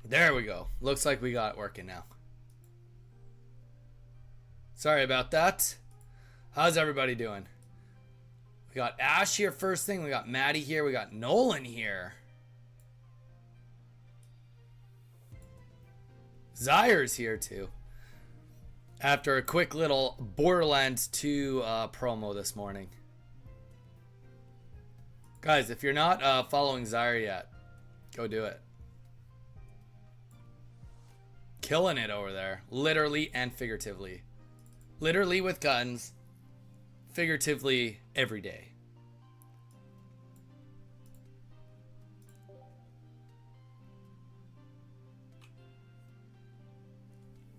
There we go. Looks like we got it working now. Sorry about that. How's everybody doing? We got Ash here first thing. We got Maddie here. We got Nolan here. Zaire's here too. After a quick little Borderlands 2 promo this morning. Guys, if you're not following Zaire yet, go do it. Killing it over there. Literally and figuratively. Literally with guns. Figuratively every day.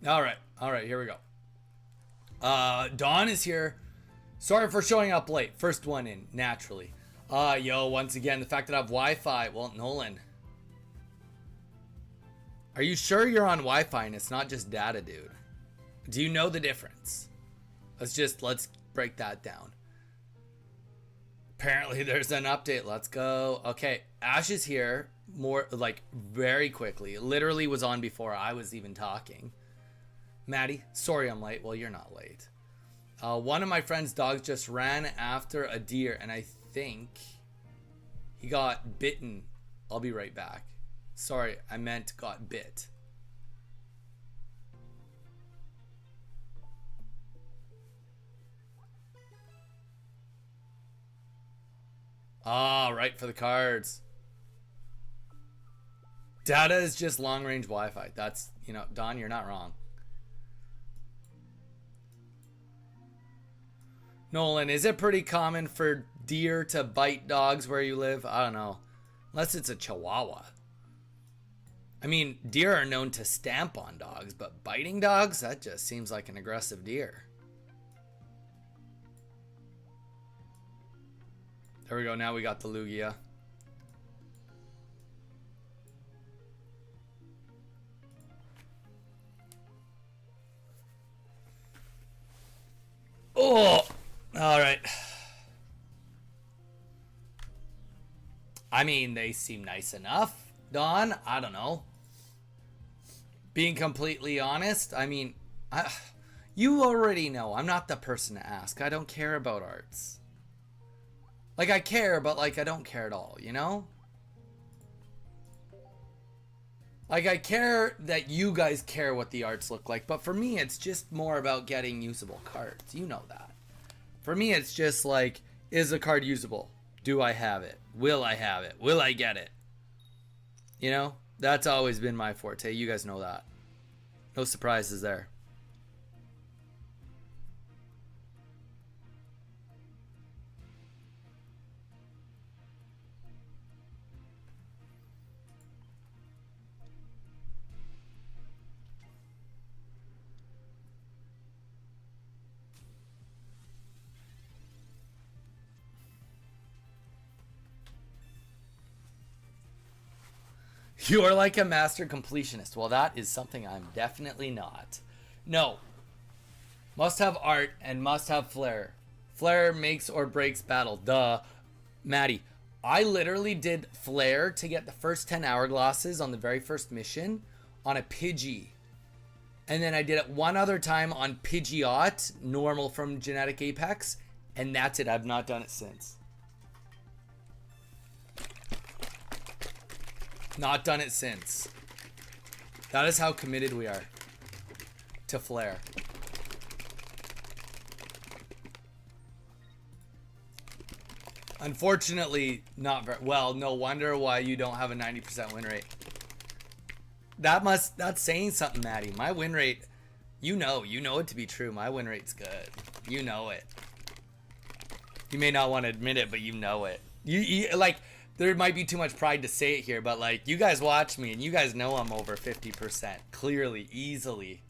All right, here we go. Dawn is here. Sorry for showing up late. First one in, naturally. Yo, once again, the fact that I have Wi-Fi. Well, Nolan. Are you sure you're on Wi-Fi and it's not just data, dude? Do you know the difference? Let's break that down. Apparently there's an update. Let's go. Okay, Ash is here. More, like, very quickly. It literally was on before I was even talking. Maddie, sorry I'm late. Well, you're not late. One of my friend's dogs just ran after a deer, and I think he got bitten. I'll be right back. Sorry, I meant got bit. Right, for the cards. Data is just long-range Wi-Fi. That's, you know, Don, you're not wrong. Nolan, is it pretty common for deer to bite dogs where you live? I don't know. Unless it's a Chihuahua. I mean, deer are known to stamp on dogs, but biting dogs? That just seems like an aggressive deer. There we go. Now we got the Lugia. Oh! Alright. I mean, they seem nice enough, Don. I don't know. Being completely honest, I mean, you already know. I'm not the person to ask. I don't care about arts. Like, I care, but, like, I don't care at all, you know? Like, I care that you guys care what the arts look like, but for me, it's just more about getting usable cards. You know that. For me, it's just like, is the card usable? Do I have it? Will I have it? Will I get it? You know? That's always been my forte. You guys know that. No surprises there. You are like a master completionist. Well, that is something I'm definitely not. No. Must have art and must have flair. Flair makes or breaks battle. Duh. Maddie, I literally did flair to get the first 10 hourglasses on the very first mission on a Pidgey. And then I did it one other time on Pidgeot, normal from Genetic Apex. And that's it. I've not done it since. Not done it since. That is how committed we are to flair. Unfortunately, not very well. No wonder why you don't have a 90% win rate. That's saying something, Maddie. My win rate, you know it to be true. My win rate's good. You know it. You may not want to admit it, but you know it. You like. There might be too much pride to say it here, but like, you guys watch me and you guys know I'm over 50%. Clearly, easily.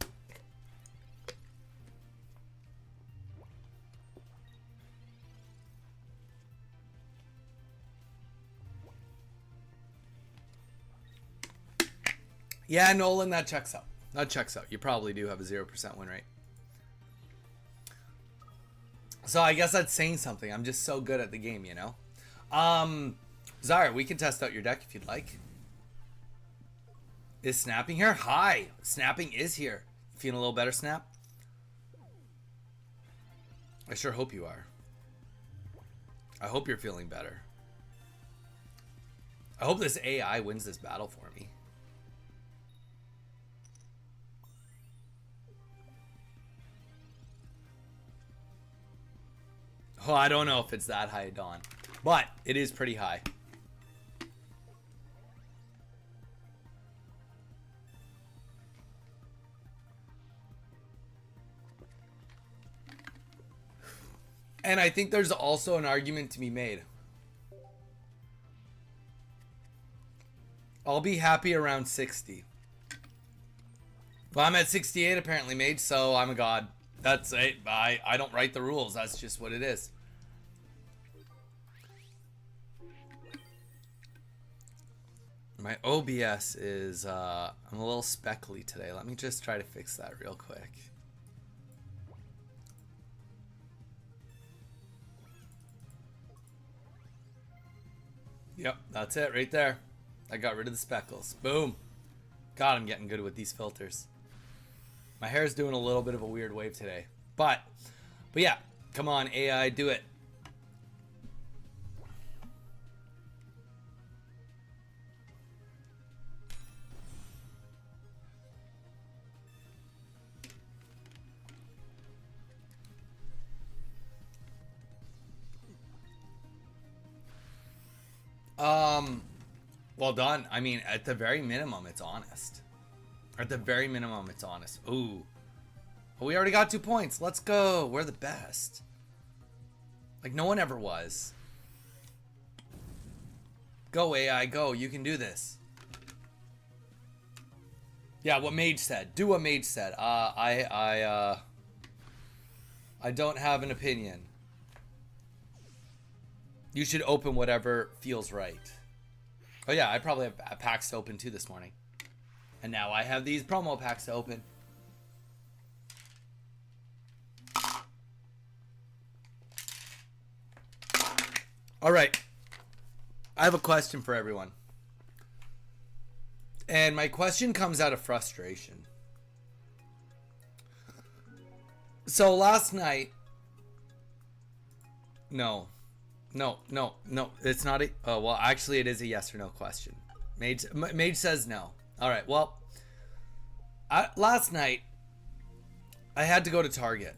Yeah, Nolan, that checks out. That checks out. You probably do have a 0% win rate. So I guess that's saying something. I'm just so good at the game, you know? Zaire, we can test out your deck if you'd like. Is snapping here? Hi. Snapping is here. Feeling a little better, Snap? I sure hope you are. I hope you're feeling better. I hope this AI wins this battle for me. Oh, I don't know if it's that high, Dawn. But it is pretty high. And I think there's also an argument to be made. I'll be happy around 60. Well, I'm at 68 apparently, Mage, so I'm a god. That's it. I don't write the rules. That's just what it is. My OBS is, I'm a little speckly today. Let me just try to fix that real quick. Yep, that's it right there. I got rid of the speckles. Boom. God, I'm getting good with these filters. My hair's doing a little bit of a weird wave today. But yeah, come on, AI, do it. Well done. I mean, at the very minimum, it's honest. At the very minimum, it's honest. Ooh. Well, we already got 2 points. Let's go. We're the best. Like, no one ever was. Go, AI, go. You can do this. Yeah, what Mage said. Do what Mage said. I don't have an opinion. You should open whatever feels right. Oh yeah, I probably have packs to open too this morning. And now I have these promo packs to open. All right. I have a question for everyone. And my question comes out of frustration. So last night... No. It's not a... Oh, well, actually, it is a yes or no question. Mage says no. All right, well... last night, I had to go to Target.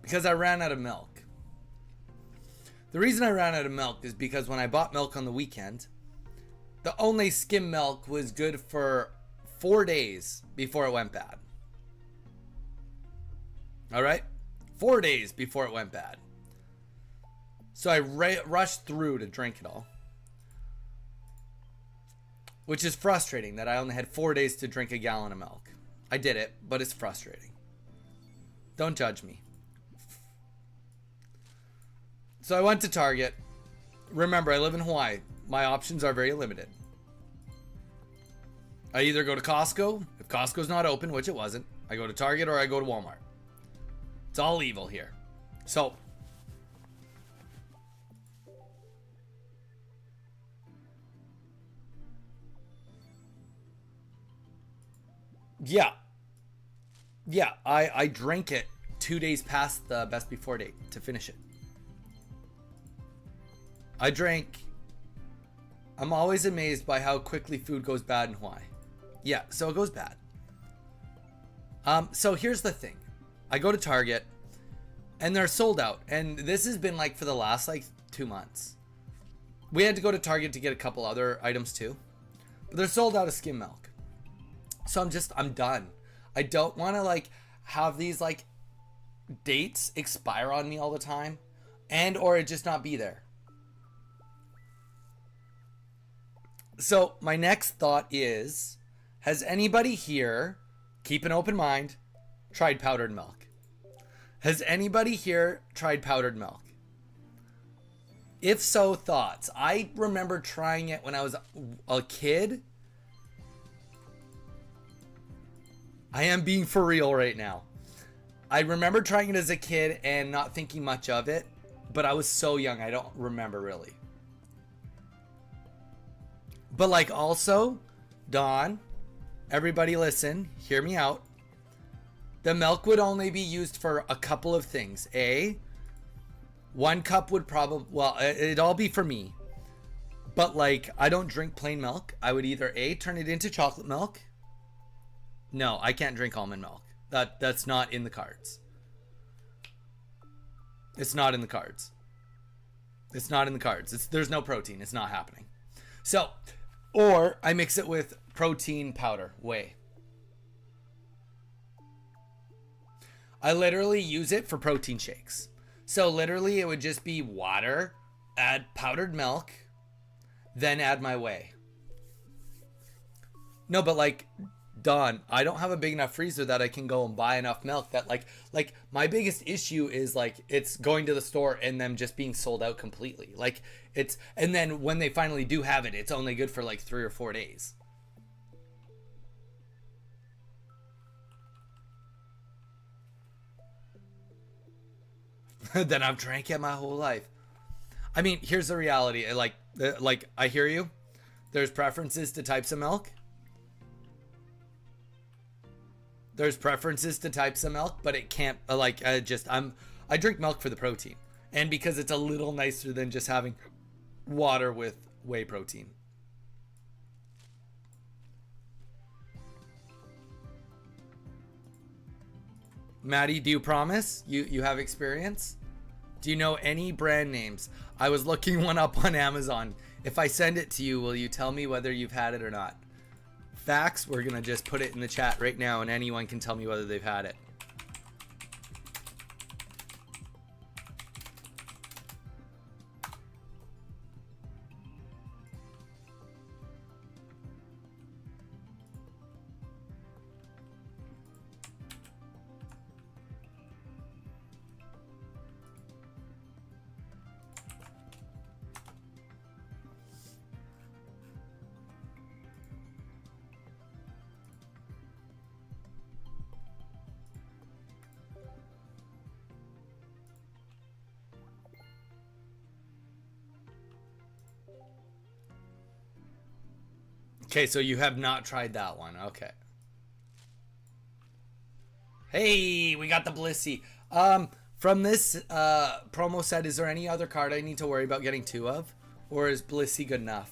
Because I ran out of milk. The reason I ran out of milk is because when I bought milk on the weekend, the only skim milk was good for 4 days before it went bad. All right? 4 days before it went bad. So I rushed through to drink it all. Which is frustrating that I only had 4 days to drink a gallon of milk. I did it, but it's frustrating. Don't judge me. So I went to Target. Remember, I live in Hawaii. My options are very limited. I either go to Costco. If Costco's not open, which it wasn't, I go to Target or I go to Walmart. It's all evil here. So, yeah, I drank it 2 days past the best before date to finish it. I'm always amazed by how quickly food goes bad in Hawaii. Yeah, so it goes bad. So here's the thing. I go to Target and they're sold out. And this has been like for the last like 2 months. We had to go to Target to get a couple other items too. But they're sold out of skim milk. So I'm done. I don't want to like have these like dates expire on me all the time and or it just not be there. So my next thought is, has anybody here, keep an open mind, tried powdered milk? Has anybody here tried powdered milk? If so, thoughts. I remember trying it when I was a kid. I am being for real right now. I remember trying it as a kid and not thinking much of it, but I was so young, I don't remember really. But like also, Dawn, everybody listen, hear me out. The milk would only be used for a couple of things. A, 1 cup would probably, well, it'd all be for me. But like, I don't drink plain milk. I would either A, turn it into chocolate milk. No, I can't drink almond milk. That's not in the cards. It's not in the cards. It's not in the cards. There's no protein. It's not happening. So, or I mix it with protein powder, whey. I literally use it for protein shakes. So literally it would just be water, add powdered milk, then add my whey. No, but like, Dawn, I don't have a big enough freezer that I can go and buy enough milk that like my biggest issue is like it's going to the store and them just being sold out completely. Like it's, and then when they finally do have it, it's only good for like 3 or 4 days. Then I've drank it my whole life. I mean, here's the reality. Like I hear you. There's preferences to types of milk. There's preferences to types of milk, but it can't I drink milk for the protein, and because it's a little nicer than just having water with whey protein. Maddie, do you promise? You have experience? Do you know any brand names? I was looking one up on Amazon. If I send it to you, will you tell me whether you've had it or not? Facts, we're gonna just put it in the chat right now and anyone can tell me whether they've had it. Okay, so you have not tried that one. Okay. Hey, we got the Blissey. From this promo set, is there any other card I need to worry about getting 2 of? Or is Blissey good enough?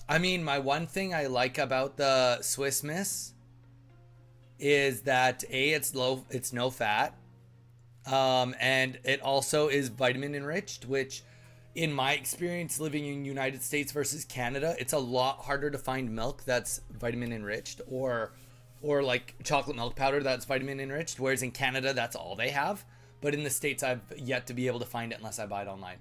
I mean, my one thing I like about the Swiss Miss is that it's no fat, and it also is vitamin enriched, which in my experience living in United States versus Canada, it's a lot harder to find milk that's vitamin enriched or like chocolate milk powder that's vitamin enriched, whereas in Canada that's all they have. But in the States I've yet to be able to find it unless I buy it online.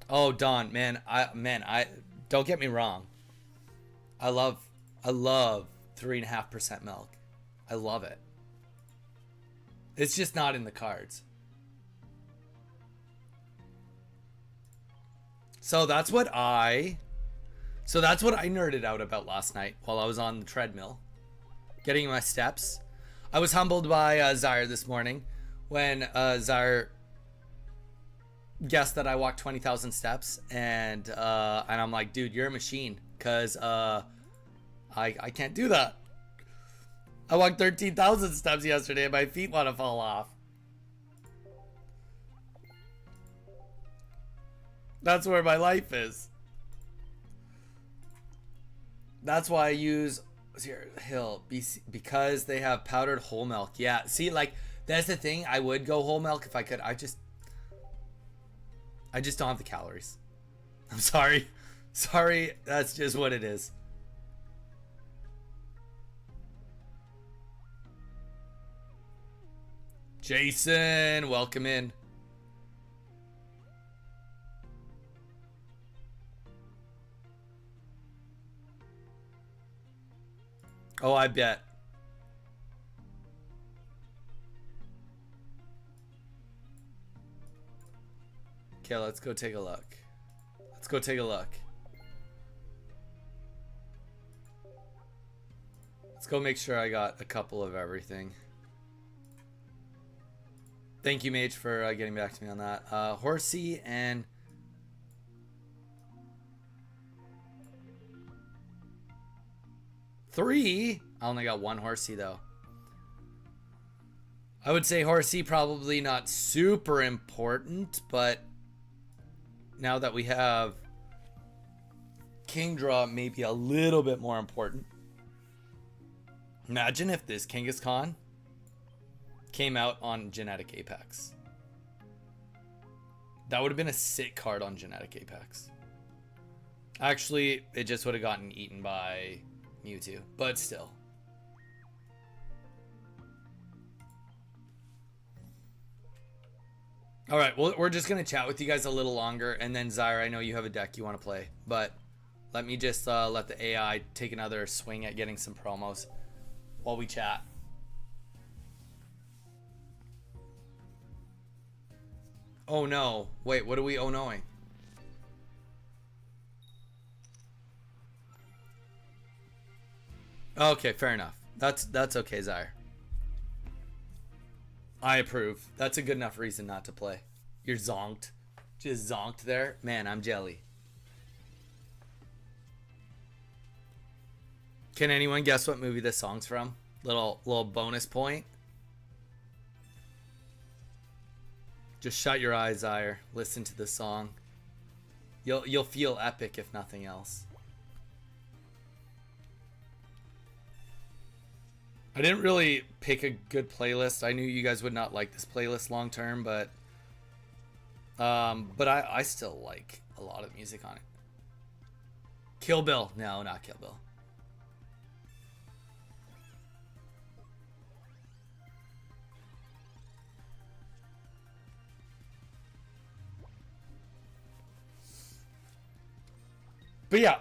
Oh, Don, man, I don't get me wrong. I love 3.5% milk. I love it. It's just not in the cards. So that's what I nerded out about last night while I was on the treadmill, getting my steps. I was humbled by Zaire this morning when Zaire guessed that I walked 20,000 steps, and I'm like, dude, you're a machine, because I can't do that. I walked 13,000 steps yesterday and my feet want to fall off. That's where my life is. That's why I use Hill, because they have powdered whole milk. Yeah, see, like, that's the thing. I would go whole milk if I could. I just don't have the calories. I'm sorry. Sorry, that's just what it is. Jason, welcome in. Oh, I bet. Okay, let's go take a look. Let's go take a look. Let's go make sure I got a couple of everything. Thank you, Mage, for getting back to me on that. Horsey and... three? I only got one Horsey, though. I would say Horsey probably not super important, but now that we have King Draw, maybe a little bit more important. Imagine if this Kangaskhan came out on Genetic Apex. That would have been a sick card on Genetic Apex. Actually, it just would have gotten eaten by Mewtwo, but still. All right, well, we're just going to chat with you guys a little longer, and then Zyra, I know you have a deck you want to play, but let me just let the AI take another swing at getting some promos while we chat. Oh no. Wait, what are we oh noing? Okay, fair enough. That's okay, Zyre. I approve. That's a good enough reason not to play. You're zonked. Just zonked there. Man, I'm jelly. Can anyone guess what movie this song's from? Little bonus point. Just shut your eyes, Zyre. Listen to the song. You'll feel epic if nothing else. I didn't really pick a good playlist. I knew you guys would not like this playlist long term, but I still like a lot of music on it. Kill Bill. No, not Kill Bill. But yeah,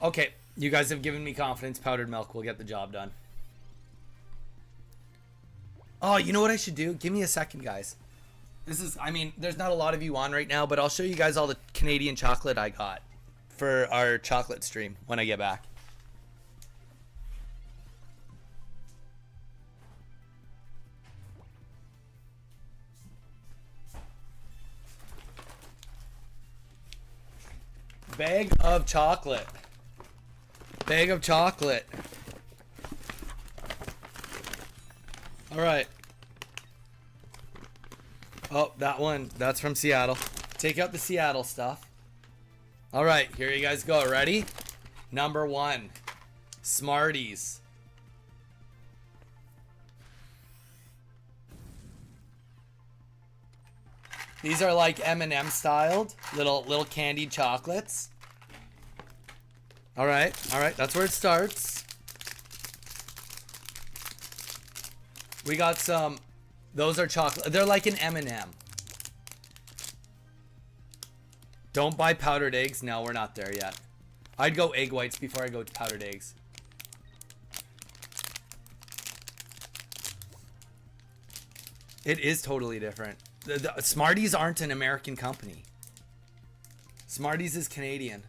okay. You guys have given me confidence. Powdered milk will get the job done. Oh, you know what I should do? Give me a second, guys. This is, I mean, there's not a lot of you on right now, but I'll show you guys all the Canadian chocolate I got for our chocolate stream when I get back. Bag of chocolate. Bag of chocolate. All right. Oh, that one. That's from Seattle. Take out the Seattle stuff. All right, here you guys go. Ready? Number 1. Smarties. These are like M&M styled, little candied chocolates. All right, that's where it starts. We got some, those are chocolate, they're like an M&M. Don't buy powdered eggs. No, we're not there yet. I'd go egg whites before I go to powdered eggs. It is totally different. The Smarties aren't an American company. Smarties is Canadian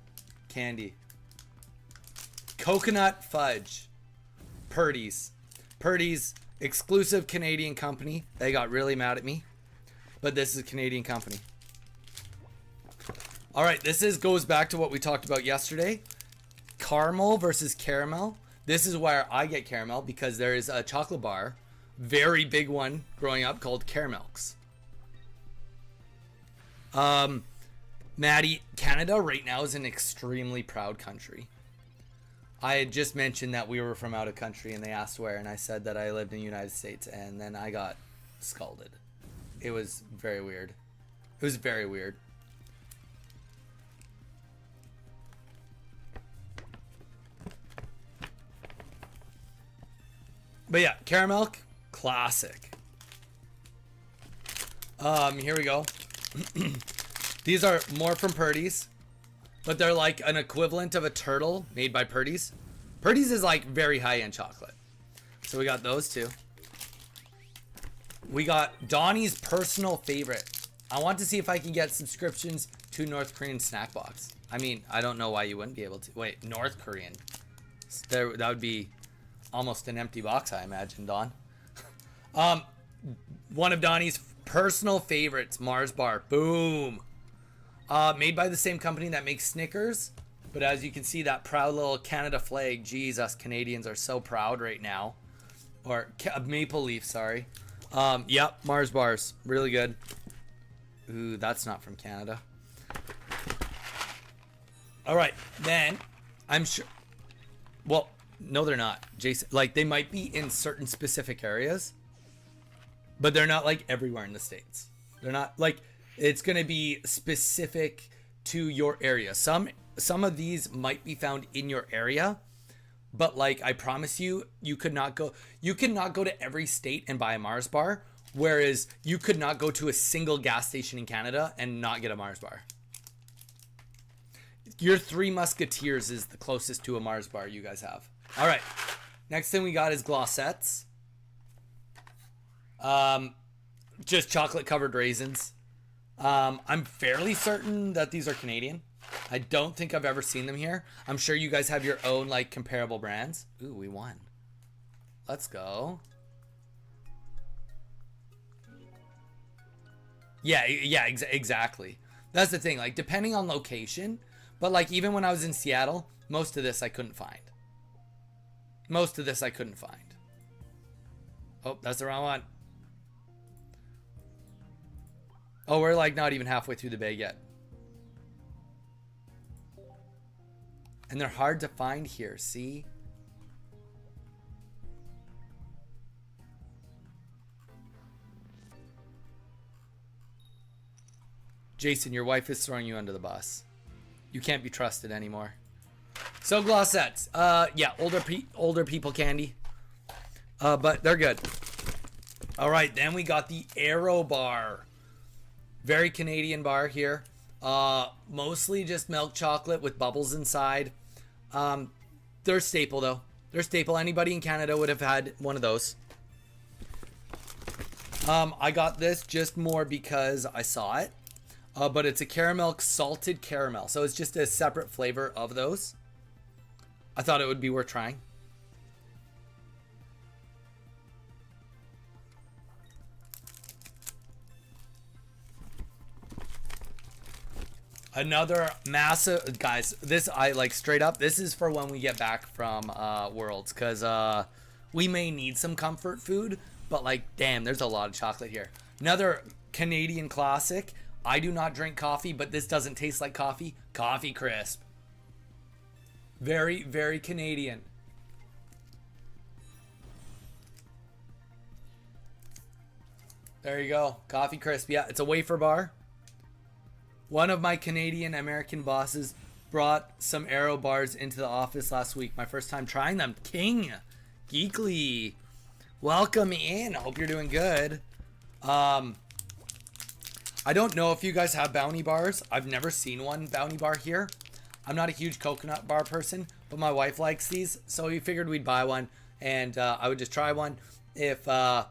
candy. Coconut fudge. Purdy's. Purdy's exclusive Canadian company. They got really mad at me, but this is a Canadian company. All right, this goes back to what we talked about yesterday. Caramel versus caramel. This is where I get caramel because there is a chocolate bar, very big one growing up, called Caramelks. Maddie, Canada right now is an extremely proud country. I had just mentioned that we were from out of country and they asked where, and I said that I lived in the United States, and then I got scalded. It was very weird. It was very weird. But yeah, caramel, classic. Here we go. These are more from Purdy's, but they're like an equivalent of a turtle made by Purdy's. Purdy's is like very high-end chocolate. So we got those two. We got Donnie's personal favorite. I want to see if I can get subscriptions to North Korean snack box. I mean, I don't know why you wouldn't be able to. Wait, North Korean. That would be almost an empty box, I imagine, Don. One of Donnie's personal favorites, Mars Bar. Boom. Made by the same company that makes Snickers. But as you can see, that proud little Canada flag. Geez, us Canadians are so proud right now. Or Maple Leaf, sorry. Yep, Mars Bars. Really good. Ooh, that's not from Canada. All right, then I'm sure. Well, no, they're not, Jason. Like, they might be in certain specific areas, but they're not like everywhere in the States. They're not like, it's going to be specific to your area. Some of these might be found in your area, but like, I promise you, you could not go to every state and buy a Mars bar. Whereas you could not go to a single gas station in Canada and not get a Mars bar. Your Three Musketeers is the closest to a Mars bar you guys have. All right. Next thing we got is glossettes. Just chocolate covered raisins. I'm fairly certain that these are Canadian. I don't think I've ever seen them here. I'm sure you guys have your own like comparable brands. Ooh, we won. Let's go. Yeah, exactly. That's the thing. Like, depending on location, but like even when I was in Seattle, most of this I couldn't find. Oh, that's the wrong one. Oh, we're like not even halfway through the bag yet. And they're hard to find here, see? Jason, your wife is throwing you under the bus. You can't be trusted anymore. So glossettes. Yeah, older people candy. But they're good. All right, then we got the Aero bar. Very Canadian bar here. Mostly just milk chocolate with bubbles inside. They're a staple though. They're a staple. Anybody in Canada would have had one of those. I got this just more because I saw it. But it's a caramel salted caramel. So it's just a separate flavor of those. I thought it would be worth trying. Another massive, guys, this I like straight up. This is for when we get back from Worlds. Because we may need some comfort food. But like, damn, there's a lot of chocolate here. Another Canadian classic. I do not drink coffee, but this doesn't taste like coffee. Coffee Crisp. Very, very Canadian. There you go. Coffee Crisp. Yeah, it's a wafer bar. One of my Canadian American bosses brought some Aero bars into the office last week. My first time trying them. King. Geekly. Welcome in. Hope you're doing good. I don't know if you guys have bounty bars. I've never seen one bounty bar here. I'm not a huge coconut bar person, but my wife likes these, so we figured we'd buy one, and I would just try one. If I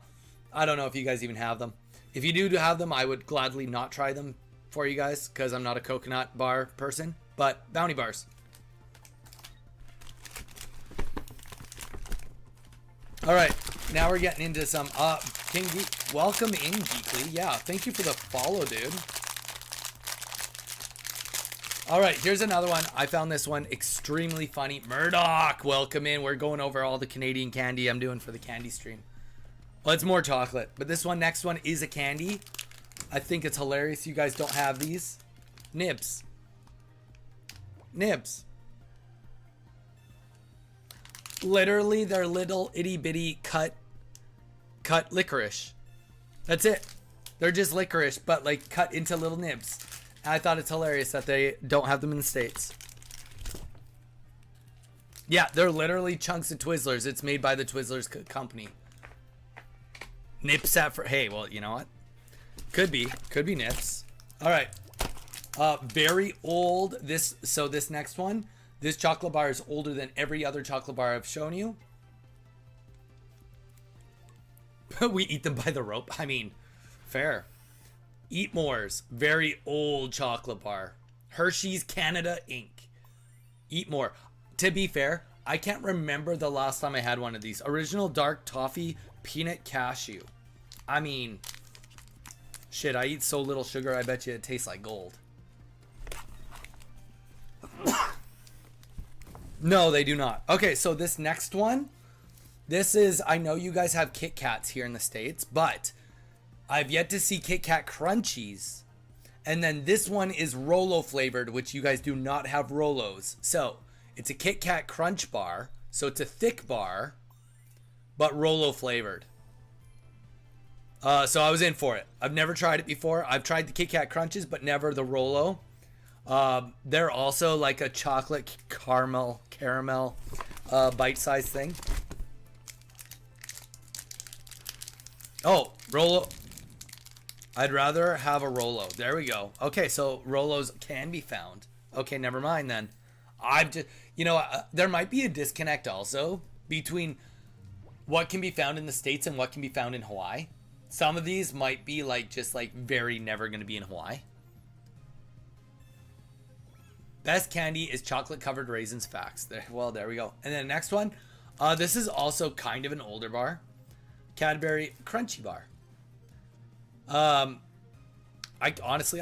don't know if you guys even have them. If you do have them, I would gladly not try them for you guys, because I'm not a coconut bar person, but bounty bars. All right, now we're getting into some King Geek. Welcome in, Geekly. Yeah, thank you for the follow, dude. All right, here's another one. I found this one extremely funny. Murdoch, welcome in. We're going over all the Canadian candy I'm doing for the candy stream. Well, it's more chocolate, but this one, next one is a candy. I think it's hilarious you guys don't have these. Nibs. Nibs. Literally, they're little itty bitty cut licorice. That's it. They're just licorice, but like cut into little nibs. And I thought it's hilarious that they don't have them in the States. Yeah, they're literally chunks of Twizzlers. It's made by the Twizzlers company. Nips at for, hey, well, you know what? Could be Nips. All right. Very old. This next one, this chocolate bar is older than every other chocolate bar I've shown you. We eat them by the rope. I mean, fair. Eat More's very old chocolate bar. Hershey's Canada Inc. Eat More. To be fair, I can't remember the last time I had one of these. Original dark toffee peanut cashew. I mean, shit, I eat so little sugar, I bet you it tastes like gold. No, they do not. Okay, so this next one, this is, I know you guys have Kit Kats here in the States, but I've yet to see Kit Kat Crunchies. And then this one is Rolo flavored, which you guys do not have Rolos. So it's a Kit Kat Crunch bar. So it's a thick bar, but Rolo flavored. So I was in for it. I've never tried it before. I've tried the Kit Kat Crunches, but never the Rolo. They're also like a chocolate caramel bite-sized thing. Oh, Rolo. I'd rather have a Rolo. There we go. Okay, so Rolos can be found. Okay, never mind then. I've just, you know, there might be a disconnect also between what can be found in the States and what can be found in Hawaii. Some of these might be like just like very never going to be in Hawaii. Best candy is chocolate covered raisins facts. Well, there we go. And then the next one. This is also kind of an older bar. Cadbury Crunchy Bar. I honestly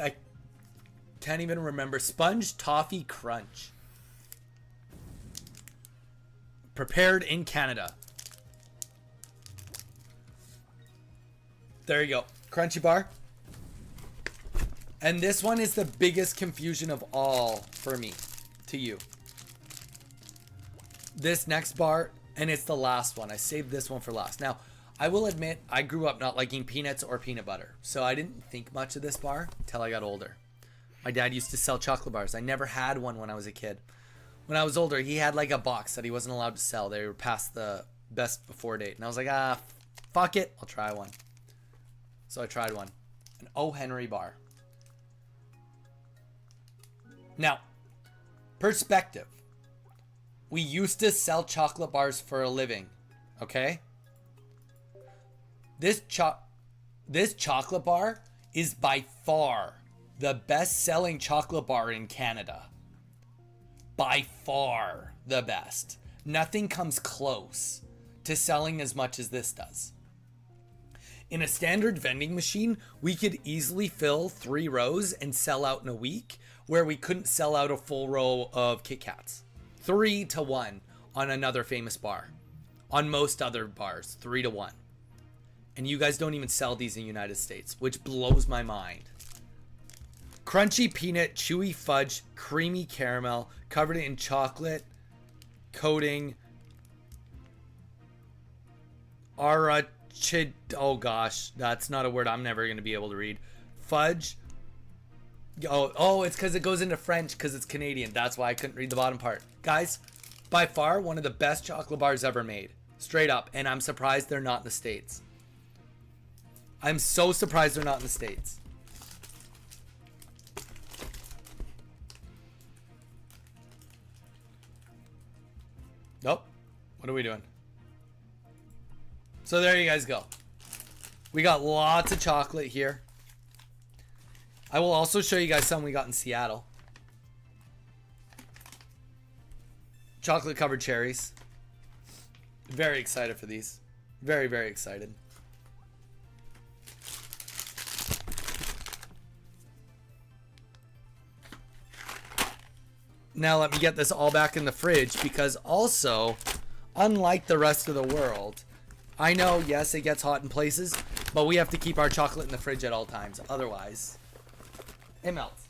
can't even remember. Sponge Toffee Crunch. Prepared in Canada. There you go. Crunchy Bar. And this one is the biggest confusion of all for me to you. This next bar, and it's the last one. I saved this one for last. Now, I will admit, I grew up not liking peanuts or peanut butter. So I didn't think much of this bar until I got older. My dad used to sell chocolate bars. I never had one when I was a kid. When I was older, he had like a box that he wasn't allowed to sell. They were past the best before date. And I was like, fuck it. I'll try one. So I tried one. An O. Henry bar. Now, perspective. We used to sell chocolate bars for a living. Okay? This chocolate bar is by far the best-selling chocolate bar in Canada. By far the best. Nothing comes close to selling as much as this does. In a standard vending machine, we could easily fill 3 rows and sell out in a week, where we couldn't sell out a full row of Kit Kats. 3-1 on another famous bar. On most other bars, 3-1. And you guys don't even sell these in the United States, which blows my mind. Crunchy peanut, chewy fudge, creamy caramel, covered in chocolate, coating, oh gosh, that's not a word I'm never going to be able to read. Fudge. Oh, it's because it goes into French because it's Canadian. That's why I couldn't read the bottom part. Guys, by far one of the best chocolate bars ever made. Straight up. And I'm surprised they're not in the States. I'm so surprised they're not in the States. Nope. What are we doing? So there you guys go. We got lots of chocolate here. I will also show you guys some we got in Seattle. Chocolate covered cherries. Very excited for these. Very, very excited. Now let me get this all back in the fridge because also, unlike the rest of the world, I know, yes, it gets hot in places, but we have to keep our chocolate in the fridge at all times. Otherwise, it melts.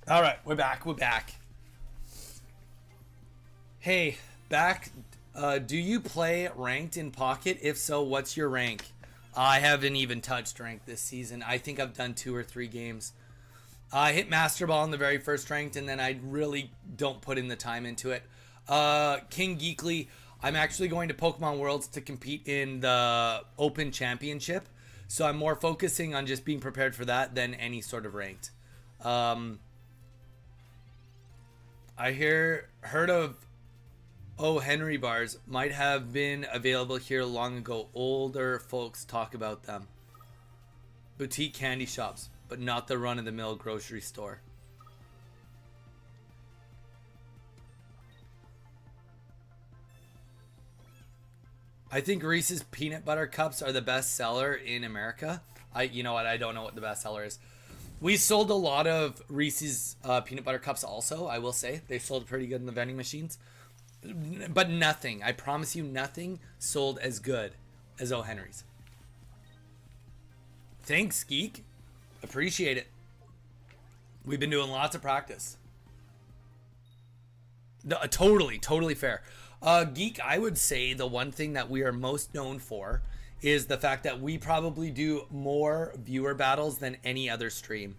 All right, we're back. We're back. Hey, back. Do you play ranked in Pocket? If so, what's your rank? I haven't even touched ranked this season. I think I've done 2 or 3 games. I hit Master Ball in the very first ranked, and then I really don't put in the time into it. King Geekly, I'm actually going to Pokemon Worlds to compete in the Open Championship. So I'm more focusing on just being prepared for that than any sort of ranked. I heard of O. Henry bars might have been available here long ago. Older folks talk about them. Boutique candy shops, but not the run-of-the-mill grocery store. I think Reese's peanut butter cups are the best seller in America. You know what? I don't know what the best seller is. We sold a lot of Reese's peanut butter cups also, I will say. They sold pretty good in the vending machines. But nothing, I promise you, nothing sold as good as O. Henry's. Thanks, Geek. Appreciate it. We've been doing lots of practice. No, totally fair. Geek, I would say the one thing that we are most known for is the fact that we probably do more viewer battles than any other stream.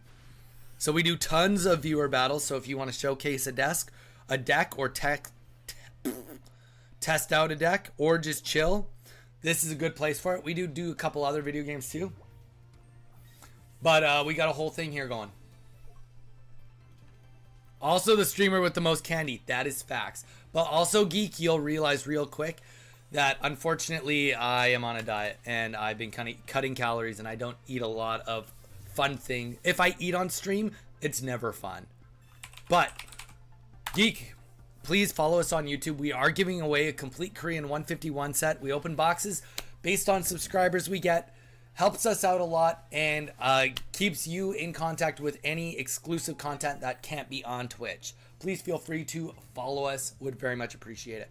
So we do tons of viewer battles. So if you want to showcase a deck, or test out a deck, or just chill, this is a good place for it. We do a couple other video games too, but we got a whole thing here going. Also the streamer with the most candy. That is facts. But also, Geek, you'll realize real quick that unfortunately I am on a diet and I've been kind of cutting calories and I don't eat a lot of fun things. If I eat on stream, it's never fun. But Geek, please follow us on YouTube. We are giving away a complete Korean 151 set. We open boxes based on subscribers we get. Helps us out a lot and keeps you in contact with any exclusive content that can't be on Twitch. Please feel free to follow us. Would very much appreciate it.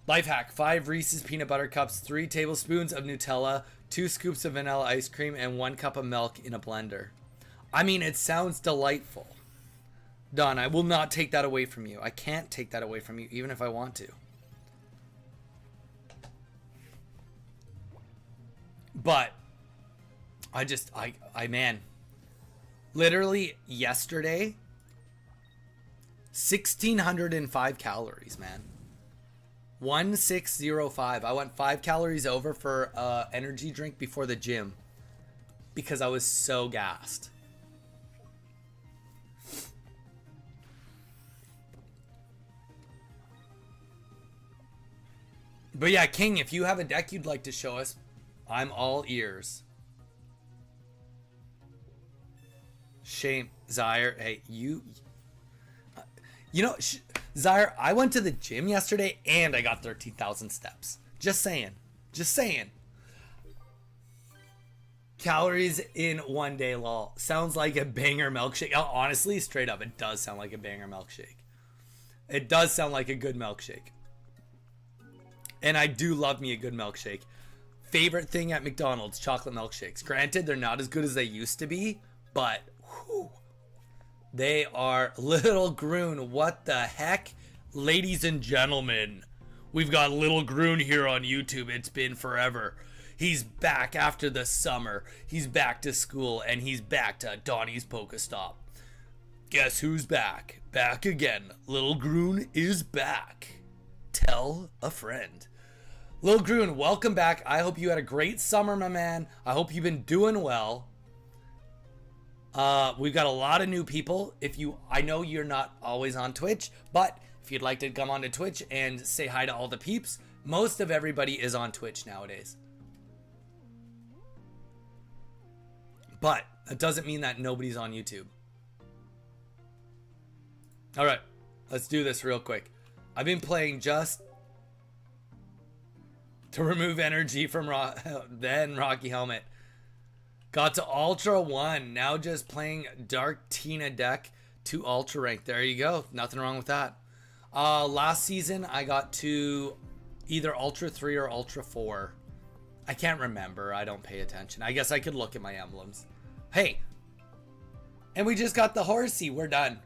Life hack: 5 Reese's peanut butter cups, 3 tablespoons of Nutella, 2 scoops of vanilla ice cream, and 1 cup of milk in a blender. I mean, it sounds delightful. Don, I will not take that away from you. I can't take that away from you, even if I want to. But man, literally yesterday, 1,605 calories, man. 1,605. I went 5 calories over for energy drink before the gym because I was so gassed. But yeah, King, if you have a deck you'd like to show us, I'm all ears. Shame, Zaire. Hey, you know, Zaire, I went to the gym yesterday and I got 13,000 steps. Just saying. Calories in one day, lol. Sounds like a banger milkshake. Oh, honestly, straight up, it does sound like a banger milkshake. It does sound like a good milkshake. And I do love me a good milkshake. Favorite thing at McDonald's, chocolate milkshakes. Granted, they're not as good as they used to be, but whew, they are Little Groon. What the heck? Ladies and gentlemen, we've got Little Groon here on YouTube. It's been forever. He's back after the summer. He's back to school, and he's back to Donnie's Pokestop. Guess who's back? Back again. Little Groon is back. Tell a friend. Lil Groon, welcome back. I hope you had a great summer, my man. I hope you've been doing well. We've got a lot of new people. I know you're not always on Twitch, but if you'd like to come onto Twitch and say hi to all the peeps, most of everybody is on Twitch nowadays. But that doesn't mean that nobody's on YouTube. All right, let's do this real quick. I've been playing just to remove energy from then Rocky Helmet. Got to Ultra 1. Now just playing Dark Tina deck to Ultra rank. There you go. Nothing wrong with that. Last season, I got to either Ultra 3 or Ultra 4. I can't remember. I don't pay attention. I guess I could look at my emblems. Hey. And we just got the horsey. We're done.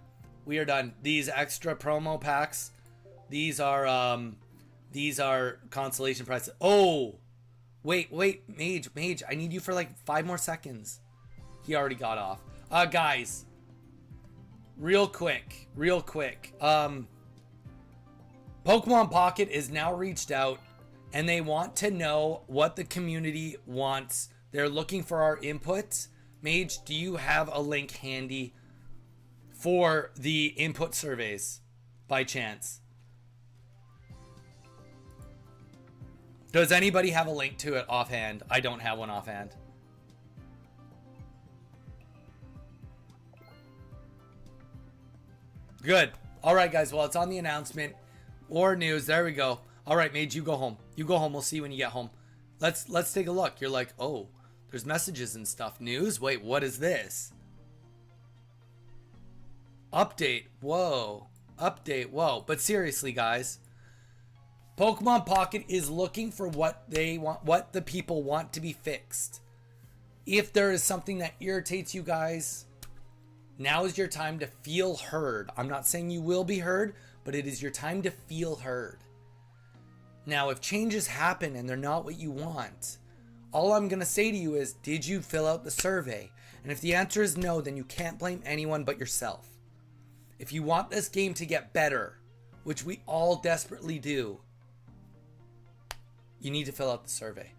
We are done. These extra promo packs. These are consolation prizes. Oh, wait, Mage, I need you for like 5 more seconds. He already got off. Guys, real quick. Pokemon Pocket is now reached out and they want to know what the community wants. They're looking for our input. Mage, do you have a link handy for the input surveys by chance? Does anybody have a link to it offhand? I don't have one offhand. Good. All right, guys. Well, it's on the announcement or news. There we go. All right, Mage, you go home. You go home. We'll see when you get home. Let's take a look. You're like, oh, there's messages and stuff. News? Wait, what is this? Update. Whoa. Update. Whoa. But seriously, guys, Pokemon Pocket is looking for what they want, what the people want to be fixed. If there is something that irritates you guys, now is your time to feel heard. I'm not saying you will be heard, but it is your time to feel heard. Now, if changes happen and they're not what you want, all I'm going to say to you is, did you fill out the survey? And if the answer is no, then you can't blame anyone but yourself. If you want this game to get better, which we all desperately do, you need to fill out the survey.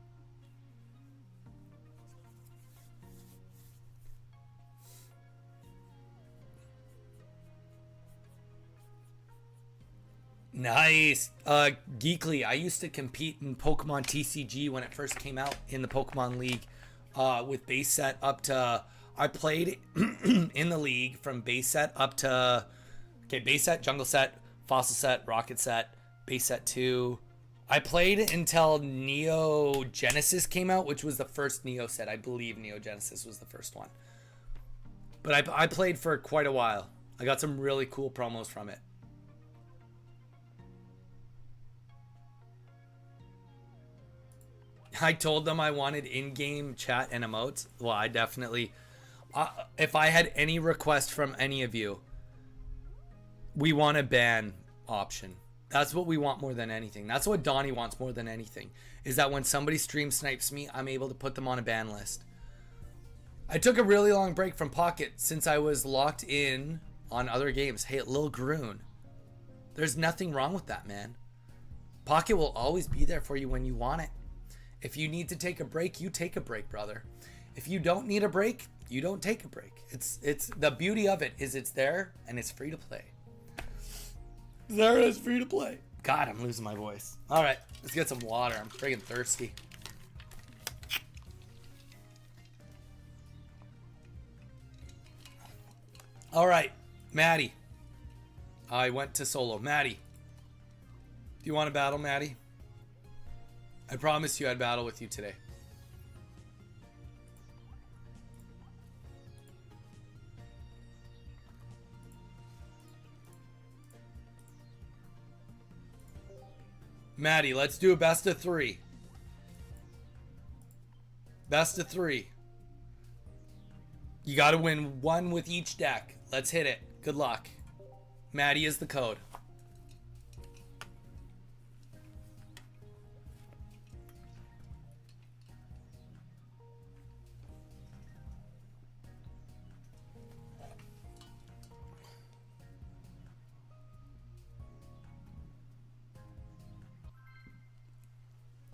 Nice. Geekly, I used to compete in Pokemon TCG when it first came out in the Pokemon League with base set up to... I played in the league from base set up to... Okay, base set, jungle set, fossil set, rocket set, base set 2. I played until Neo Genesis came out, which was the first Neo set. I believe Neo Genesis was the first one. But I played for quite a while. I got some really cool promos from it. I told them I wanted in-game chat and emotes. Well, I definitely... if I had any request from any of you, we want a ban option. That's what we want more than anything. That's what Donnie wants more than anything. Is that when somebody stream snipes me, I'm able to put them on a ban list. I took a really long break from Pocket since I was locked in on other games. Hey, Lil Groon. There's nothing wrong with that, man. Pocket will always be there for you when you want it. If you need to take a break, you take a break, brother. If you don't need a break, you don't take a break. It's the beauty of it is it's there and it's free to play. There it is, free to play. God, I'm losing my voice. All right, let's get some water. I'm friggin' thirsty. All right, Maddie. I went to solo. Maddie, do you want to battle, Maddie? I promised you I'd battle with you today. Maddie, let's do a best of 3. Best of 3. You got to win 1 with each deck. Let's hit it. Good luck. Maddie is the code.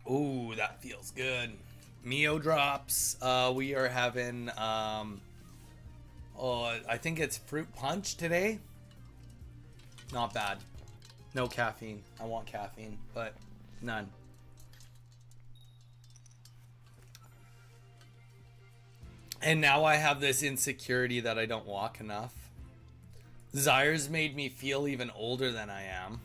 Ooh, that feels good. Mio drops. We are having, I think it's fruit punch today. Not bad. No caffeine. I want caffeine, but none. And now I have this insecurity that I don't walk enough. Zyre's made me feel even older than I am.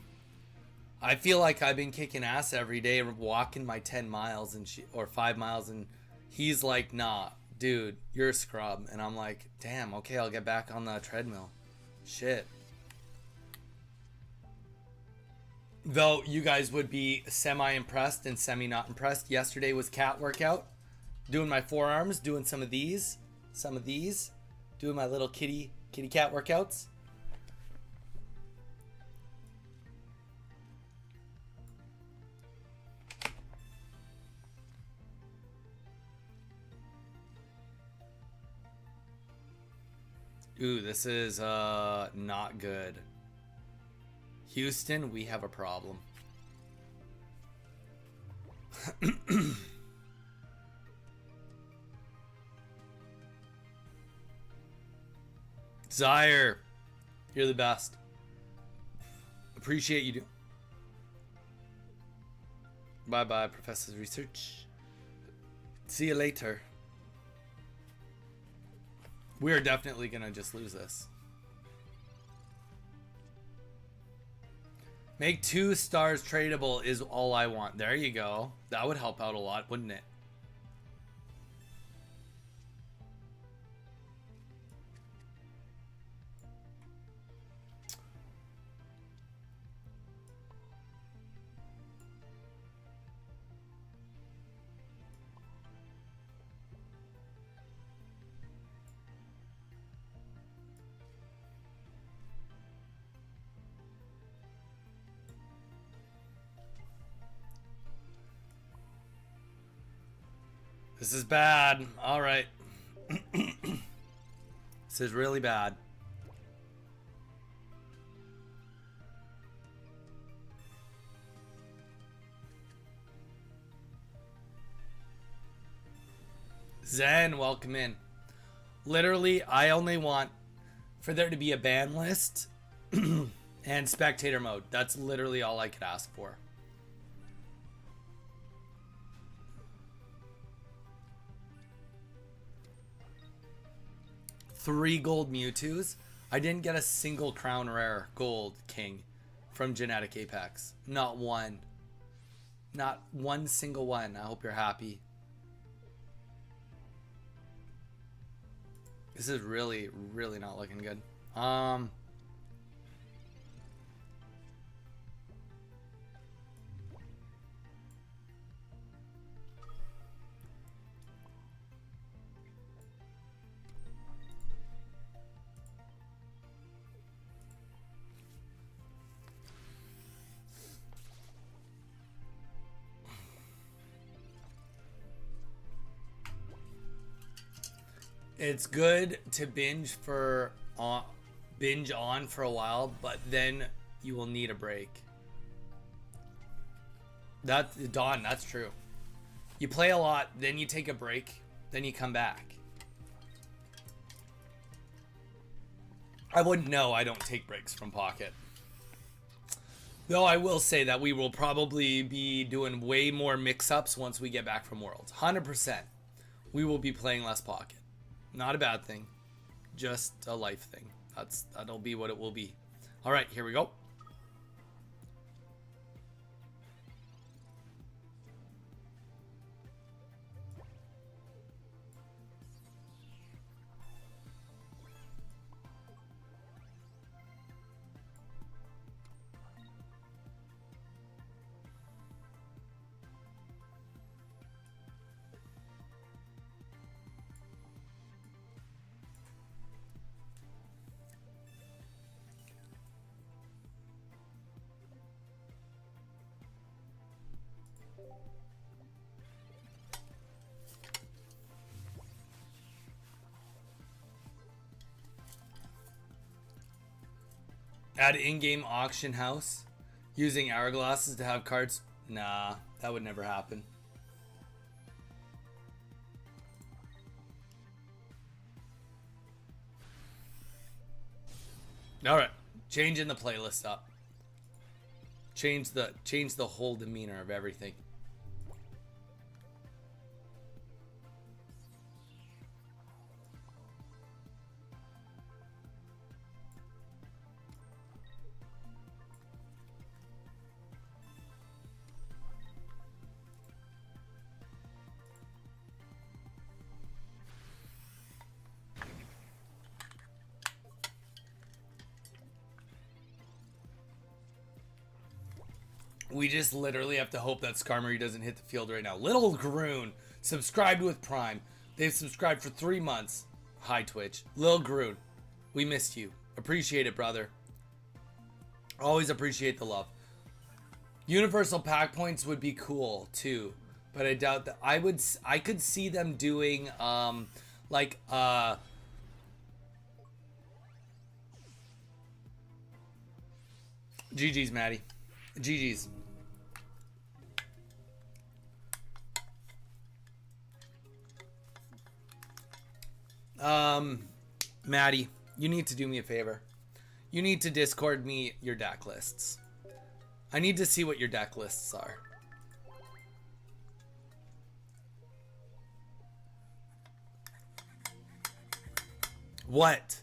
I feel like I've been kicking ass every day, walking my 10 miles or 5 miles, and he's like, nah, dude, you're a scrub. And I'm like, damn, okay, I'll get back on the treadmill. Shit. Though you guys would be semi-impressed and semi-not impressed. Yesterday was cat workout. Doing my forearms, doing some of these, doing my little kitty cat workouts. Ooh, this is not good. Houston, we have a problem. Zyre, You're the best. Appreciate you do. Bye bye, Professor's Research. See you later. We are definitely gonna just lose this. Make 2 stars tradable is all I want. There you go. That would help out a lot, wouldn't it? This is bad. All right. This is really bad. Zen, welcome in. Literally, I only want for there to be a ban list and spectator mode. That's literally all I could ask for. Three gold Mewtwo's. I didn't get a single Crown Rare Gold King from Genetic Apex. Not one. Not one single one. I hope you're happy. This is really, really not looking good. It's good to binge on for a while, but then you will need a break. Dawn, that's true. You play a lot, then you take a break, then you come back. I wouldn't know. I don't take breaks from Pocket. Though I will say that we will probably be doing way more mix-ups once we get back from Worlds. 100%. We will be playing less Pocket. Not a bad thing, just a life thing. That'll be what it will be. All right, here we go. Add in-game auction house using hourglasses to have cards. Nah, that would never happen. All right, changing the playlist up. Change the whole demeanor of everything. We just literally have to hope that Skarmory doesn't hit the field right now. Little Groon subscribed with Prime. They've subscribed for 3 months. Hi, Twitch. Lil Groon, we missed you. Appreciate it, brother. Always appreciate the love. Universal pack points would be cool too, but I doubt that. I could see them doing GG's, Maddie. GG's. Maddie, you need to do me a favor. You need to Discord me your deck lists. I need to see what your deck lists are. What?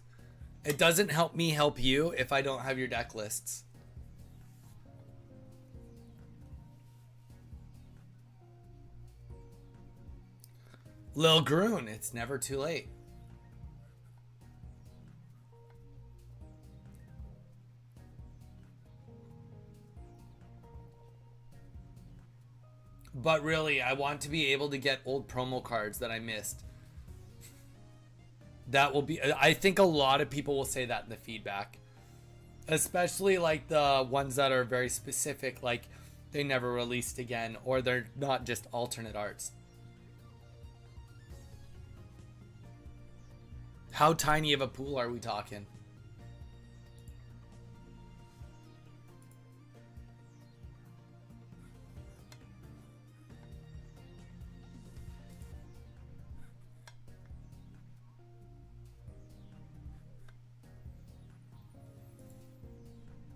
It doesn't help me help you if I don't have your deck lists. Lil Groon, it's never too late. But really, I want to be able to get old promo cards that I missed. That will be, I think a lot of people will say that in the feedback. Especially like the ones that are very specific, like they never released again, or they're not just alternate arts. How tiny of a pool are we talking?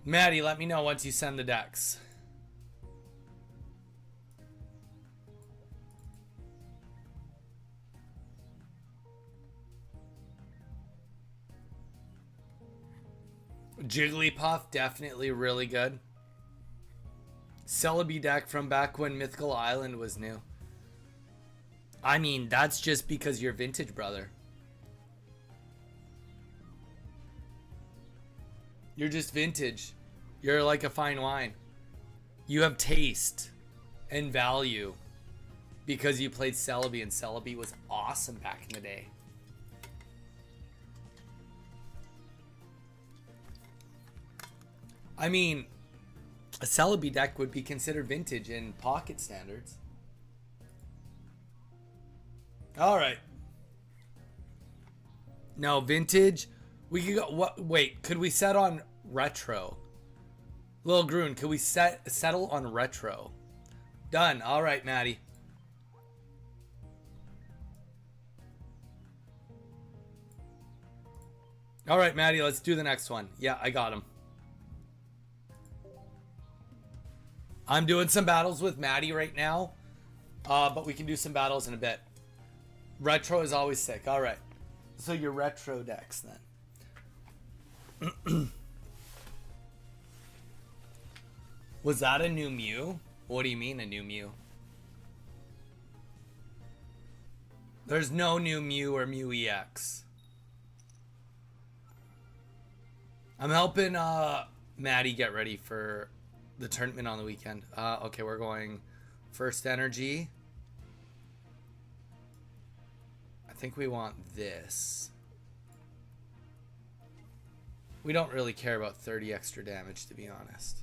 Maddie, let me know once you send the decks. Jigglypuff, definitely really good. Celebi deck from back when Mythical Island was new. I mean, that's just because you're vintage, brother. You're just vintage. You're like a fine wine. You have taste and value because you played Celebi, and Celebi was awesome back in the day. I mean, a Celebi deck would be considered vintage in pocket standards. All right. No, vintage. We could go. What? Wait, could we set on retro? Lil Groon, could we settle on retro? Done. All right, Maddie. All right, Maddie. Let's do the next one. Yeah, I got him. I'm doing some battles with Maddie right now, but we can do some battles in a bit. Retro is always sick. All right. So your retro decks then. Was that a new Mew? What do you mean a new Mew? There's no new Mew or Mew EX. I'm helping Maddie get ready for the tournament on the weekend. Okay, we're going first energy. I think we want this. We don't really care about 30 extra damage, to be honest.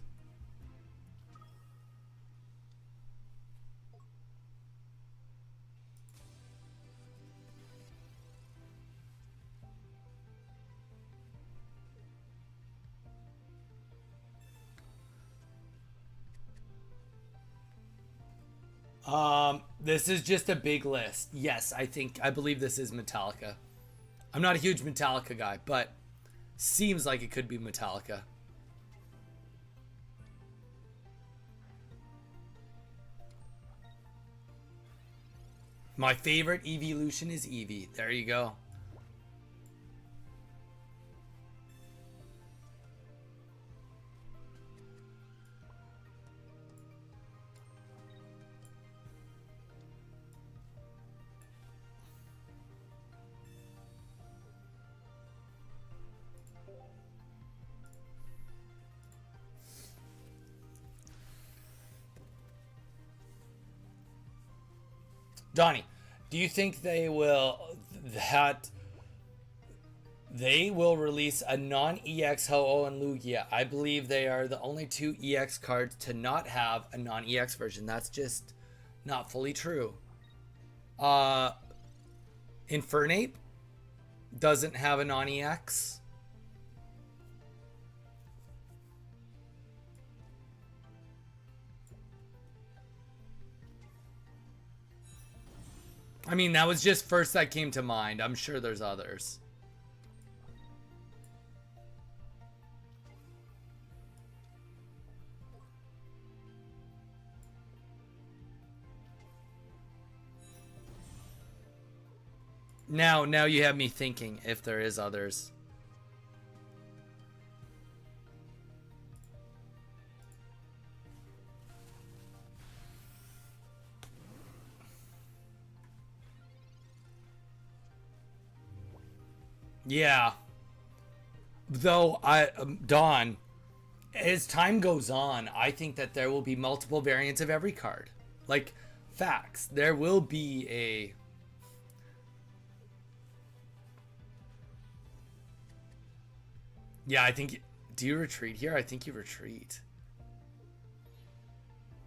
This is just a big list. Yes, I believe this is Metallica. I'm not a huge Metallica guy, but seems like it could be Metallica. My favorite evolution is Eevee. There you go. Donnie, do you think they will release a non-EX Ho-Oh and Lugia? I believe they are the only two EX cards to not have a non-EX version. That's just not fully true. Infernape doesn't have a non-EX. I mean, that was just first that came to mind. I'm sure there's others. Now you have me thinking if there is others. Yeah. Though Dawn, as time goes on, I think that there will be multiple variants of every card. Like facts, there will be a Yeah, I think do you retreat here? I think you retreat.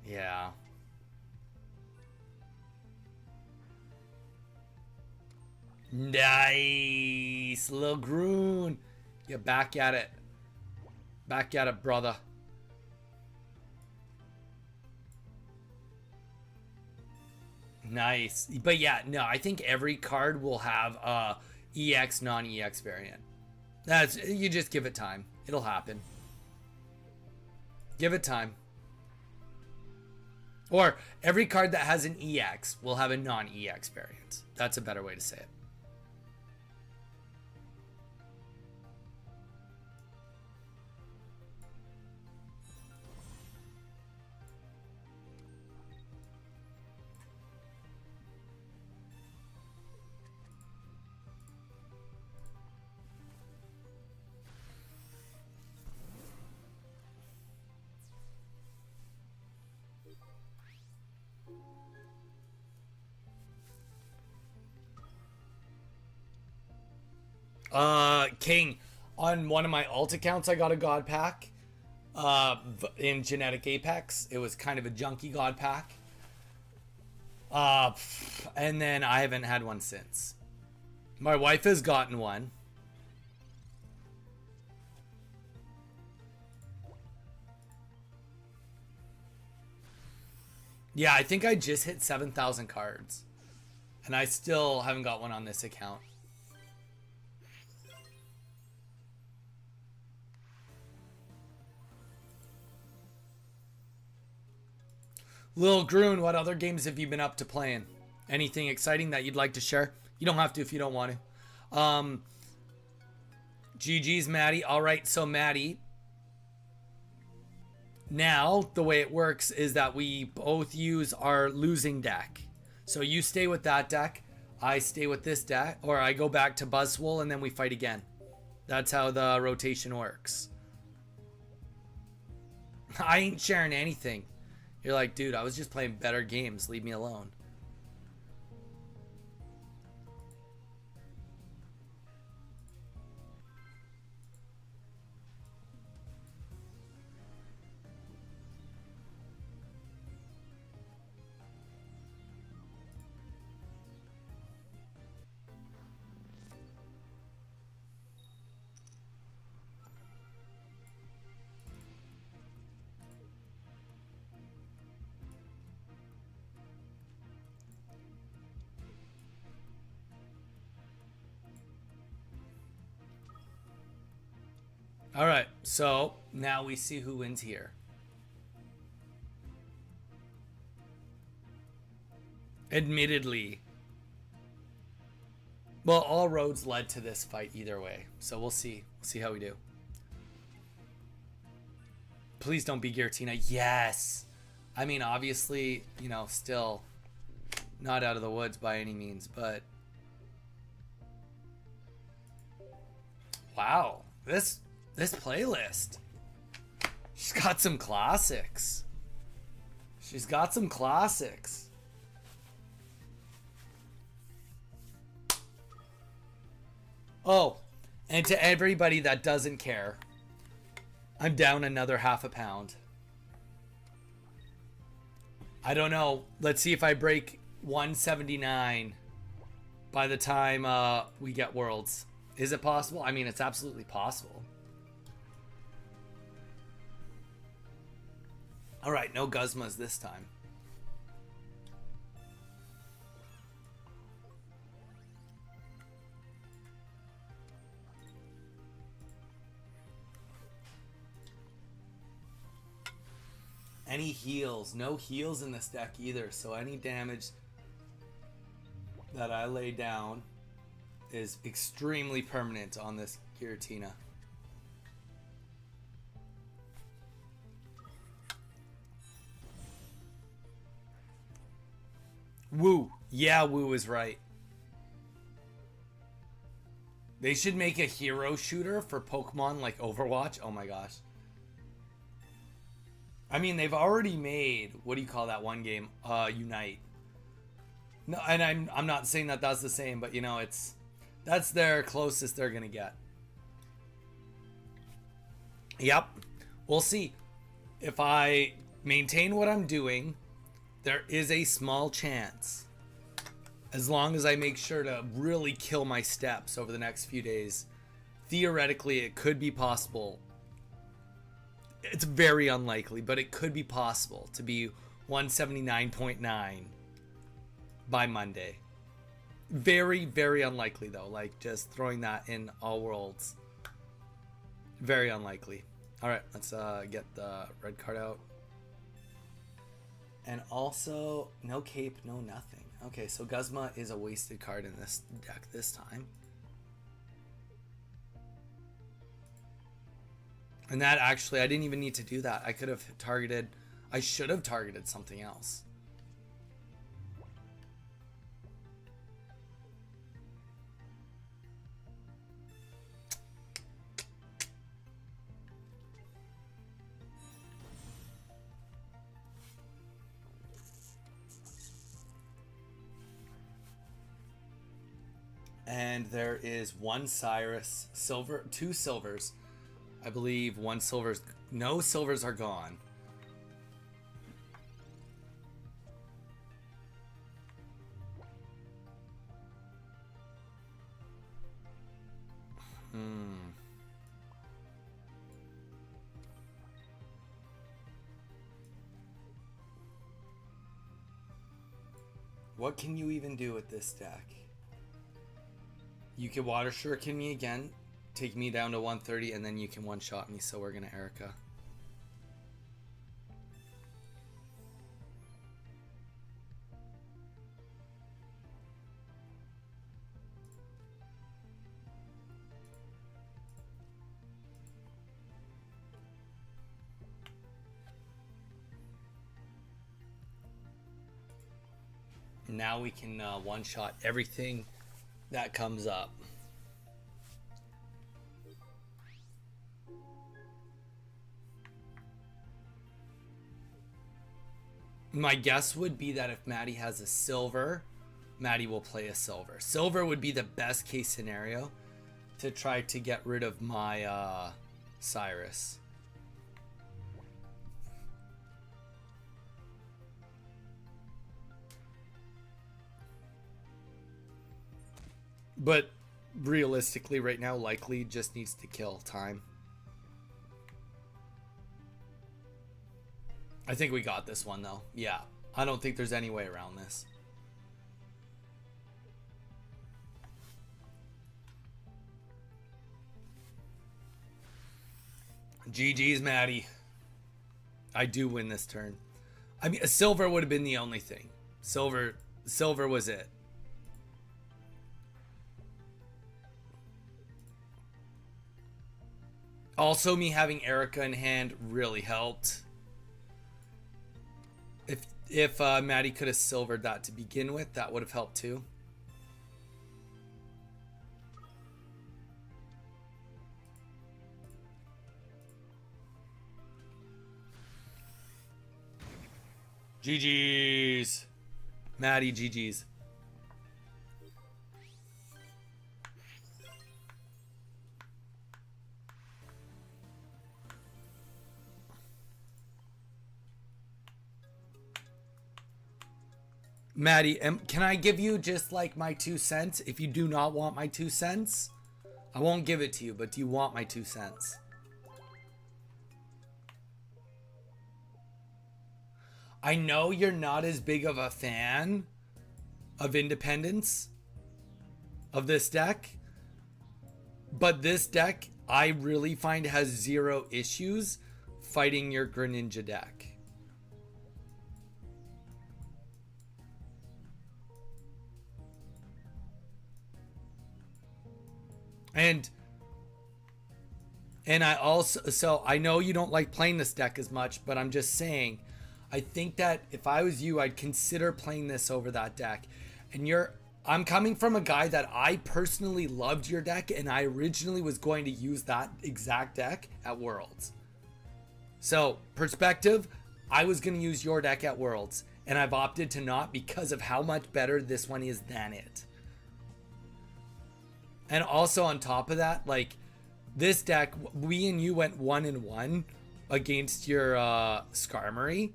Yeah. Nice. Little Groon. Yeah, back at it. Back at it, brother. Nice. But yeah, no, I think every card will have a EX non-EX variant. That's you just give it time. It'll happen. Give it time. Or every card that has an EX will have a non-EX variant. That's a better way to say it. King. On one of my alt accounts, I got a god pack. In Genetic Apex, it was kind of a junky god pack. And then I haven't had one since. My wife has gotten one. Yeah, I think I just hit 7,000 cards. And I still haven't got one on this account. Lil Groon, what other games have you been up to playing? Anything exciting that you'd like to share? You don't have to if you don't want to. GG's, Maddie. All right, so Maddie. Now, the way it works is that we both use our losing deck. So you stay with that deck. I stay with this deck. Or I go back to Buzzwole and then we fight again. That's how the rotation works. I ain't sharing anything. You're like, dude, I was just playing better games. Leave me alone. All right, so now we see who wins here. Admittedly. Well, all roads led to this fight either way. So we'll see. We'll see how we do. Please don't be Giratina. Yes. I mean, obviously, you know, still not out of the woods by any means, but wow. This playlist. She's got some classics. She's got some classics. Oh, and to everybody that doesn't care, I'm down another half a pound. I don't know. Let's see if I break 179 by the time we get Worlds. Is it possible? I mean, it's absolutely possible. All right, no Guzmas this time. Any heals? No heals in this deck either, so any damage that I lay down is extremely permanent on this Giratina. Woo. Yeah, Woo is right. They should make a hero shooter for Pokemon like Overwatch. Oh my gosh. I mean, they've already made, what do you call that one game? Unite. No, and I'm not saying that that's the same, but you know, that's their closest they're gonna get. Yep. We'll see. If I maintain what I'm doing, there is a small chance. As long as I make sure to really kill my steps over the next few days, theoretically it could be possible. It's very unlikely, but it could be possible to be 179.9 by Monday. Very, very unlikely though. Like just throwing that in all worlds. Very unlikely. All right, let's get the red card out. And also, no cape, no nothing. Okay, so Guzma is a wasted card in this deck this time. And that actually, I didn't even need to do that. I could have targeted, I should have targeted something else. And there is one Cyrus, silver, two silvers. I believe one silver's, no silvers are gone. What can you even do with this deck? You can Water Shuriken me again, take me down to 130, and then you can one-shot me, so we're gonna Erica. Now we can one-shot everything that comes up. My guess would be that if Maddie has a silver, Maddie will play a silver. Silver would be the best case scenario to try to get rid of my Cyrus. But realistically right now, likely just needs to kill time. I think we got this one though. Yeah, I don't think there's any way around this. GG's, Maddie. I do win this turn. I mean, a silver would have been the only thing. Silver was it. Also, me having Erica in hand really helped. If Maddie could have silvered that to begin with, that would have helped too. GG's. Maddie, GG's. Maddie, can I give you just like my 2 cents? If you do not want my 2 cents, I won't give it to you, but do you want my 2 cents? I know you're not as big of a fan of Independence, of this deck, but this deck I really find has 0 issues fighting your Greninja deck. And I also, so I know you don't like playing this deck as much, but I'm just saying, I think that if I was you, I'd consider playing this over that deck. And I'm coming from a guy that I personally loved your deck, and I originally was going to use that exact deck at Worlds. So, perspective, I was going to use your deck at Worlds, and I've opted to not because of how much better this one is than it. And also on top of that, like, this deck, we and you went 1-1 against your Skarmory,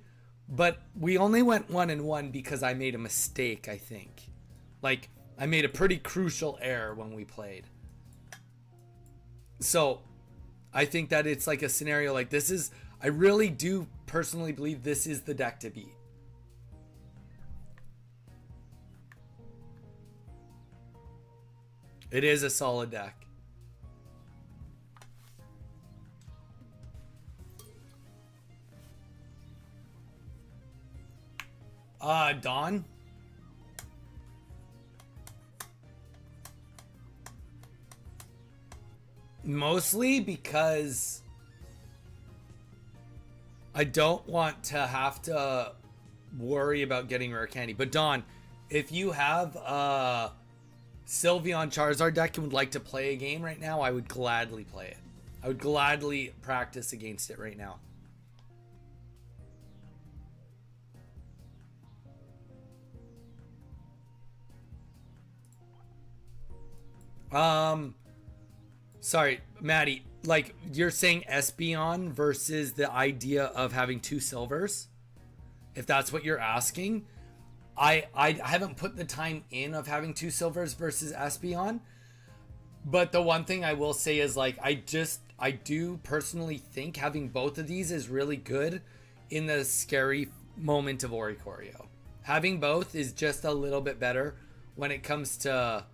but we only went 1-1 because I made a mistake, I think. Like, I made a pretty crucial error when we played. So, I think that it's like a scenario like this is, I really do personally believe this is the deck to beat. It is a solid deck. Dawn? Mostly because I don't want to have to worry about getting rare candy. But Dawn, if you have a Sylveon Charizard deck and would like to play a game right now, I would gladly play it. I would gladly practice against it right now. Sorry, Maddie, like you're saying Espeon versus the idea of having 2 silvers? If that's what you're asking, I haven't put the time in of having 2 silvers versus Espeon. But the one thing I will say is like I do personally think having both of these is really good in the scary moment of Oricorio. Having both is just a little bit better when it comes to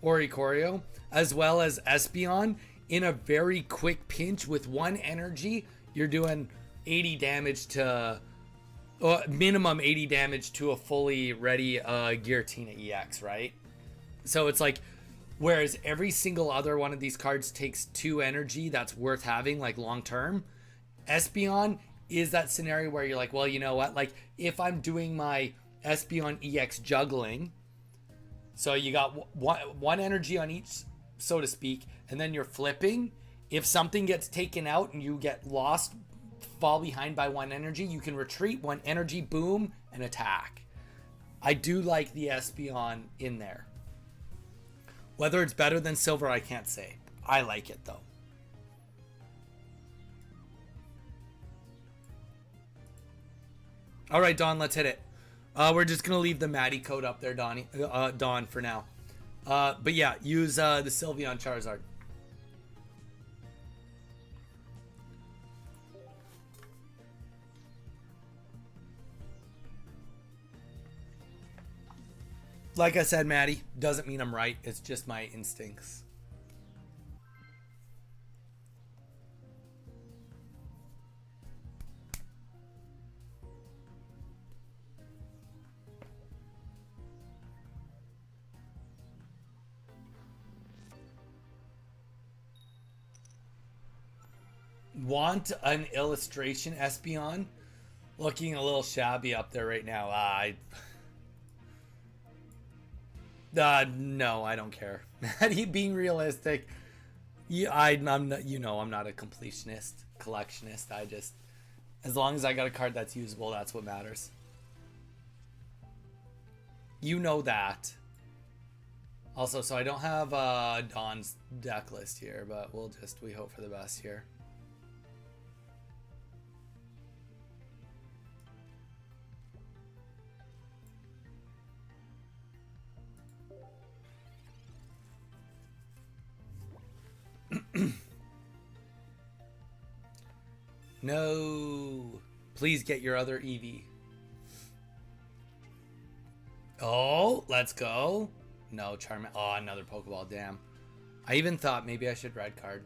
Oricorio, as well as Espeon. In a very quick pinch with 1 energy, you're doing 80 damage to minimum 80 damage to a fully ready Giratina EX, right? So it's like, whereas every single other one of these cards takes 2 energy that's worth having, like long term, Espeon is that scenario where you're like, well, you know what, like if I'm doing my Espeon EX juggling, so you got one energy on each, so to speak, and then you're flipping. If something gets taken out and you get lost, fall behind by 1 energy, you can retreat 1 energy, boom, and attack. I do like the Espeon in there. Whether it's better than Silver, I can't say. I like it though. All right, Dawn, let's hit it. We're just gonna leave the Maddie code up there, Dawn, for now. But yeah, use the Sylveon Charizard. Like I said, Maddie, doesn't mean I'm right. It's just my instincts. Want an illustration, Espeon? Looking a little shabby up there right now. No, I don't care. Being realistic, I'm not, I'm not a completionist, collectionist. I just, as long as I got a card that's usable, that's what matters. You know that. Also, so I don't have Dawn's deck list here, but we hope for the best here. No. Please get your other Eevee. Oh, let's go. No, Charm. Oh, another Pokeball. Damn. I even thought maybe I should red card.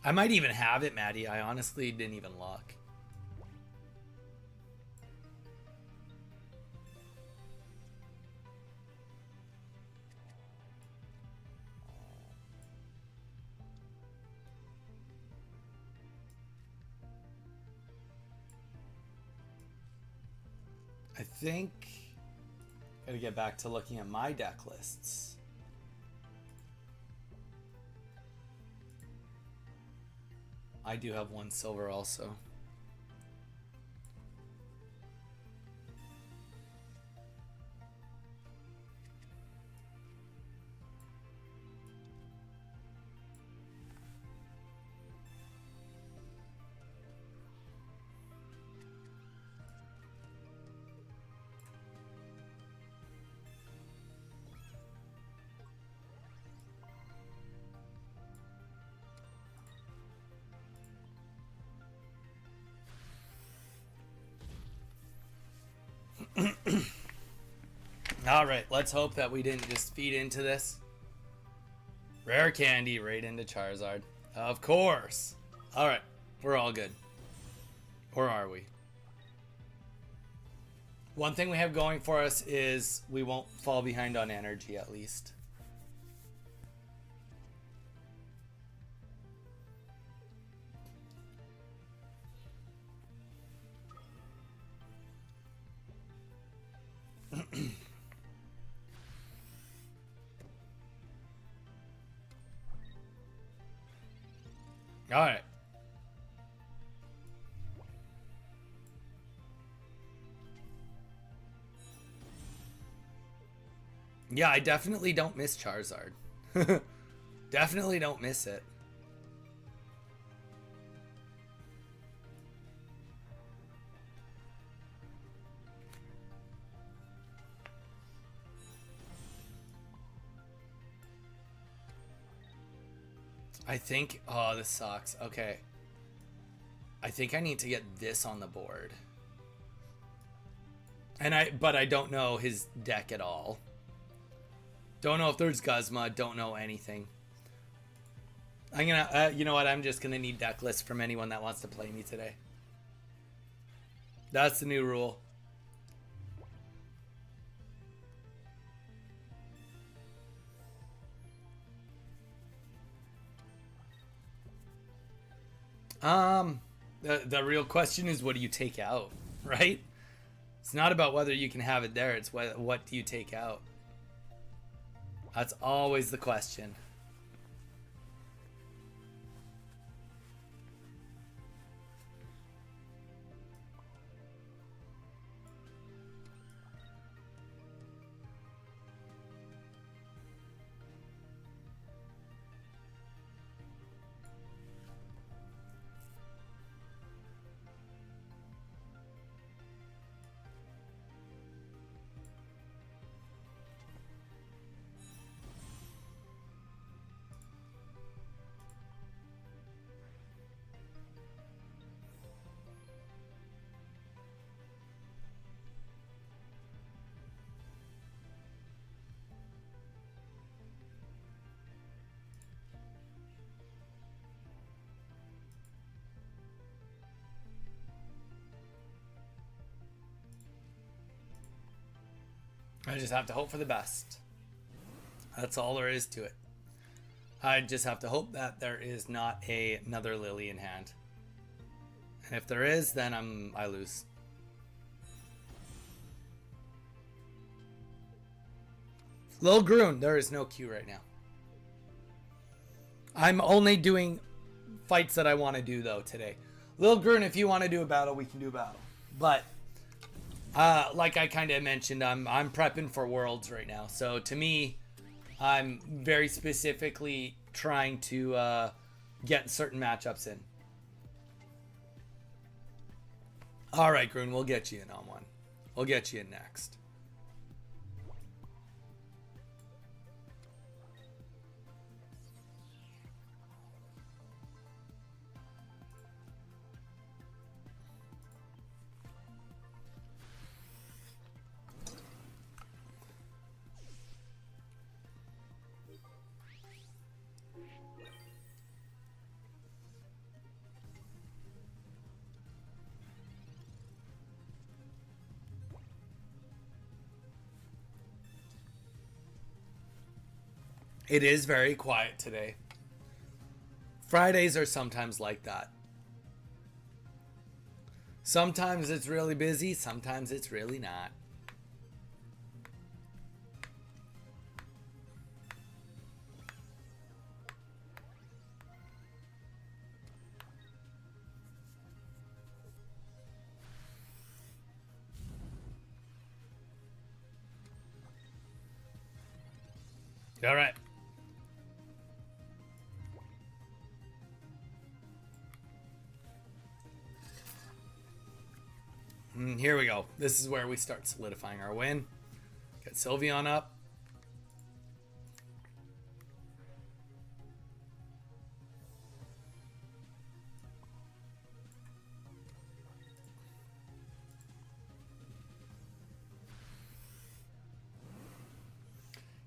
I might even have it, Maddie. I honestly didn't even look. I think gotta get back to looking at my deck lists. I do have one silver also. All right, let's hope that we didn't just feed into this. Rare candy right into Charizard. Of course. All right, we're all good. Or are we? One thing we have going for us is we won't fall behind on energy, at least. All right. Yeah, I definitely don't miss Charizard. Definitely don't miss it. I think, oh, this sucks. Okay. I think I need to get this on the board. But I don't know his deck at all. Don't know if there's Guzma, don't know anything. I'm gonna, you know what, I'm just gonna need deck lists from anyone that wants to play me today. That's the new rule. The real question is, what do you take out, right? It's not about whether you can have it there, it's what do you take out. That's always the question. I just have to hope for the best. That's all there is to it. I just have to hope that there is not another Lily in hand. And if there is, then I lose. Lil Groon, there is no queue right now. I'm only doing fights that I want to do though today. Lil Groon, if you want to do a battle, we can do a battle. But like I kind of mentioned, I'm prepping for Worlds right now. So to me, I'm very specifically trying to get certain matchups in. All right, Groon, we'll get you in on one. We'll get you in next. It is very quiet today. Fridays are sometimes like that. Sometimes it's really busy, sometimes it's really not. All right. Here we go. This is where we start solidifying our win. Get Sylveon up.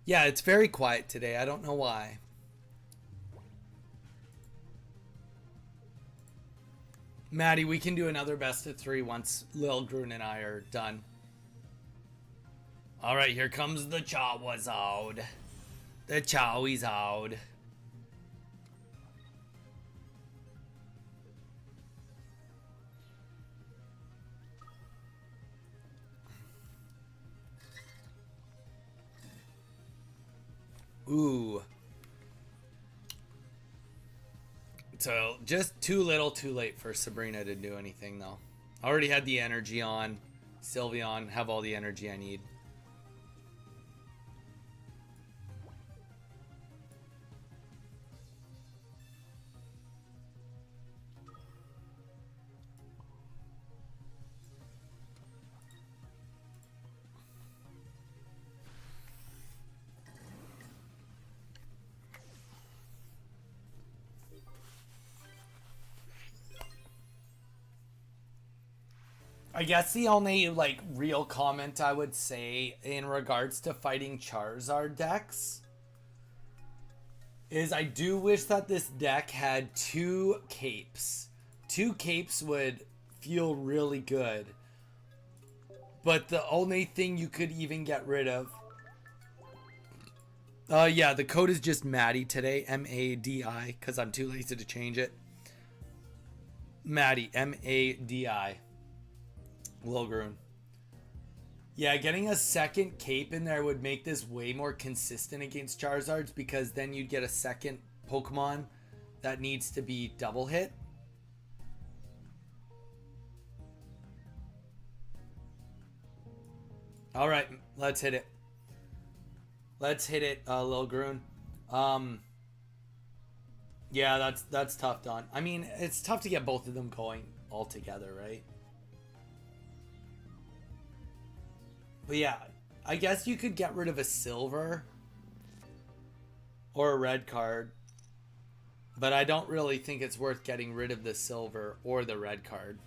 Yeah, it's very quiet today. I don't know why. Maddie, we can do another best of 3 once Lil Grun and I are done. All right, here comes the Charizard. The Charizard. Ooh. So, just too little, too late for Sabrina to do anything, though. I already had the energy on. Sylveon, have all the energy I need. I guess the only like real comment I would say in regards to fighting Charizard decks is I do wish that this deck had 2 capes. 2 capes would feel really good. But the only thing you could even get rid of. Yeah, the code is just Maddie today, M-A-D-I, because I'm too lazy to change it. Maddie, M-A-D-I. Lilgrun. Yeah, getting a second cape in there would make this way more consistent against Charizards because then you'd get a second Pokemon that needs to be double hit. All right, let's hit it. Let's hit it, Lilgrun. Yeah, that's tough, Don. I mean, it's tough to get both of them going all together, right? But yeah, I guess you could get rid of a silver or a red card. But I don't really think it's worth getting rid of the silver or the red card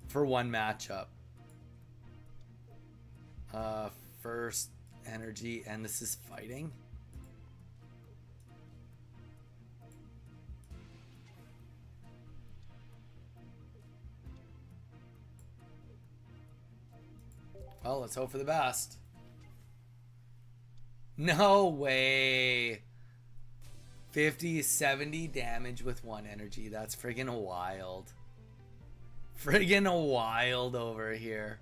for one matchup. First energy, and this is fighting. Well, let's hope for the best. No way. 50, 70 damage with 1 energy. That's friggin' wild. Friggin' wild over here.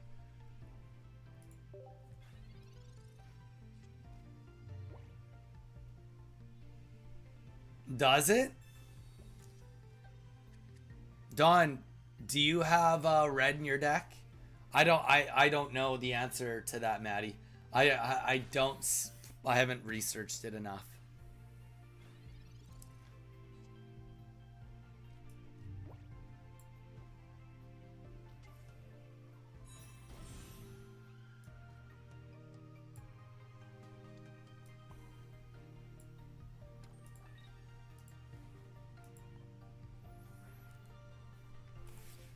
Does it? Dawn, do you have red in your deck? I don't know the answer to that, Maddie. I haven't researched it enough.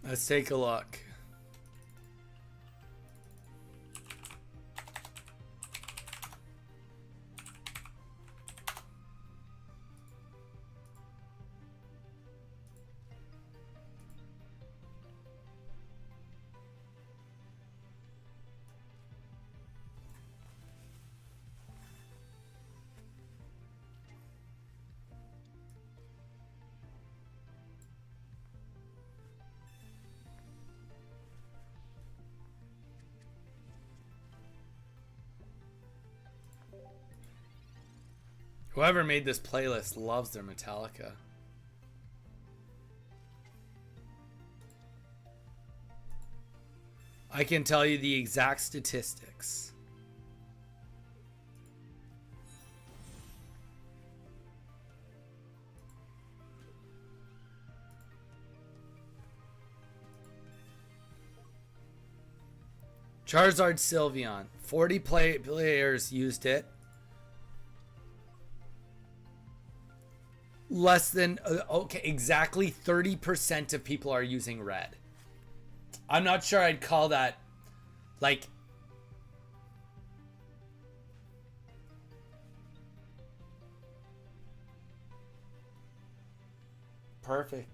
Let's take a look. Whoever made this playlist loves their Metallica. I can tell you the exact statistics. Charizard Sylveon. 40 players used it. Less than, okay, exactly 30% of people are using red. I'm not sure I'd call that, like, perfect.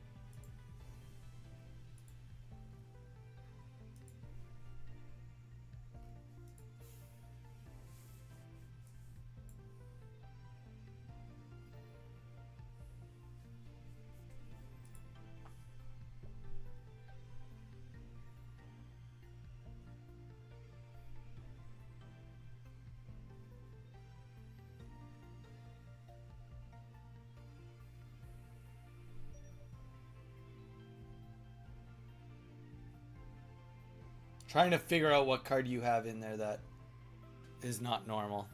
Trying to figure out what card you have in there that is not normal.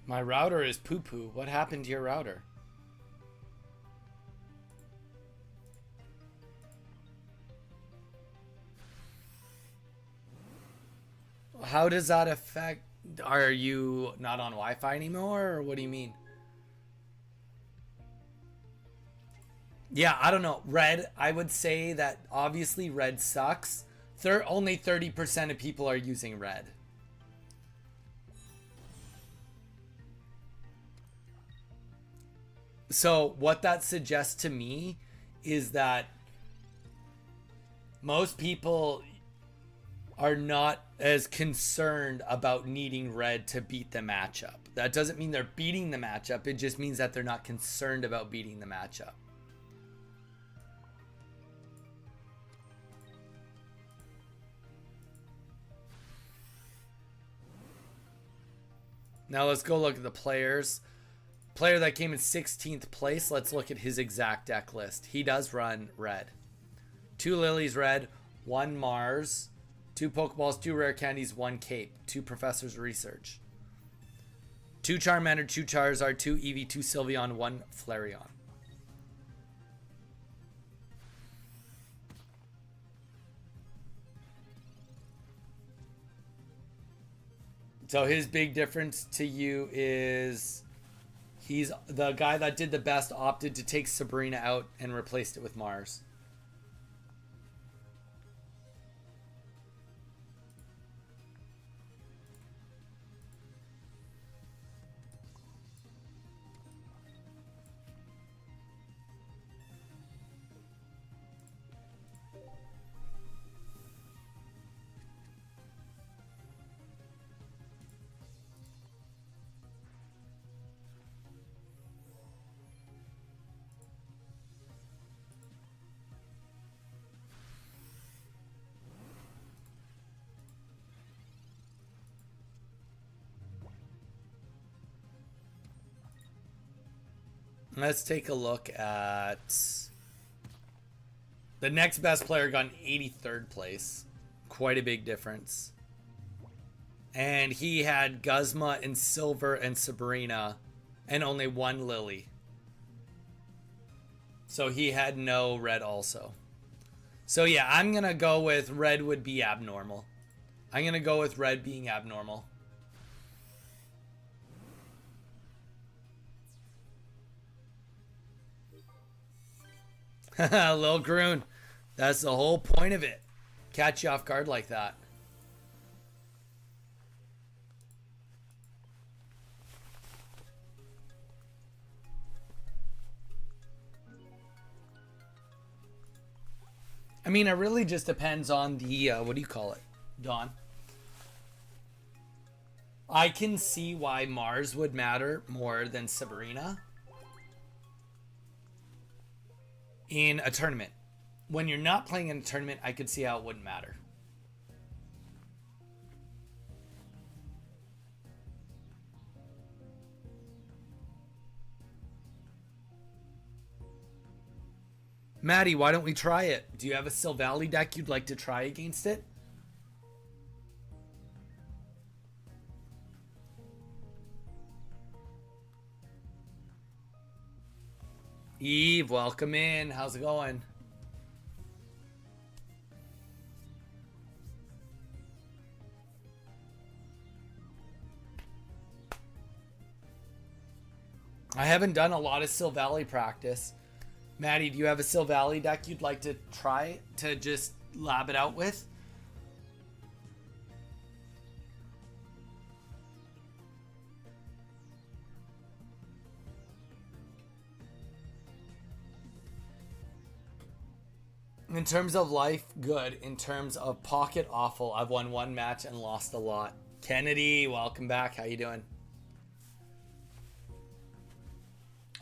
My router is poo-poo. What happened to your router? How does that affect? Are you not on Wi-Fi anymore, or what do you mean? Yeah, I don't know. Red, I would say that obviously red sucks. Only 30% of people are using red. So what that suggests to me is that most people are not as concerned about needing red to beat the matchup. That doesn't mean they're beating the matchup. It just means that they're not concerned about beating the matchup. Now let's go look at the players. Player that came in 16th place, let's look at his exact deck list. He does run red. 2 Lilies red, 1 Mars, 2 Pokeballs, 2 Rare Candies, 1 Cape, 2 Professor's Research, 2 Charmander, 2 Charizard, 2 Eevee, 2 Sylveon, 1 Flareon. So his big difference to you is he's the guy that did the best, opted to take Sabrina out and replaced it with Mars. Let's take a look at the next best player got an 83rd place. Quite a big difference. And he had Guzma and Silver and Sabrina and only 1 Lily. So he had no red also. So yeah, I'm going to go with red would be abnormal. I'm going to go with red being abnormal. Lil Groon. That's the whole point of it. Catch you off guard like that. I mean, it really just depends on the, what do you call it, Don? I can see why Mars would matter more than Sabrina in a tournament. When you're not playing in a tournament, I could see how it wouldn't matter. Maddie, why don't we try it? Do you have a Sylvally deck you'd like to try against it? Eve, welcome in. How's it going? I haven't done a lot of Sylvally practice. Maddie, do you have a Sylvally deck you'd like to try to just lab it out with? In terms of life, good. In terms of pocket, awful. I've won one match and lost a lot. Kennedy, welcome back. How you doing?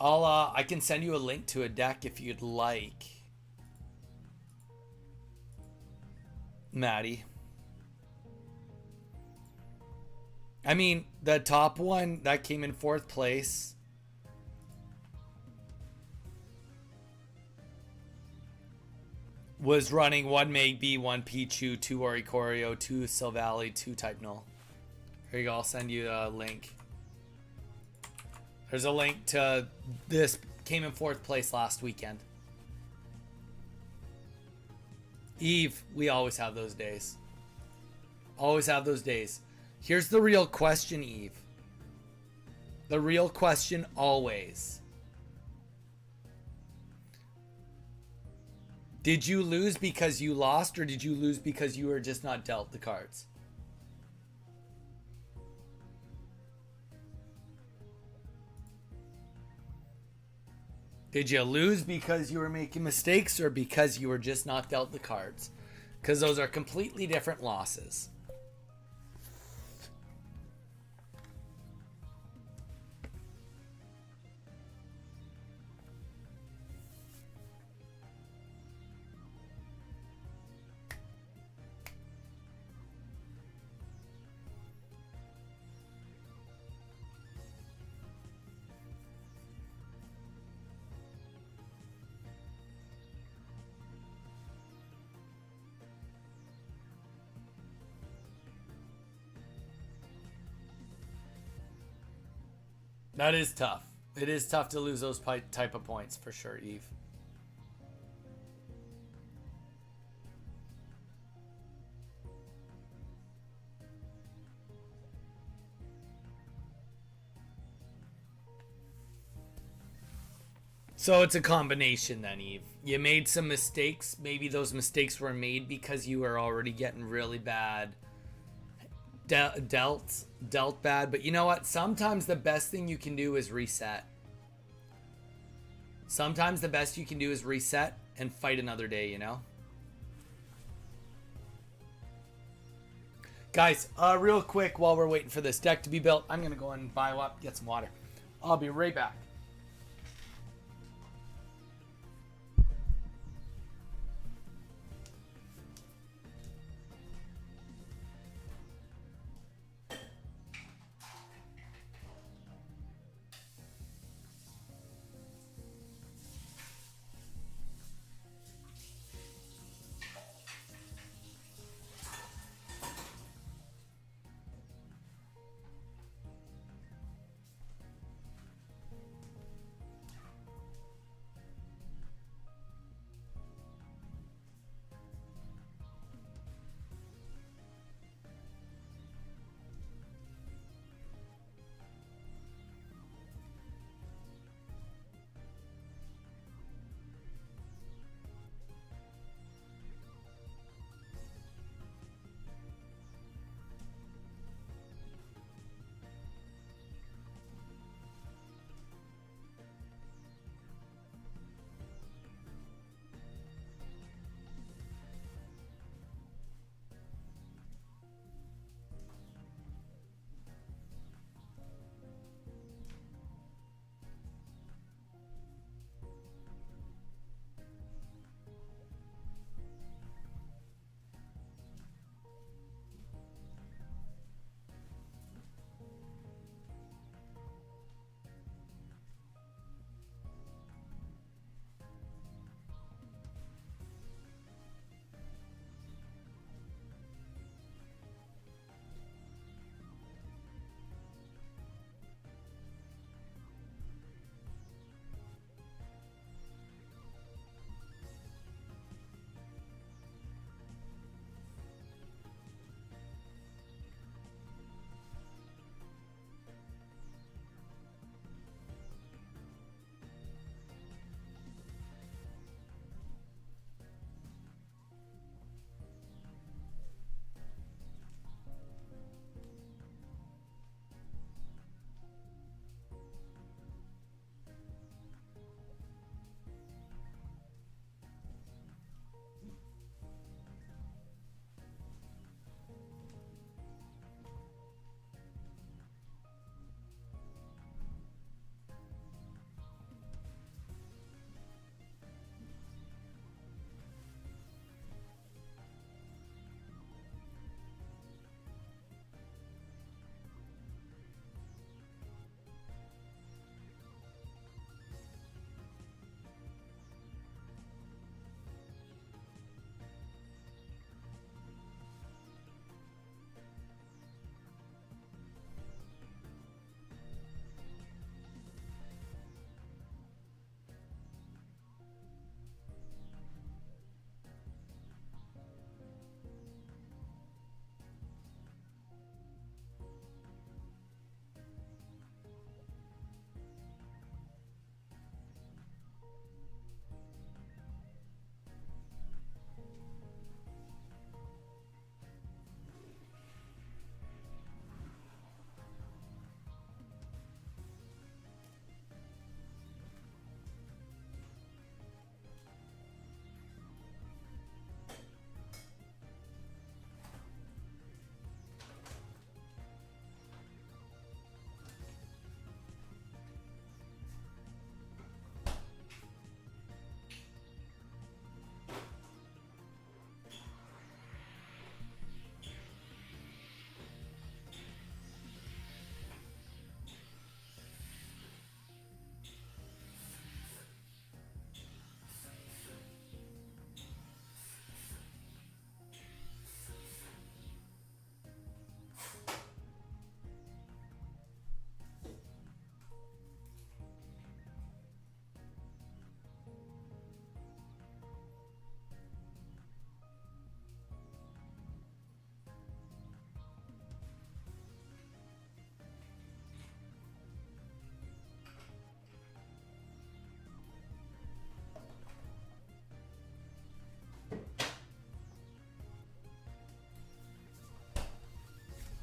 I can send you a link to a deck if you'd like. Maddie. I mean, the top one that came in 4th place was running 1 Magby, 1 Pichu, 2 Oricorio, 2 Sylvally, 2 Type Null. Here you go, I'll send you a link. There's a link to this, came in 4th place last weekend. Eve, we always have those days. Always have those days. Here's the real question, Eve. The real question always. Did you lose because you lost, or did you lose because you were just not dealt the cards? Did you lose because you were making mistakes, or because you were just not dealt the cards? Because those are completely different losses. That is tough. It is tough to lose those type of points for sure, Eve. So it's a combination then, Eve. You made some mistakes. Maybe those mistakes were made because you were already getting really bad. Dealt bad. But you know what? Sometimes the best thing you can do is reset. Sometimes the best you can do is reset and fight another day, you know? Guys, real quick while we're waiting for this deck to be built, I'm going to go and bio up, get some water. I'll be right back.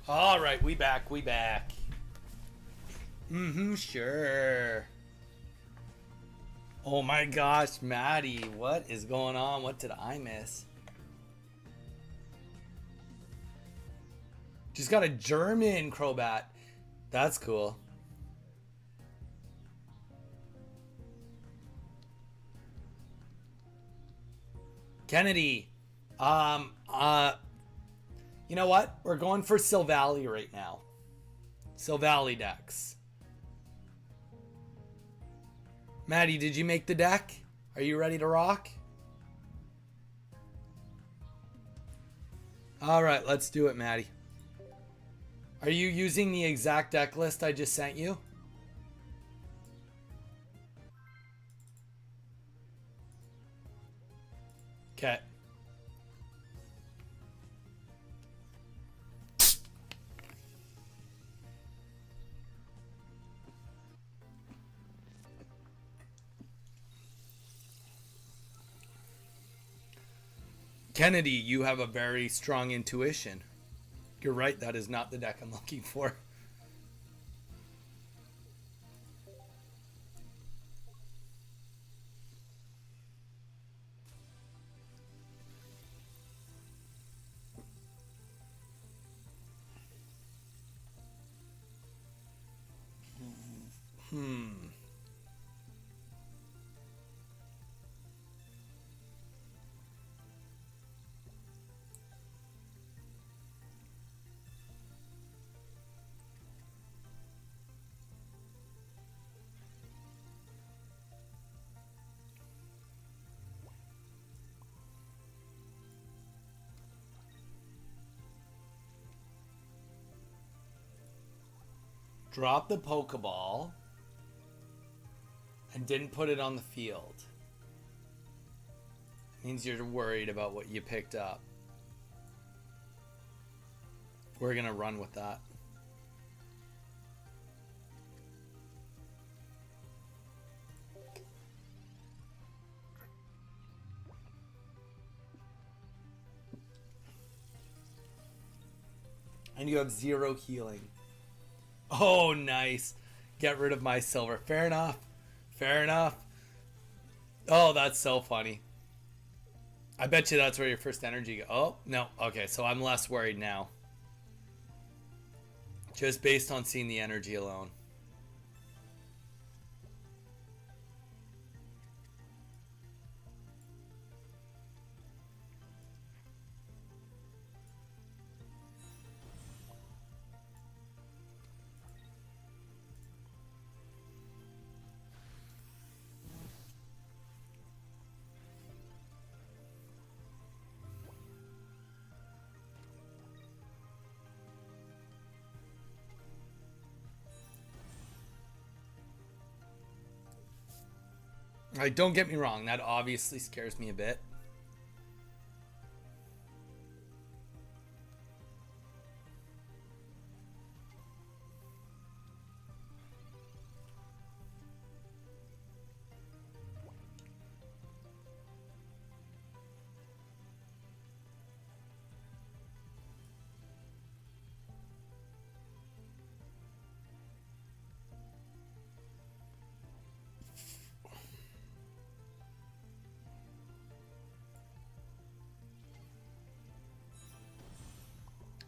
All right, we back. Sure. Oh my gosh, Maddie, what is going on? What did I miss? Just got a German Crobat. That's cool. Kennedy. You know what? We're going for Silvally right now. Silvally decks. Maddie, did you make the deck? Are you ready to rock? All right, let's do it, Maddie. Are you using the exact deck list I just sent you? Okay. Kennedy, you have a very strong intuition. You're right, that is not the deck I'm looking for. Drop the Pokeball and didn't put it on the field. It means you're worried about what you picked up. We're gonna run with that. And you have 0 healing. Oh, nice. Get rid of my silver. Fair enough. Fair enough. Oh, that's so funny. I bet you that's where your first energy go. Oh, no. Okay, so I'm less worried now. Just based on seeing the energy alone. Like, don't get me wrong, that obviously scares me a bit.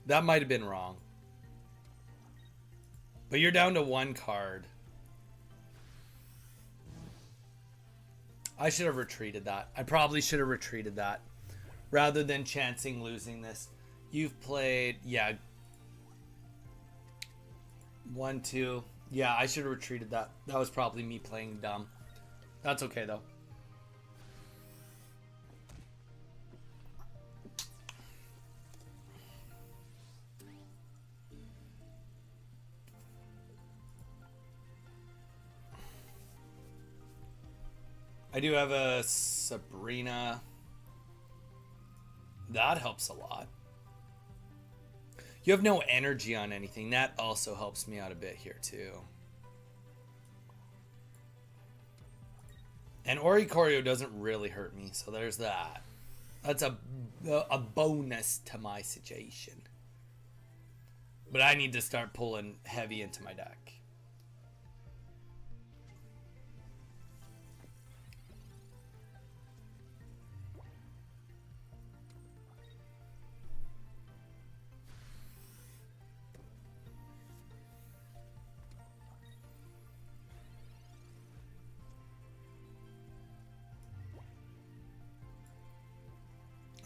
That might have been wrong. But you're down to 1 card. I should have retreated that. I probably should have retreated that. Rather than chancing losing this. You've played, yeah. 1, 2. Yeah, I should have retreated that. That was probably me playing dumb. That's okay, though. I do have a Sabrina. That helps a lot. You have no energy on anything. That also helps me out a bit here, too. And Oricorio doesn't really hurt me, so there's that. That's a bonus to my situation. But I need to start pulling heavy into my deck.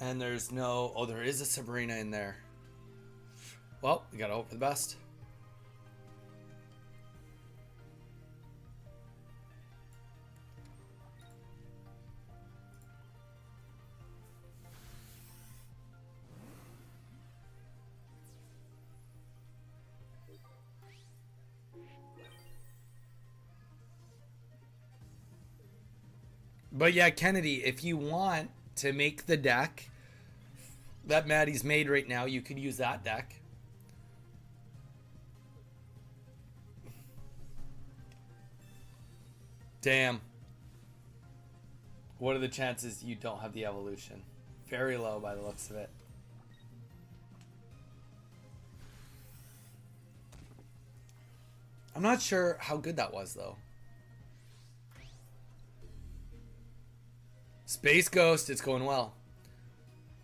And there's no... Oh, there is a Sabrina in there. Well, we gotta hope for the best. But yeah, Kennedy, if you want to make the deck that Maddie's made right now, you could use that deck. Damn. What are the chances you don't have the evolution? Very low by the looks of it. I'm not sure how good that was, though. Space Ghost, it's going well.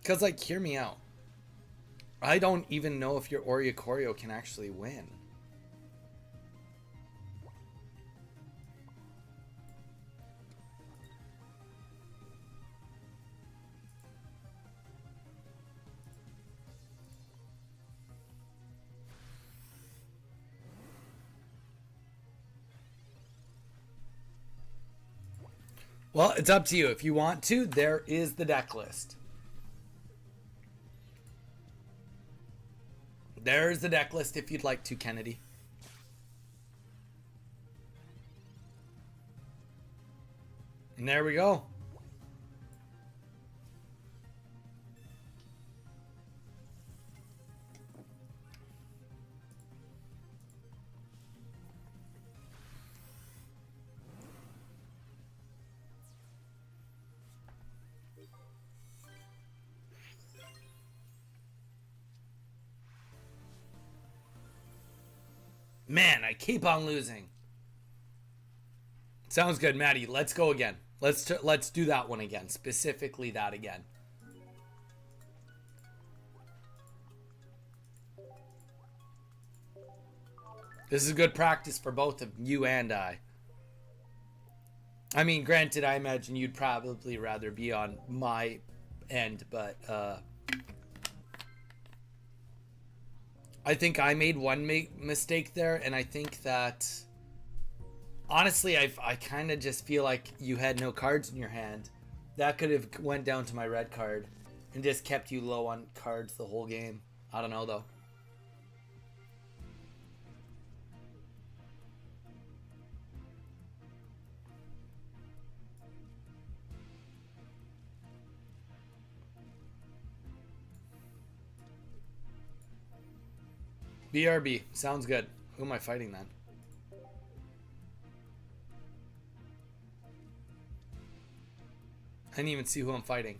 Because, like, hear me out. I don't even know if your Oricorio can actually win. Well, it's up to you. If you want to, there is the deck list. There's the deck list if you'd like to, Kennedy. And there we go. Man, I keep on losing. Sounds good, Maddie. Let's go again. Let's do that one again. Specifically that again. This is good practice for both of you and I. I mean, granted, I imagine you'd probably rather be on my end, but I think I made one mistake there, and I think that honestly, I kind of just feel like you had no cards in your hand. That could have went down to my red card and just kept you low on cards the whole game. I don't know, though. BRB. Sounds good. Who am I fighting then? I didn't even see who I'm fighting.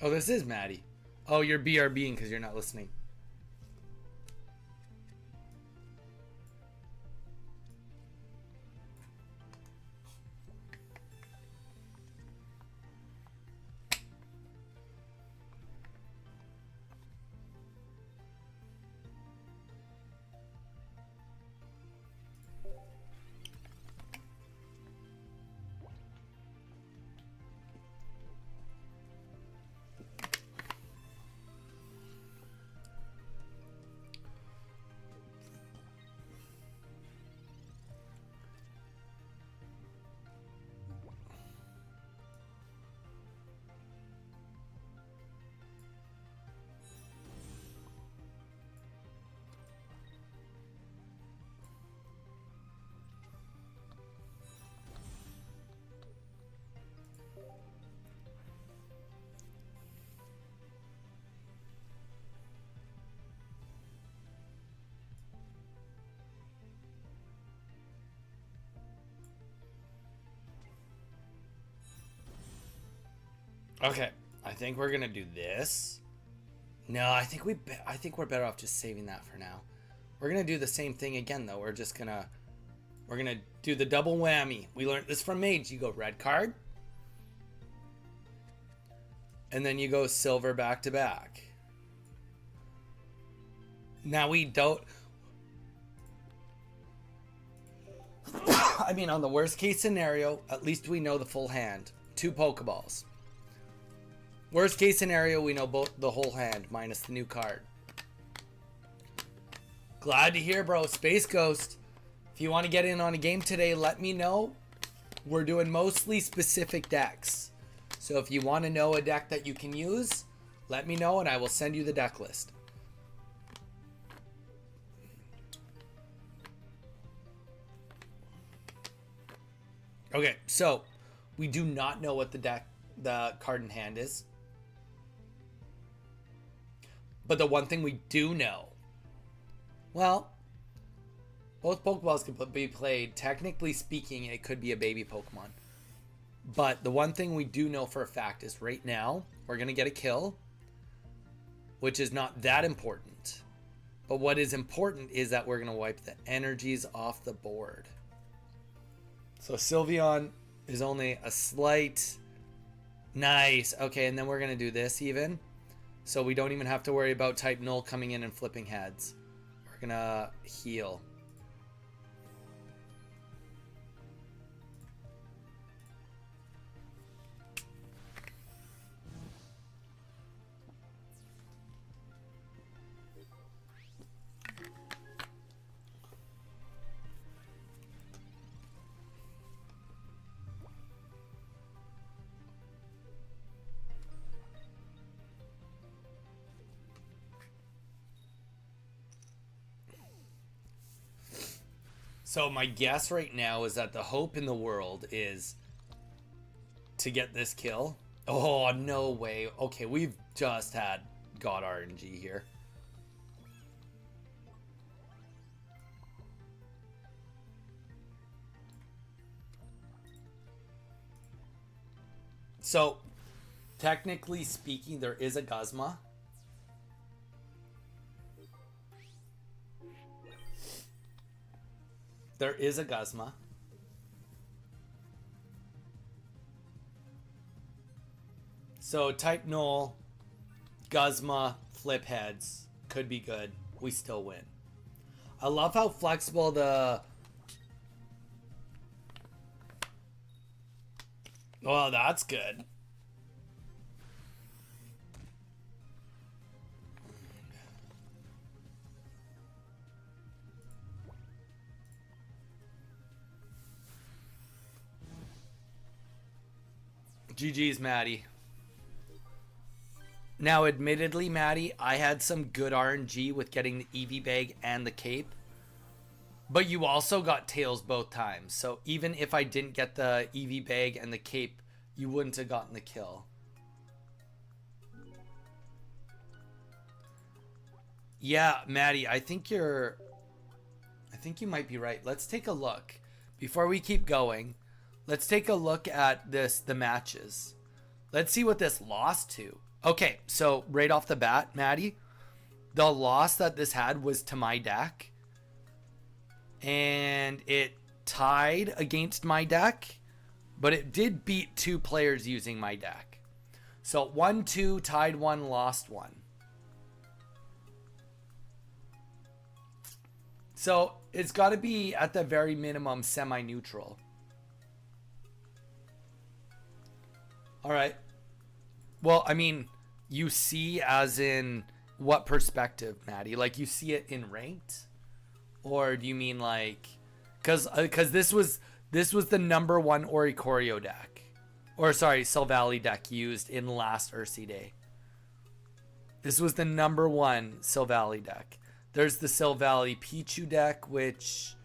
Oh, this is Maddie. Oh, you're BRBing because you're not listening. Okay, I think we're gonna do this. No, I think we're better off just saving that for now. We're gonna do the same thing again though. We're gonna do the double whammy. We learned this from Mage. You go red card, and then you go silver back to back. Now we don't. I mean, on the worst case scenario, at least we know the full hand. 2 Pokeballs. Worst case scenario, we know both the whole hand minus the new card. Glad to hear, bro. Space Ghost. If you want to get in on a game today, let me know. We're doing mostly specific decks. So if you want to know a deck that you can use, let me know and I will send you the deck list. Okay, so we do not know what the card in hand is. But the one thing we do know, well, both Pokeballs can be played. Technically speaking, it could be a baby Pokemon. But the one thing we do know for a fact is right now, we're going to get a kill, which is not that important. But what is important is that we're going to wipe the energies off the board. So Sylveon is only a slight... Nice. Okay, and then we're going to do this even. So we don't even have to worry about type null coming in and flipping heads. We're going to heal. So my guess right now is that the hope in the world is to get this kill. Oh, no way. Okay, we've just had God RNG here. So, technically speaking, there is a Guzma. There is a Guzma. So type null, Guzma, flip heads. Could be good. We still win. I love how flexible the... Well, that's good. GG's, Maddie. Now, admittedly, Maddie, I had some good RNG with getting the Eevee bag and the cape. But you also got tails both times. So even if I didn't get the Eevee bag and the cape, you wouldn't have gotten the kill. Yeah, Maddie, I think you might be right. Let's take a look. Before we keep going, let's take a look at the matches. Let's see what this lost to. Okay, so right off the bat, Maddie, the loss that this had was to my deck. And it tied against my deck, but it did beat 2 players using my deck. So 1-2, tied 1, lost 1. So it's got to be at the very minimum semi-neutral. All right. Well, I mean, you see as in what perspective, Maddie? Like you see it in ranked? Or do you mean like... Because this was the #1 Oricorio deck. Or sorry, Silvally deck used in last Ursi Day. This was the #1 Silvally deck. There's the Silvally Pichu deck, which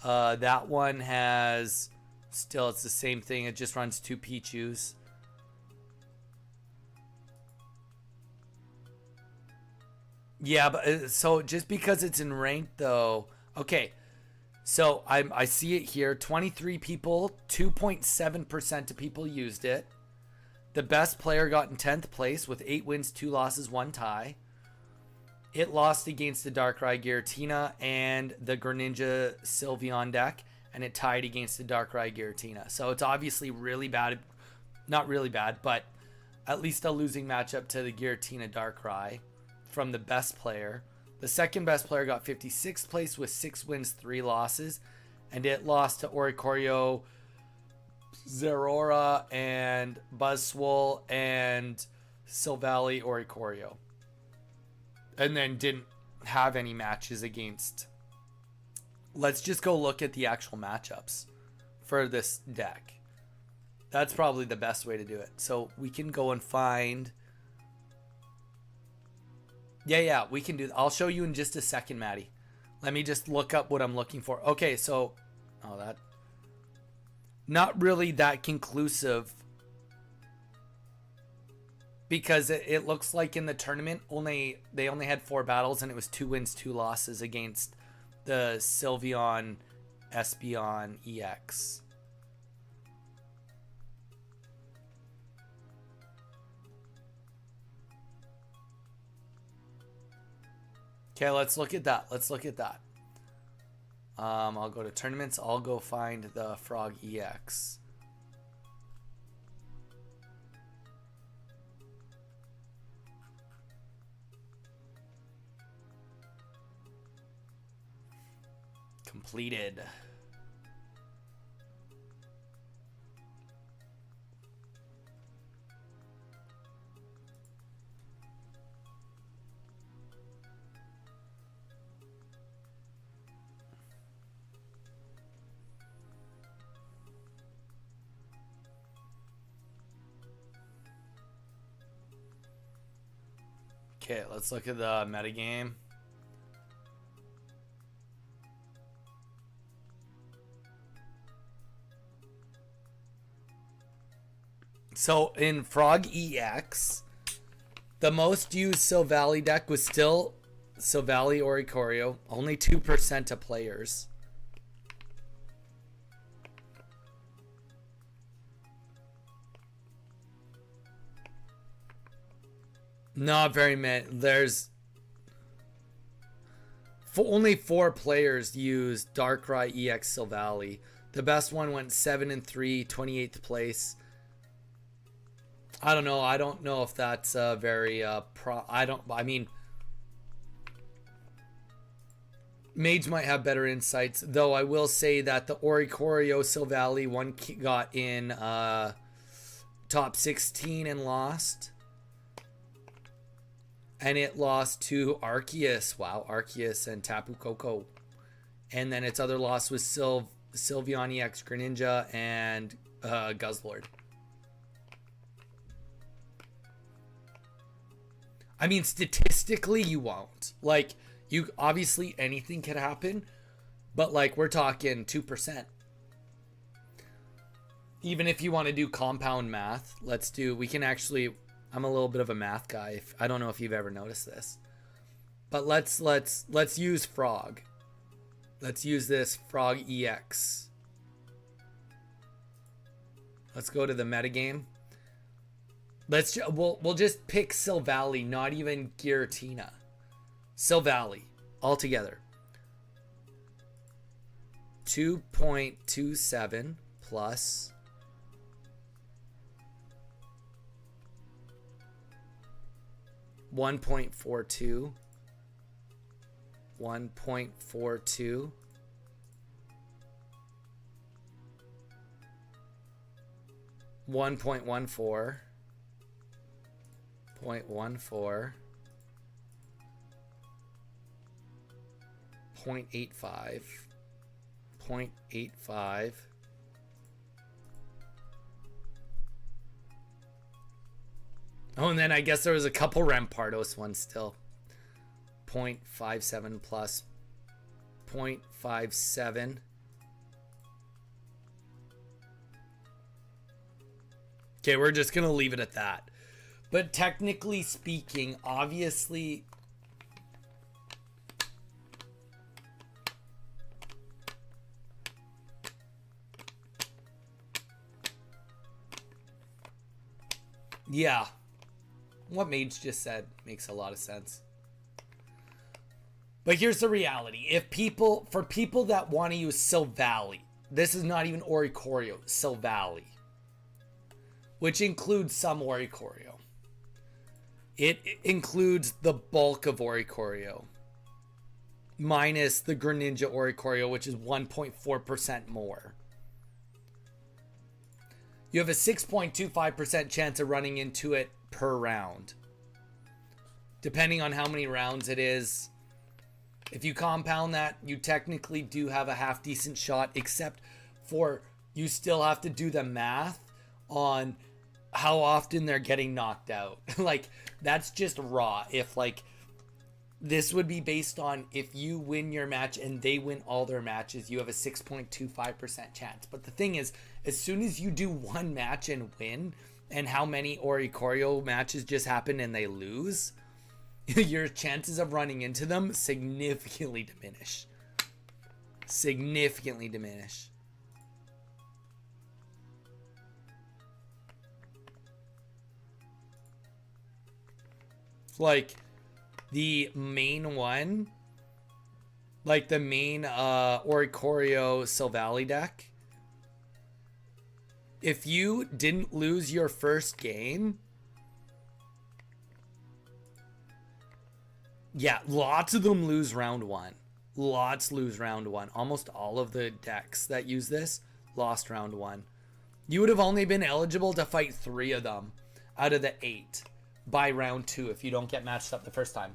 that one has... Still, it's the same thing. It just runs 2 Pichus. Yeah, but so just because it's in ranked though, okay. So I see it here. 23 people, 2.7% of people used it. The best player got in 10th place with 8 wins, 2 losses, 1 tie. It lost against the Darkrai Giratina and the Greninja Sylveon deck, and it tied against the Darkrai Giratina. So it's obviously really bad. Not really bad, but at least a losing matchup to the Giratina Darkrai from the best player. The second best player got 56th place with 6 wins, 3 losses, and it lost to Oricorio, Zeraora, and Buzzwole, and Silvally Oricorio. And then didn't have any matches against. Let's just go look at the actual matchups for this deck. That's probably the best way to do it. So we can go and find. Yeah, we can do. I'll show you in just a second, Maddie. Let me just look up what I'm looking for. Okay, so. Oh, that. Not really that conclusive. Because it looks like in the tournament, they only had 4 battles, and it was 2 wins, 2 losses against the Sylveon Espeon EX. Okay, let's look at that. I'll go to tournaments. I'll go find the Frog EX. Completed. Okay, let's look at the metagame. So in Frog EX, the most used Silvally deck was still Silvally Oricorio. Only 2% of players. Not very many. There's only 4 players used Darkrai EX Silvally. The best one went 7-3, 28th place. I don't know. I don't know if that's very I mean, Mage might have better insights, though. I will say that the Oricorio Silvally one got in top 16 and lost. And it lost to Arceus. Wow, Arceus and Tapu Koko. And then its other loss was Sylveon EX Greninja and Guzzlord. I mean, statistically, you won't. Like, you obviously anything could happen, but like we're talking 2%. Even if you want to do compound math, we can actually. I'm a little bit of a math guy. I don't know if you've ever noticed this, but let's use Frog. Let's use this Frog EX. Let's go to the metagame. We'll just pick Silvally, not even Giratina. Silvally altogether. 2.27 plus 1.42, 1.42, 1.14, 0.14, 0.85, 0.85, oh, and then I guess there was a couple Rampardos ones still. 0.57 plus 0.57. Okay, we're just going to leave it at that. But technically speaking, obviously, Yeah. What Mage just said makes a lot of sense. But here's the reality. For people that want to use Sylvally, this is not even Oricorio, Sylvally, which includes some Oricorio. It includes the bulk of Oricorio, minus the Greninja Oricorio, which is 1.4% more. You have a 6.25% chance of running into it per round. Depending on how many rounds it is. If you compound that, you technically do have a half decent shot, except for you still have to do the math on how often they're getting knocked out. Like, that's just raw. If, like, this would be based on if you win your match and they win all their matches, you have a 6.25% chance. But the thing is, as soon as you do one match and win, and how many Oricorio matches just happen and they lose, your chances of running into them significantly diminish. Significantly diminish. Like, the main one, like the main Oricorio Sylvally deck, if you didn't lose your first game, yeah, lots of them lose round one. Lots lose round one. Almost all of the decks that use this lost round one. You would have only been eligible to fight 3 of them out of the 8 by round 2 if you don't get matched up the first time.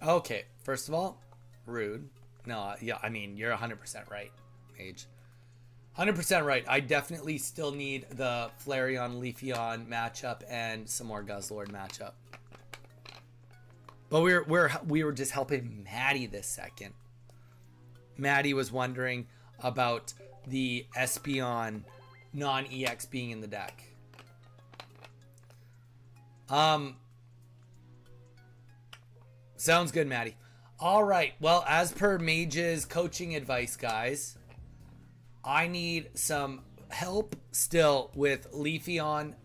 Okay, first of all, rude. No, yeah, I mean, you're 100% right, Mage. 100% right. I definitely still need the Flareon Leafeon matchup and some more Guzzlord matchup. But we were just helping Maddie this second. Maddie was wondering about the Espeon non-EX being in the deck. Sounds good, Maddie. All right. Well, as per Mage's coaching advice, guys, I need some help still with Leafeon,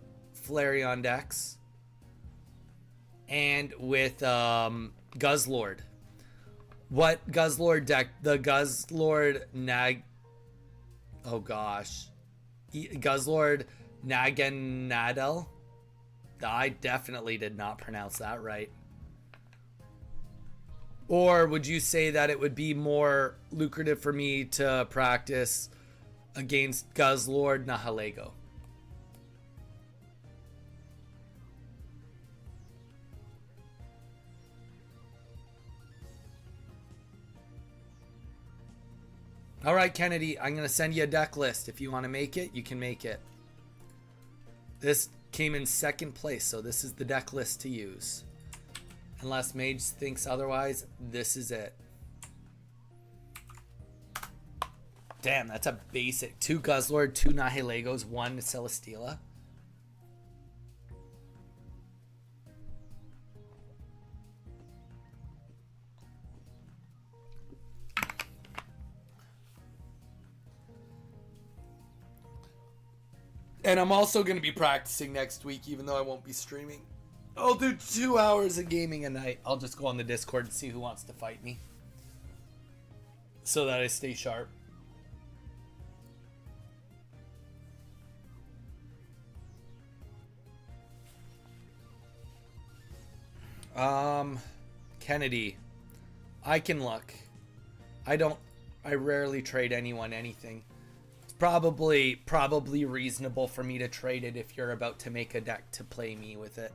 Flareon decks, and with Guzzlord. What Guzzlord deck? The Guzzlord Guzzlord Naganadel. I definitely did not pronounce that right. Or would you say that it would be more lucrative for me to practice against Guzzlord Nahilego? All right, Kennedy, I'm going to send you a deck list. If you want to make it, you can make it. This came in second place, so this is the deck list to use. Unless Mage thinks otherwise, this is it. Damn, that's a basic. 2 Guzzlord, 2 Nahilegos, 1 Celesteela. And I'm also going to be practicing next week, even though I won't be streaming. I'll do 2 hours of gaming a night. I'll just go on the Discord and see who wants to fight me, so that I stay sharp. Kennedy, I can look. I rarely trade anyone anything. It's probably reasonable for me to trade it if you're about to make a deck to play me with it.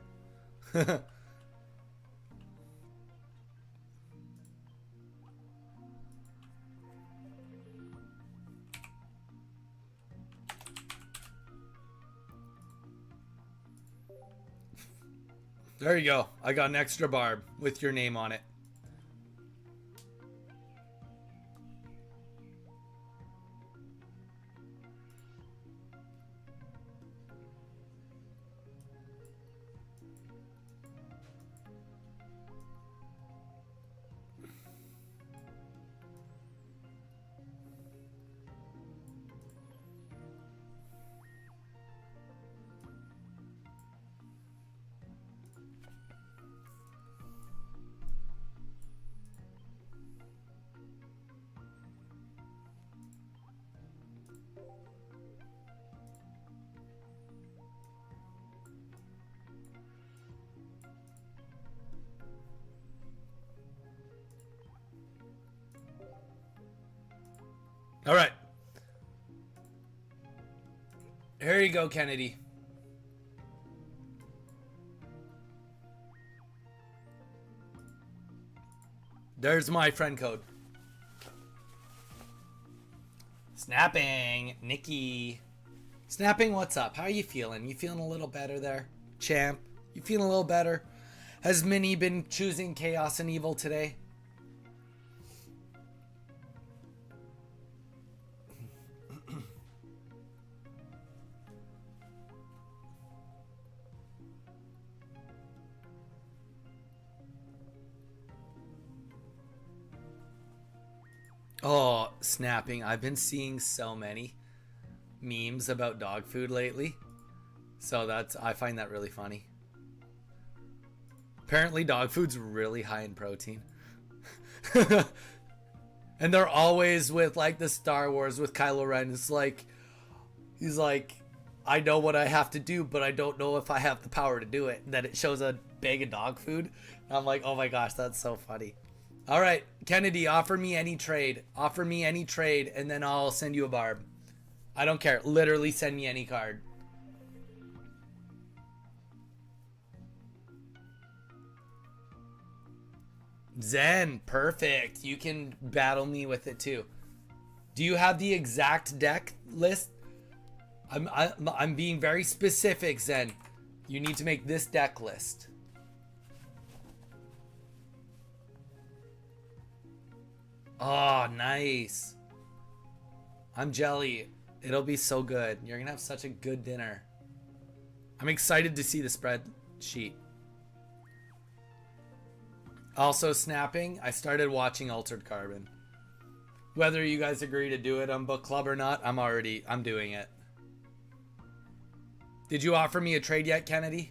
There you go. I got an extra barb with your name on it. All right. Here you go, Kennedy. There's my friend code. Snapping, Nikki. Snapping, what's up? How are you feeling? You feeling a little better there, champ? You feeling a little better? Has Minnie been choosing chaos and evil today? Oh, snapping. I've been seeing so many memes about dog food lately. So I find that really funny. Apparently dog food's really high in protein. And they're always with like the Star Wars with Kylo Ren. It's like, he's like, I know what I have to do, but I don't know if I have the power to do it. And then it shows a bag of dog food. And I'm like, oh my gosh, that's so funny. All right, Kennedy, offer me any trade. Offer me any trade, and then I'll send you a barb. I don't care. Literally send me any card. Zen, perfect. You can battle me with it too. Do you have the exact deck list? I'm being very specific, Zen. You need to make this deck list. Oh, nice. I'm jelly. It'll be so good. You're gonna have such a good dinner. I'm excited to see the spreadsheet. Also snapping, I started watching Altered Carbon. Whether you guys agree to do it on book club or not, I'm doing it. Did you offer me a trade yet, Kennedy?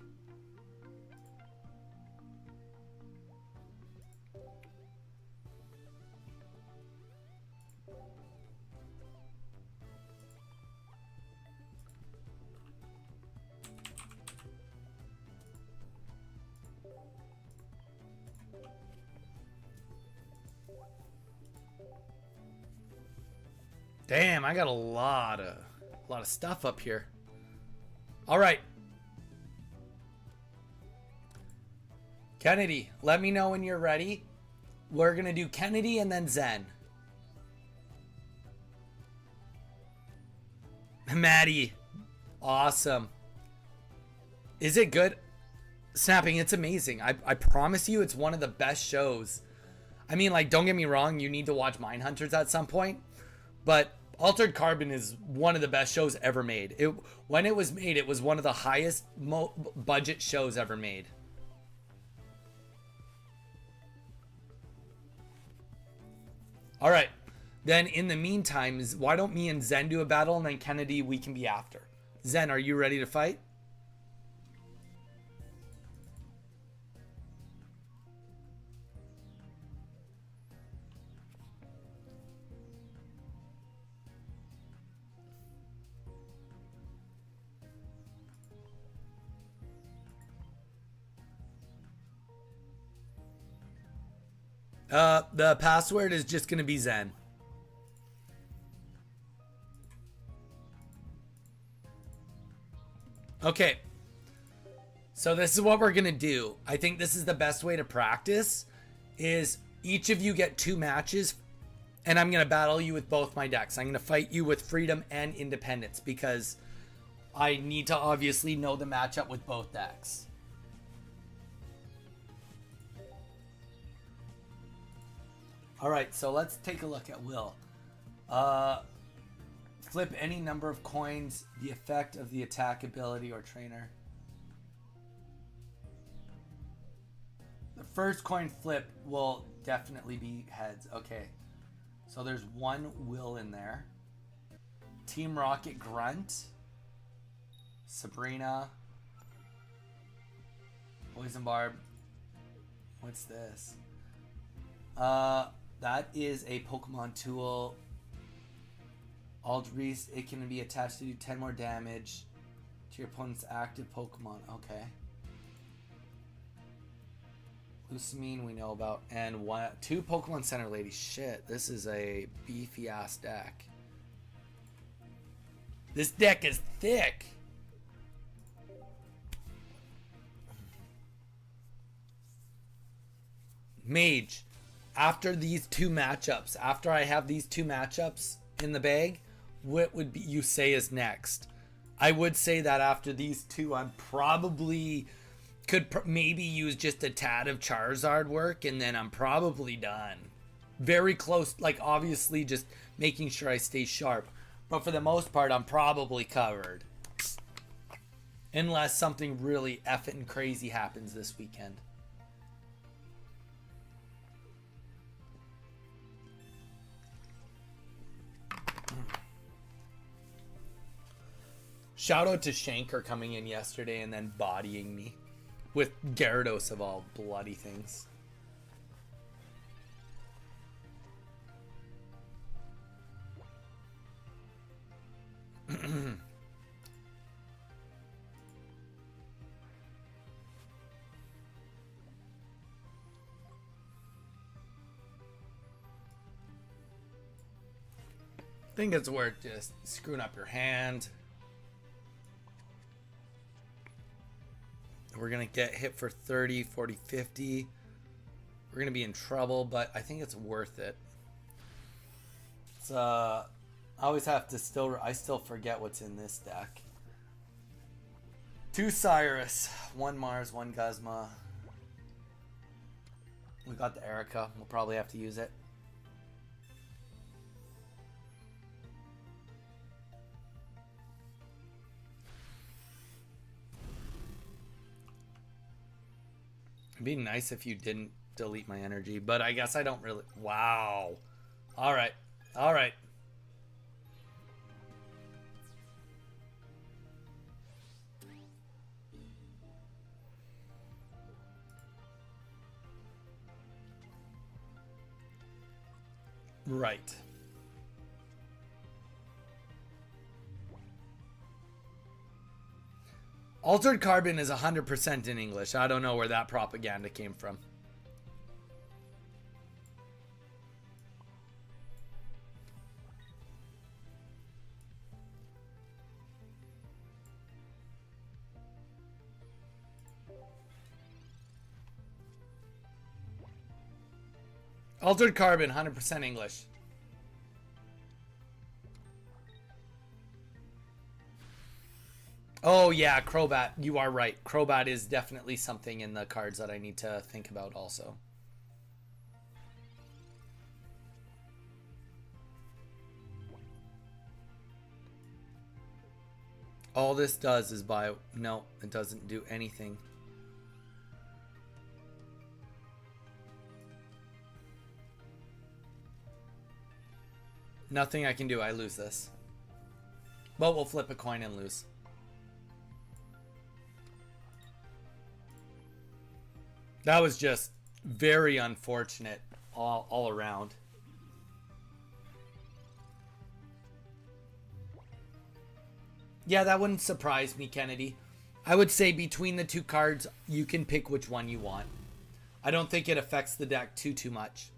Damn, I got a lot of stuff up here. All right. Kennedy, let me know when you're ready. We're going to do Kennedy and then Zen. Maddie. Awesome. Is it good? Snapping, it's amazing. I promise you it's one of the best shows. I mean, like, don't get me wrong, you need to watch Mindhunters at some point. But Altered Carbon is one of the best shows ever made. When it was made, it was one of the highest budget shows ever made. All right. Then in the meantime, why don't me and Zen do a battle, and then Kennedy, we can be after. Zen, are you ready to fight? The password is just going to be Zen. Okay. So this is what we're going to do. I think this is the best way to practice is each of you get 2 matches and I'm going to battle you with both my decks. I'm going to fight you with Freedom and Independence because I need to obviously know the matchup with both decks. All right, so let's take a look at Will. Flip any number of coins, the effect of the attack ability or trainer. The first coin flip will definitely be heads. Okay, so there's 1 Will in there. Team Rocket Grunt. Sabrina. Poison Barb. What's this? That is a Pokemon tool. Aldreist, it can be attached to do 10 more damage to your opponent's active Pokemon. Okay. Lusamine we know about. And 2 Pokemon Center Ladies. Shit, this is a beefy ass deck. This deck is thick. Mage, after these two matchups, after I have these two matchups in the bag, what would be you say is next? I would say that after these two, I'm probably could maybe use just a tad of Charizard work, and then I'm probably done. Very close, like obviously just making sure I stay sharp. But for the most part, I'm probably covered. Unless something really effing crazy happens this weekend. Shout out to Shanker coming in yesterday and then bodying me with Gyarados of all bloody things. I think it's worth just screwing up your hand. We're going to get hit for 30, 40, 50. We're going to be in trouble, but I think it's worth it. It's, I always have to I still forget what's in this deck. 2 Cyrus, 1 Mars, 1 Guzma. We got the Erica. We'll probably have to use it. It'd be nice if you didn't delete my energy, but I guess I don't really. Wow. All right. All right. Right. Altered Carbon is 100% in English. I don't know where that propaganda came from. Altered Carbon, 100% English. Oh yeah, Crobat. You are right. Crobat is definitely something in the cards that I need to think about also. All this does is buy... No, it doesn't do anything. Nothing I can do. I lose this. But we'll flip a coin and lose. That was just very unfortunate all around. Yeah, that wouldn't surprise me, Kennedy. I would say between the two cards, you can pick which one you want. I don't think it affects the deck too much.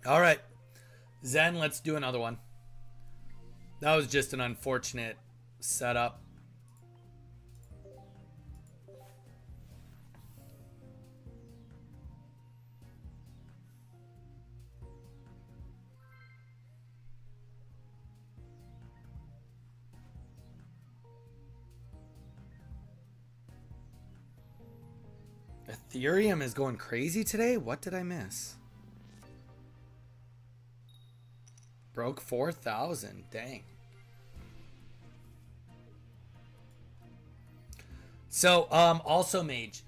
All right, Zen, let's do another one. That was just an unfortunate setup. Ethereum is going crazy today? What did I miss? Broke 4,000. Dang. So, also, Mage,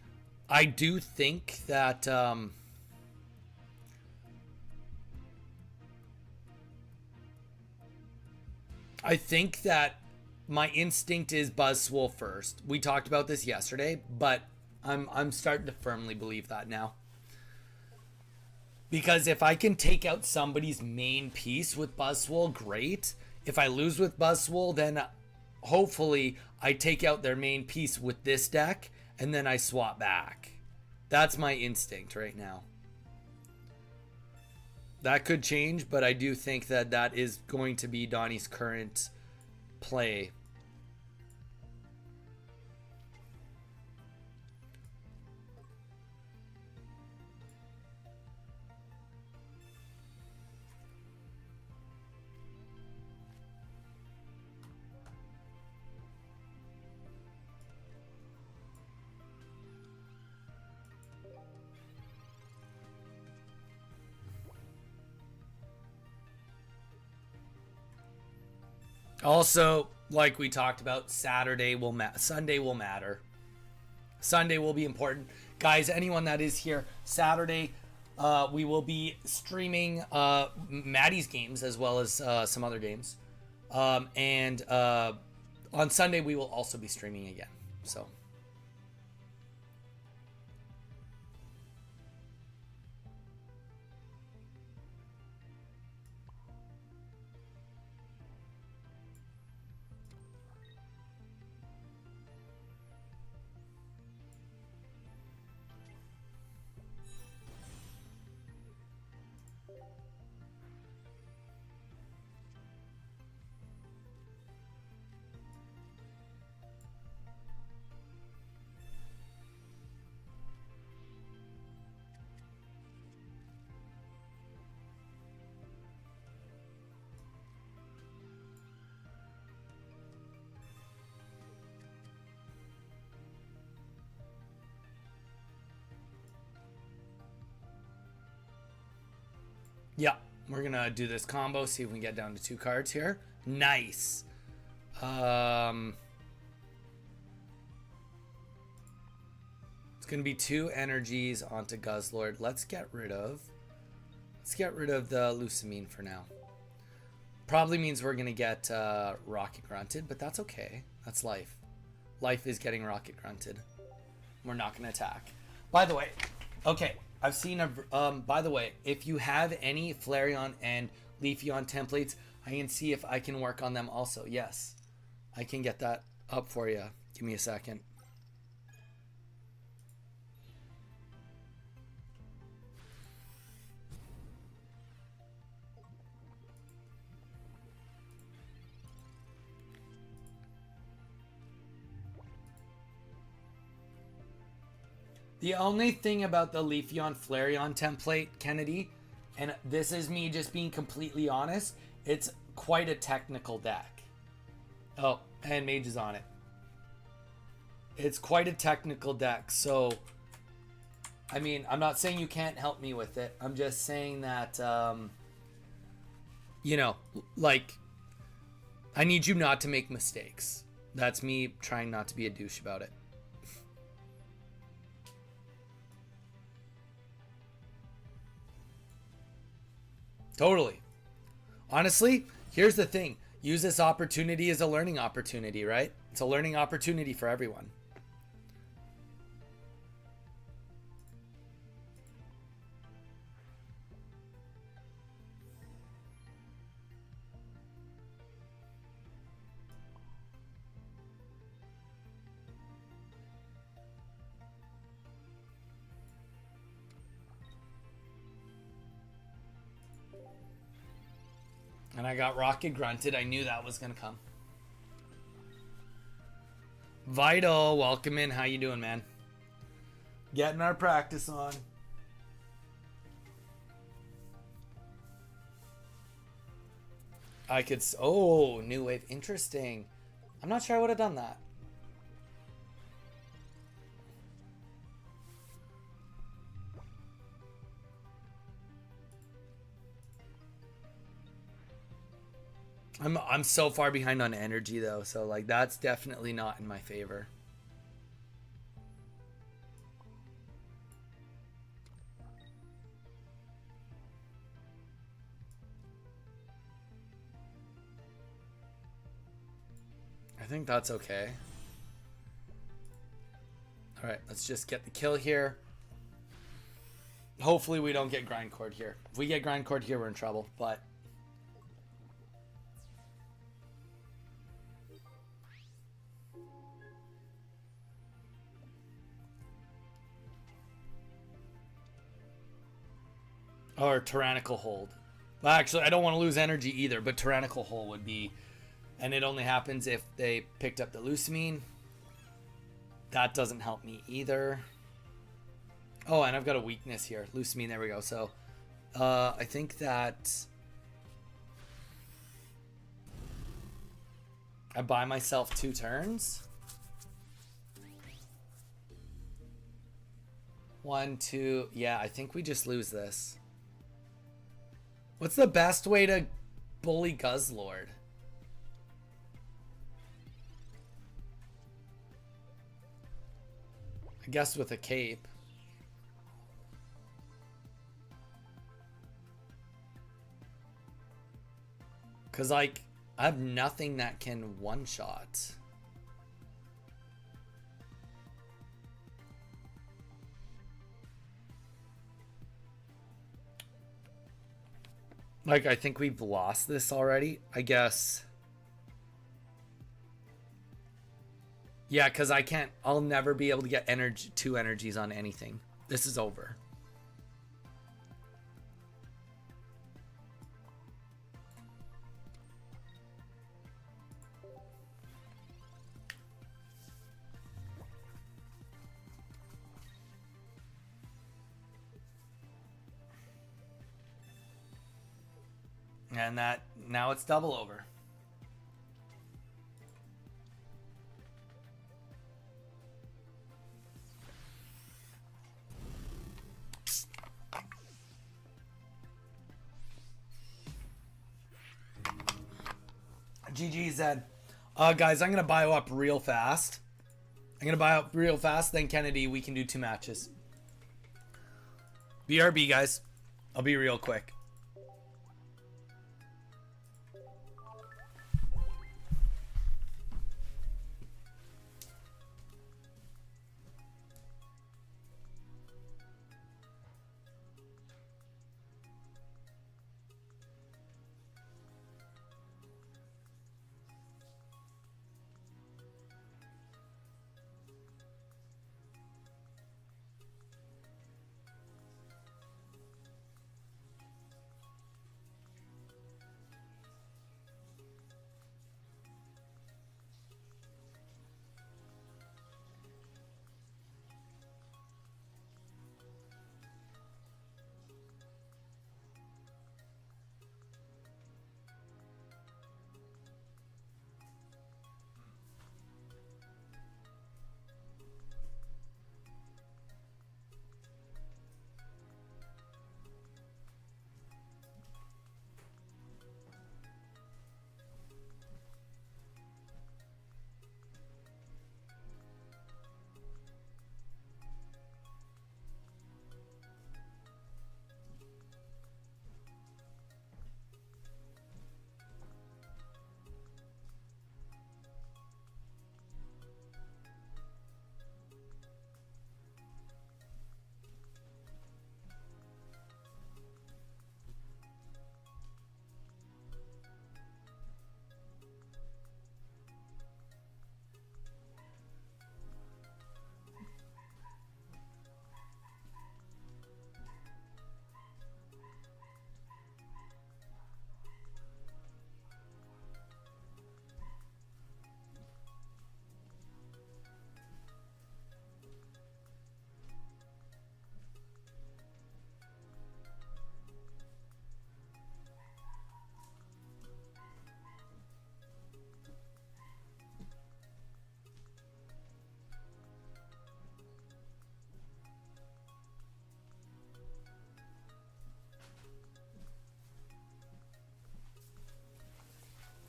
I do think that, I think that my instinct is Buzzswole first. We talked about this yesterday, but I'm starting to firmly believe that now. Because if I can take out somebody's main piece with Buzzwole, great. If I lose with Buzzwole, then hopefully I take out their main piece with this deck and then I swap back. That's my instinct right now. That could change, but I do think that that is going to be Donnie's current play. Also, like we talked about, Sunday will matter. Sunday will be important. Guys, anyone that is here, Saturday, we will be streaming Maddie's games as well as some other games. And on Sunday, we will also be streaming again. So. Yeah, we're going to do this combo, see if we can get down to 2 cards here. Nice. It's going to be 2 energies onto Guzzlord. Let's get rid of the Lucamine for now. Probably means we're going to get Rocket Grunted, but that's okay. That's life. Life is getting Rocket Grunted. We're not going to attack. By the way, okay. I've seen by the way, if you have any Flareon and Leafeon templates, I can see if I can work on them also. Yes, I can get that up for you. Give me a second. The only thing about the Leafeon Flareon template, Kennedy, and this is me just being completely honest, it's quite a technical deck. Oh, and Mage is on it. It's quite a technical deck, so I mean, I'm not saying you can't help me with it. I'm just saying that, you know, like, I need you not to make mistakes. That's me trying not to be a douche about it. Totally. Honestly, here's the thing. Use this opportunity as a learning opportunity, right? It's a learning opportunity for everyone. And I got Rocket Grunted. I knew that was going to come. Vital, welcome in. How you doing, man? Getting our practice on. I could... Oh, new wave. Interesting. I'm not sure I would have done that. I'm so far behind on energy though, so like that's definitely not in my favor. I think that's okay. All right, let's just get the kill here. Hopefully we don't get grindcore here. If we get grindcore here, we're in trouble. But or tyrannical hold. Well, actually, I don't want to lose energy either, but tyrannical hold would be, and it only happens if they picked up the Lusamine. That doesn't help me either. Oh, and I've got a weakness here. Lusamine, there we go. So, I think that I buy myself 2 turns. 1, 2. Yeah, I think we just lose this. What's the best way to bully Guzzlord? I guess with a cape. Because, like, I have nothing that can one-shot. Like, I think we've lost this already, I guess. Yeah, because I can't, I'll never be able to get 2 energies on anything. This is over. And that, now it's double over. GG Zed. Guys, I'm going to bio up real fast. Then Kennedy, we can do 2 matches. BRB, guys. I'll be real quick.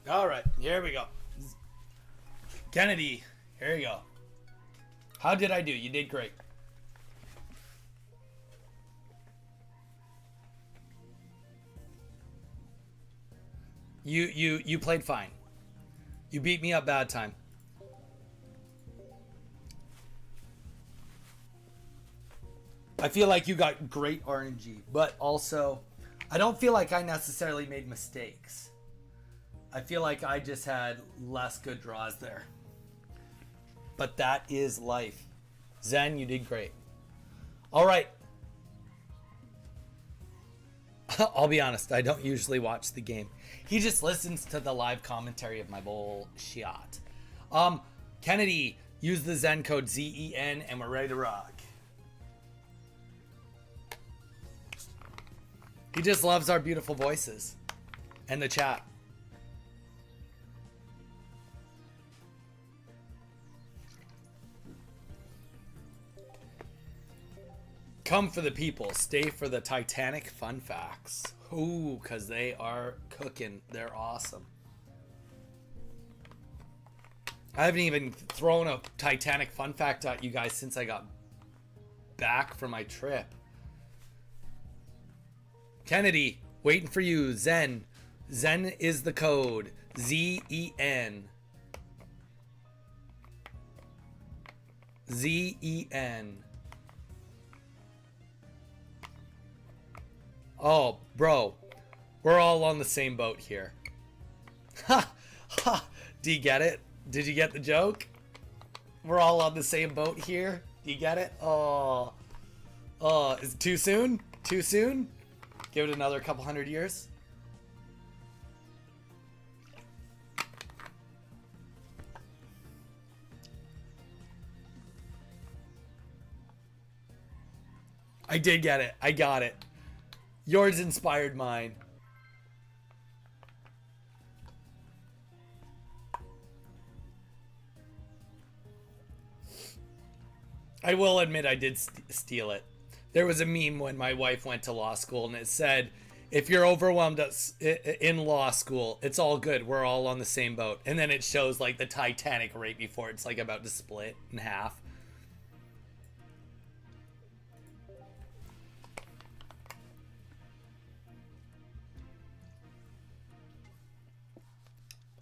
All right, here we go. Kennedy, here you go. How did I do? You did great. You played fine. You beat me up bad time. I feel like you got great RNG, but also I don't feel like I necessarily made mistakes. I feel like I just had less good draws there. But that is life. Zen, you did great. All right. I'll be honest, I don't usually watch the game. He just listens to the live commentary of my bullshit. Kennedy, use the Zen code ZEN and we're ready to rock. He just loves our beautiful voices and the chat. Come for the people, stay for the Titanic fun facts. Ooh, because they are cooking. They're awesome. I haven't even thrown a Titanic fun fact at you guys since I got back from my trip. Kennedy, waiting for you. Zen. Zen is the code. Z-E-N. Z-E-N. Oh, bro. We're all on the same boat here. Ha! Ha! Do you get it? Did you get the joke? We're all on the same boat here. Do you get it? Oh. Oh, is it too soon? Too soon? Give it another couple hundred years. I did get it. I got it. Yours inspired mine. I will admit I did steal it. There was a meme when my wife went to law school and it said, if you're overwhelmed in law school, it's all good. We're all on the same boat. And then it shows like the Titanic right before it's like about to split in half.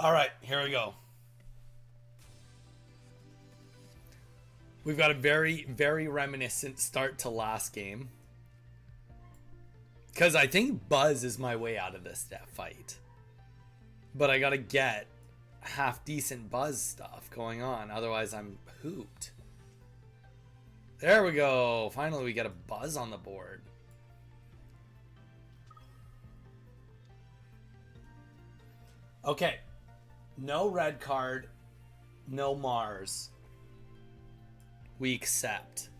All right, here we go. We've got a very, very reminiscent start to last game. Because I think Buzz is my way out of this fight. But I gotta get half decent Buzz stuff going on. Otherwise, I'm hooped. There we go. Finally, we get a Buzz on the board. Okay. No red card. No Mars. We accept.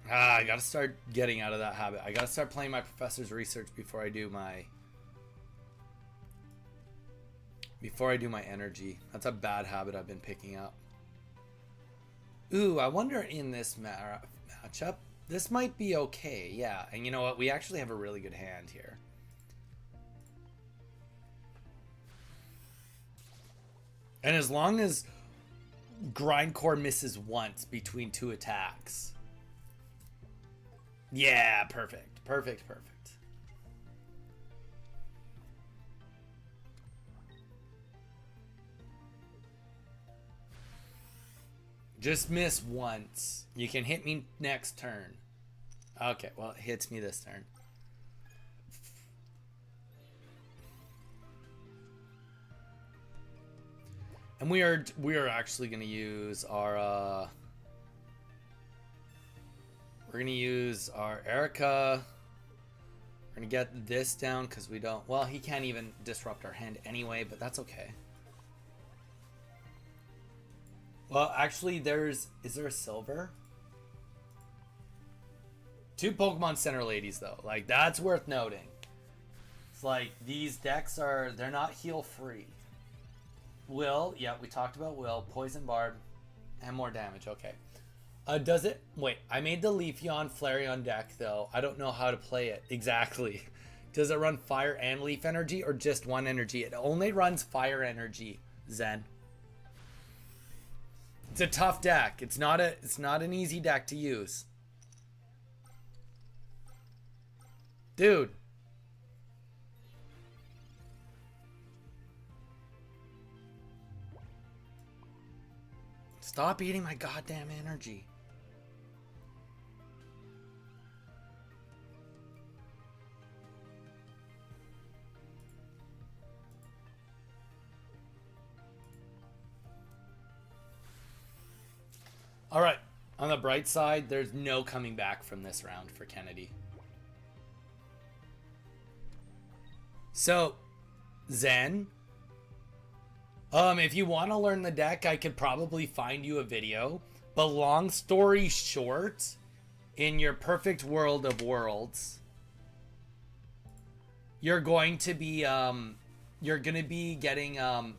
I gotta start getting out of that habit. I gotta start playing my professor's research before I do my energy. That's a bad habit I've been picking up. Ooh, I wonder in this matchup, this might be okay. Yeah, and you know what? We actually have a really good hand here. And as long as Grindcore misses once between two attacks. Yeah, perfect. Perfect, perfect. Just miss once. You can hit me next turn. Okay, well, it hits me this turn. And we are actually going to use our we're going to use our Erica. We're going to get this down because we don't, well, he can't even disrupt our hand anyway, but that's okay. Well, actually, is there a silver? 2 Pokemon Center ladies, though. Like, that's worth noting. It's like, these decks they're not heal free. Will, yeah, we talked about Will. Poison Barb, and more damage, okay. Does it, wait, I made the Leafeon Flareon deck, though. I don't know how to play it exactly. Does it run Fire and Leaf Energy, or just one energy? It only runs Fire Energy, Zen. It's a tough deck. It's not an easy deck to use. Dude. Stop eating my goddamn energy. All right. On the bright side, there's no coming back from this round for Kennedy. So, Zen, if you want to learn the deck, I could probably find you a video. But long story short, in your perfect world of worlds, you're going to be getting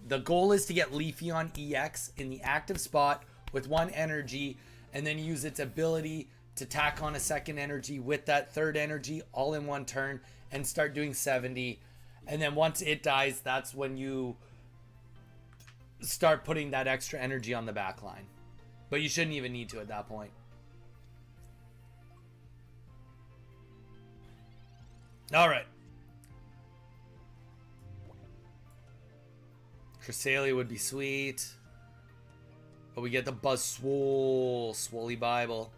the goal is to get Leafeon EX in the active spot with 1 energy, and then use its ability to tack on a 2nd energy with that 3rd energy all in 1 turn and start doing 70. And then once it dies, that's when you start putting that extra energy on the back line. But you shouldn't even need to at that point. All right. Cresselia would be sweet. But we get the Swoly Bible.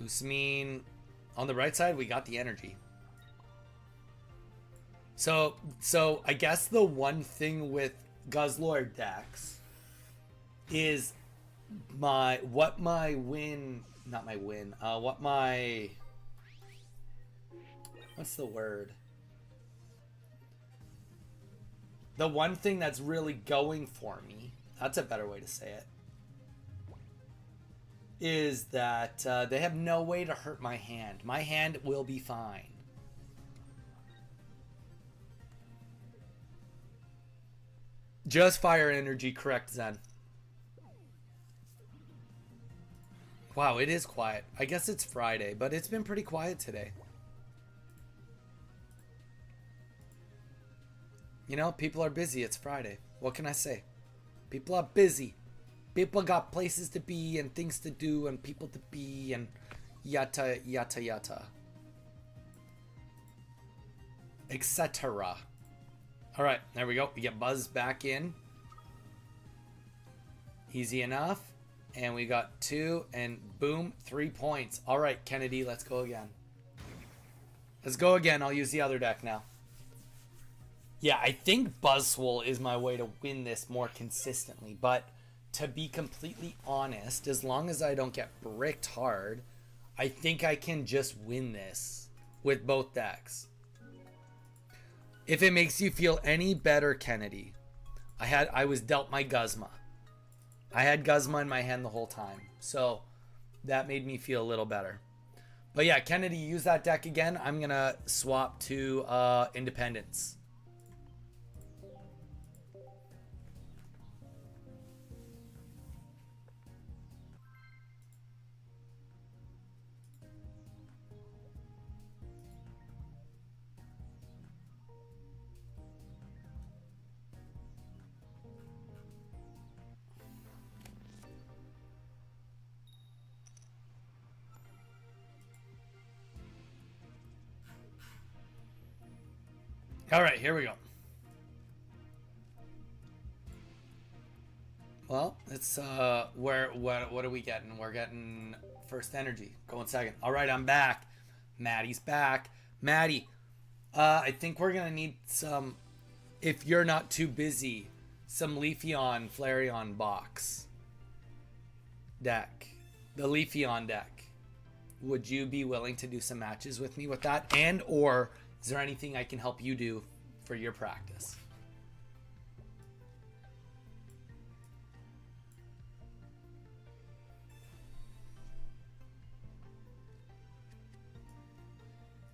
Lusamine. On the right side, we got the energy. So I guess the one thing with Guzzlord decks is what's the word? The one thing that's really going for me, that's a better way to say it, is that they have no way to hurt my hand. My hand will be fine. Just fire energy, correct, Zen. Wow, it is quiet. I guess it's Friday, but it's been pretty quiet today. You know, people are busy. It's Friday. What can I say? People are busy. People got places to be and things to do and people to be and yata, yata, yata. Etc. All right, there we go. We get Buzz back in. Easy enough. And we got 2 and boom, 3 points. All right, Kennedy, let's go again. Let's go again. I'll use the other deck now. Yeah, I think Buzzwole is my way to win this more consistently. But to be completely honest, as long as I don't get bricked hard, I think I can just win this with both decks. If it makes you feel any better, Kennedy, I was dealt my Guzma. I had Guzma in my hand the whole time. So that made me feel a little better. But yeah, Kennedy, use that deck again. I'm going to swap to Independence. All right, here we go. Well, it's what are we getting? We're getting first energy. Going second. All right, I'm back. Maddie's back. Maddie, I think we're gonna need some, if you're not too busy, some Leafeon Flareon box deck. The Leafeon deck. Would you be willing to do some matches with me with that? And or is there anything I can help you do for your practice?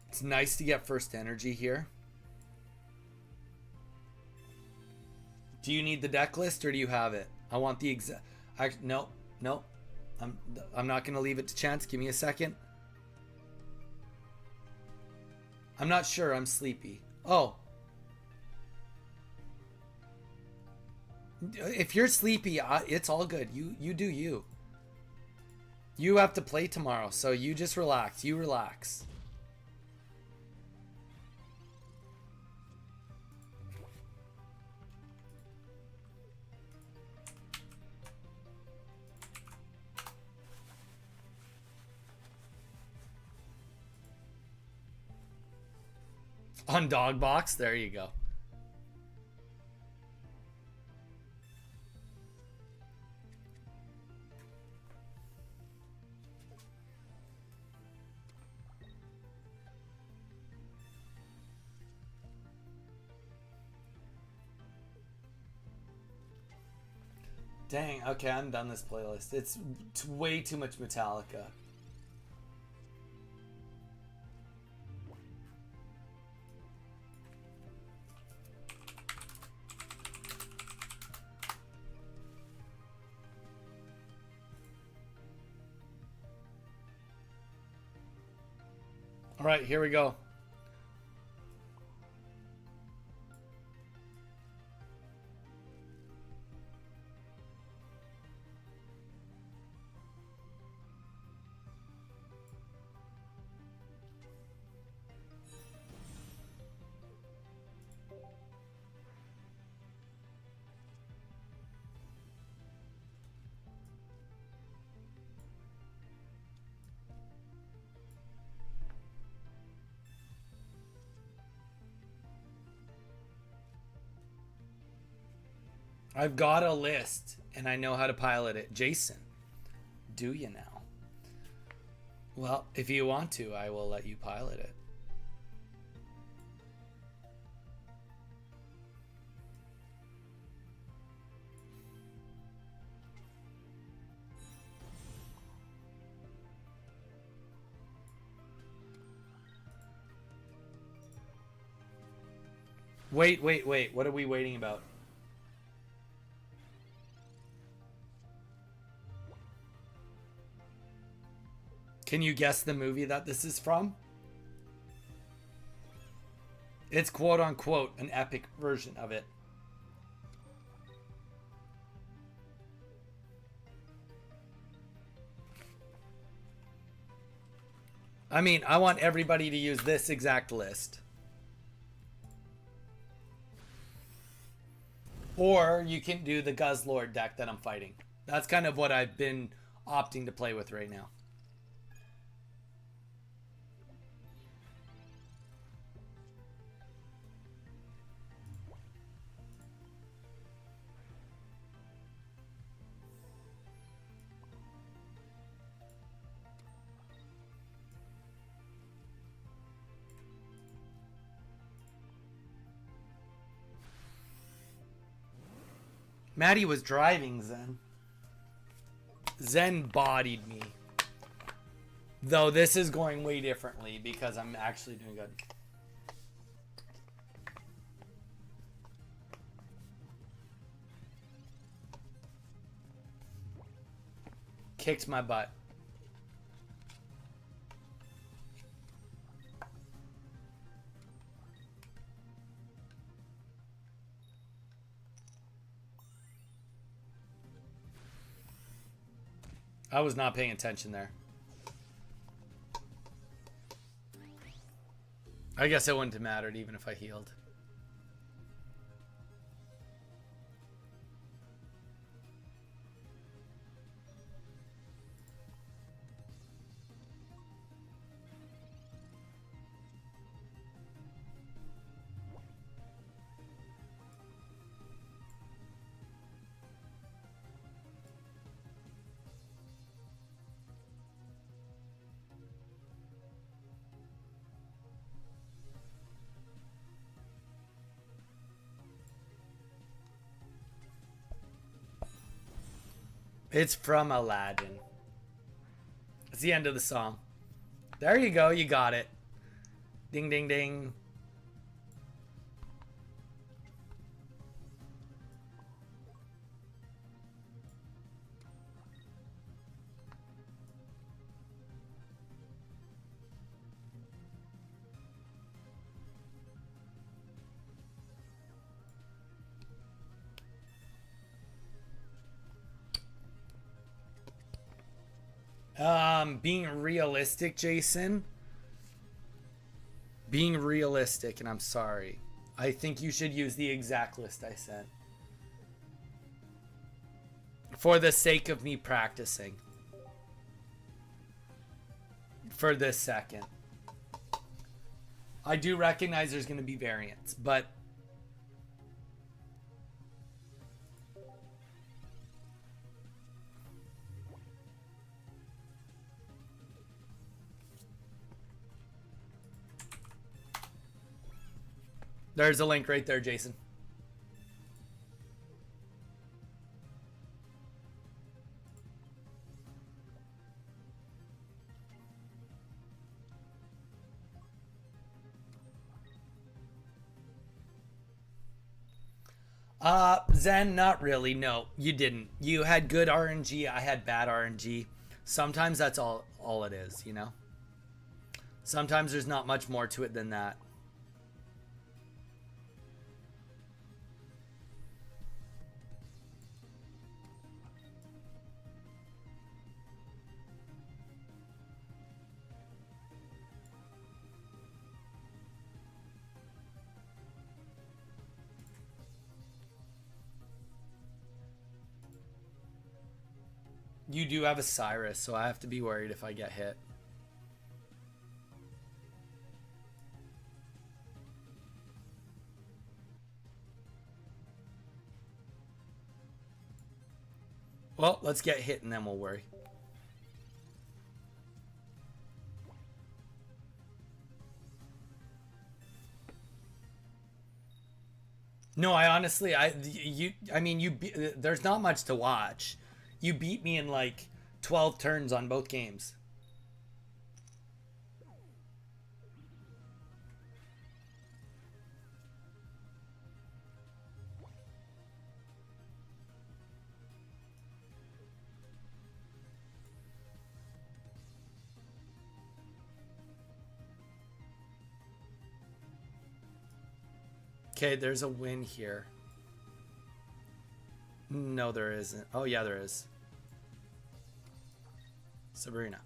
It's nice to get first energy here. Do you need the deck list or do you have it? I want the exact... No. I'm not going to leave it to chance. Give me a second. I'm not sure. I'm sleepy. Oh. If you're sleepy, it's all good. You do you. You have to play tomorrow, so you just relax. You relax. On dog box, there you go. Dang, okay, I'm done this playlist. It's way too much Metallica. All right, here we go. I've got a list and I know how to pilot it. Jason, do you now? Well, if you want to, I will let you pilot it. Wait. What are we waiting about? Can you guess the movie that this is from? It's quote unquote an epic version of it. I mean, I want everybody to use this exact list. Or you can do the Guzzlord deck that I'm fighting. That's kind of what I've been opting to play with right now. Maddie was driving Zen. Zen bodied me. Though this is going way differently because I'm actually doing good. Kicked my butt. I was not paying attention there. I guess it wouldn't have mattered even if I healed. It's from Aladdin. It's the end of the song. There you go, you got it. Ding, ding, ding. Being realistic, Jason. Being realistic, and I'm sorry. I think you should use the exact list I sent. For the sake of me practicing. For this second. I do recognize there's going to be variants, but there's a link right there, Jason. Zen, not really. No, you didn't. You had good RNG. I had bad RNG. Sometimes that's all it is, you know? Sometimes there's not much more to it than that. You do have a Cyrus, so I have to be worried if I get hit. Well, let's get hit and then we'll worry. No, I honestly, I mean, there's not much to watch. You beat me in like 12 turns on both games. Okay, there's a win here. No, there isn't. Oh, yeah, there is. Sabrina.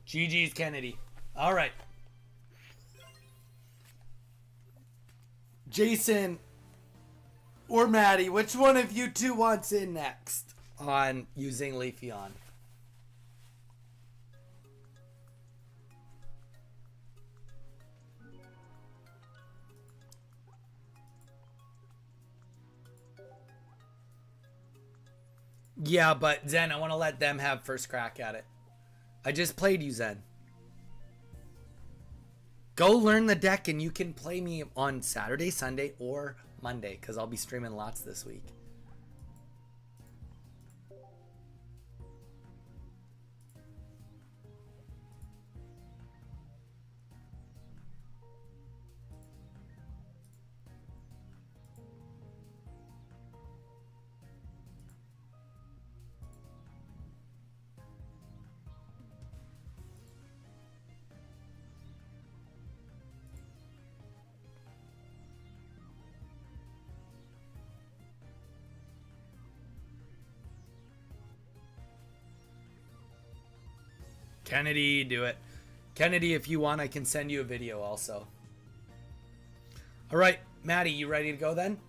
GG's Kennedy. All right. Jason or Maddie, which one of you two wants in next on using Leafeon? Yeah, but Zen, I want to let them have first crack at it. I just played you, Zen. Go learn the deck and you can play me on Saturday, Sunday, or Monday, because I'll be streaming lots this week. Kennedy, do it. Kennedy, if you want, I can send you a video also. All right, Maddie, you ready to go then?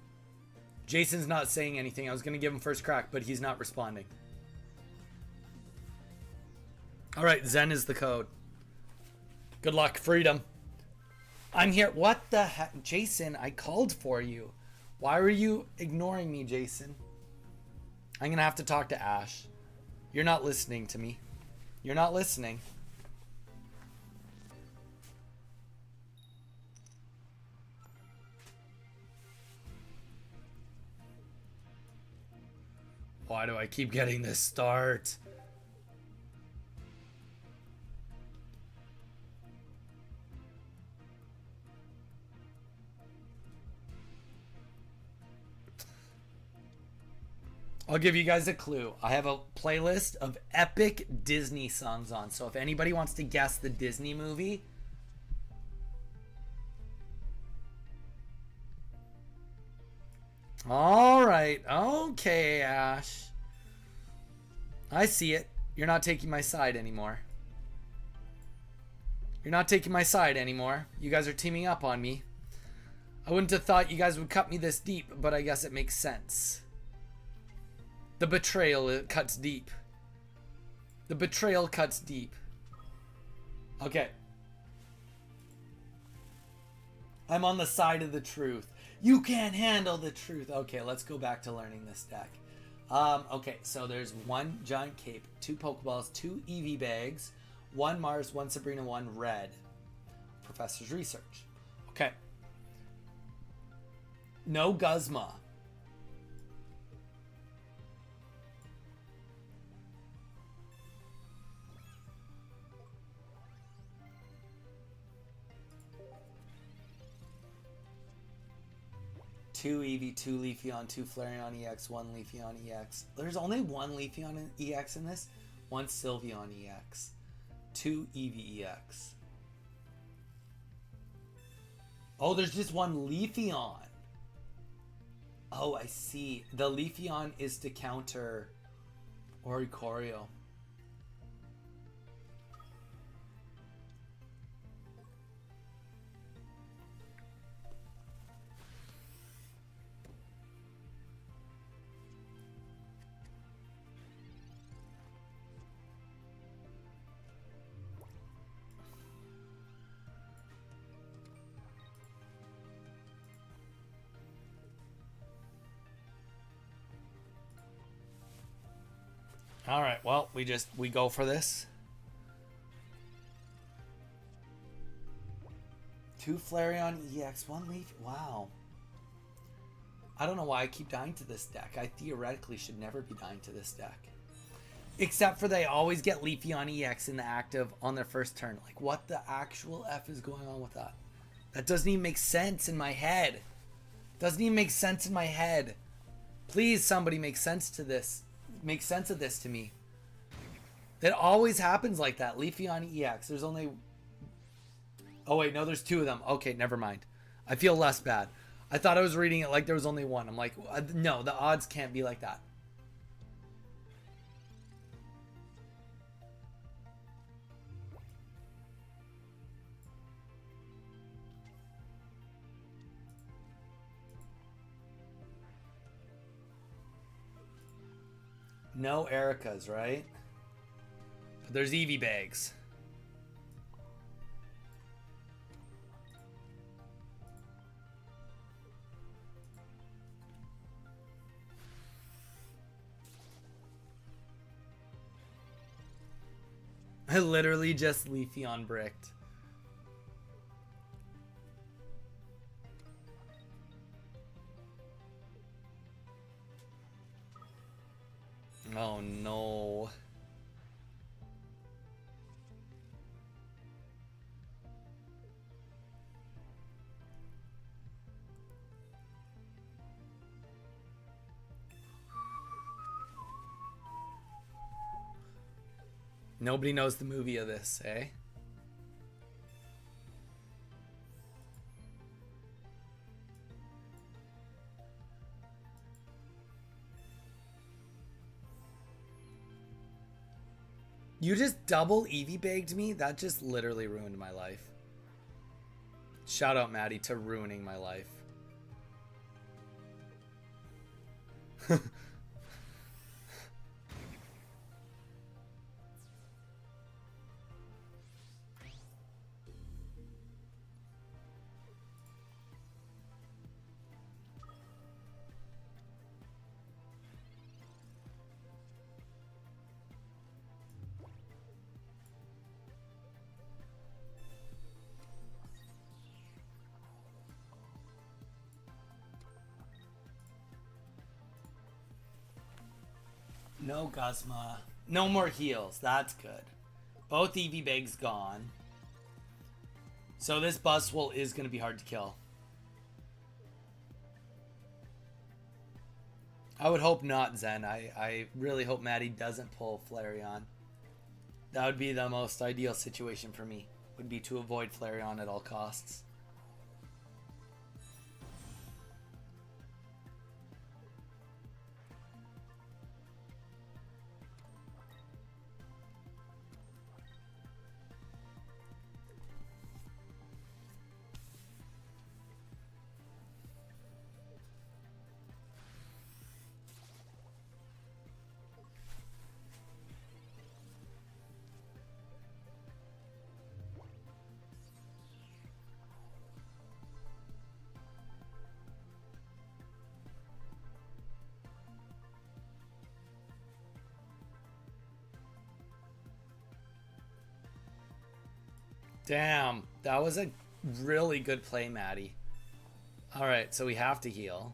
Jason's not saying anything. I was going to give him first crack, but he's not responding. All right, Zen is the code. Good luck, freedom. I'm here. What the heck? Jason, I called for you. Why were you ignoring me, Jason? I'm going to have to talk to Ash. You're not listening to me. You're not listening. Why do I keep getting this start? I'll give you guys a clue. I have a playlist of epic Disney songs on. So if anybody wants to guess the Disney movie, All right. Okay, Ash. I see it. You're not taking my side anymore. You're not taking my side anymore. You guys are teaming up on me. I wouldn't have thought you guys would cut me this deep, but I guess it makes sense. The betrayal, it cuts deep. The betrayal cuts deep. Okay. I'm on the side of the truth. You can't handle the truth. Okay, let's go back to learning this deck. Okay, so there's one giant cape, two Pokeballs, two Eevee bags, one Mars, one Sabrina, one red. Professor's research. Okay. No Guzma. Two Eevee, two Leafeon, two Flareon EX, one Leafeon EX. There's only one Leafeon EX in this. One Sylveon EX. Two Eevee EX. Oh, there's just one Leafeon. Oh, I see. The Leafeon is to counter Oricorio. All right, well, we go for this. Two Flareon EX, one Leaf. Wow. I don't know why I keep dying to this deck. I theoretically should never be dying to this deck. Except for they always get Leafeon EX in the active on their first turn. Like, what the actual F is going on with that? That doesn't even make sense in my head. Doesn't even make sense in my head. Please, somebody make sense to this. Make sense of this to me. It always happens like that. Leafeon EX. There's only... Oh, wait. No, there's two of them. Okay, never mind. I feel less bad. I thought I was reading it like there was only one. I'm like, no, the odds can't be like that. No Ericas, right? But there's Eevee bags. I literally just Leafeon bricked. Oh no. Nobody knows the movie of this, eh? You just double Eevee bagged me? That just literally ruined my life. Shout out Maddie to ruining my life. No Guzma. No more heals. That's good. Both Eevee bags gone. So this Buzzwole is going to be hard to kill. I would hope not, Zen. I really hope Maddie doesn't pull Flareon. That would be the most ideal situation for me. Would be to avoid Flareon at all costs. Damn, that was a really good play, Maddie. All right, so we have to heal.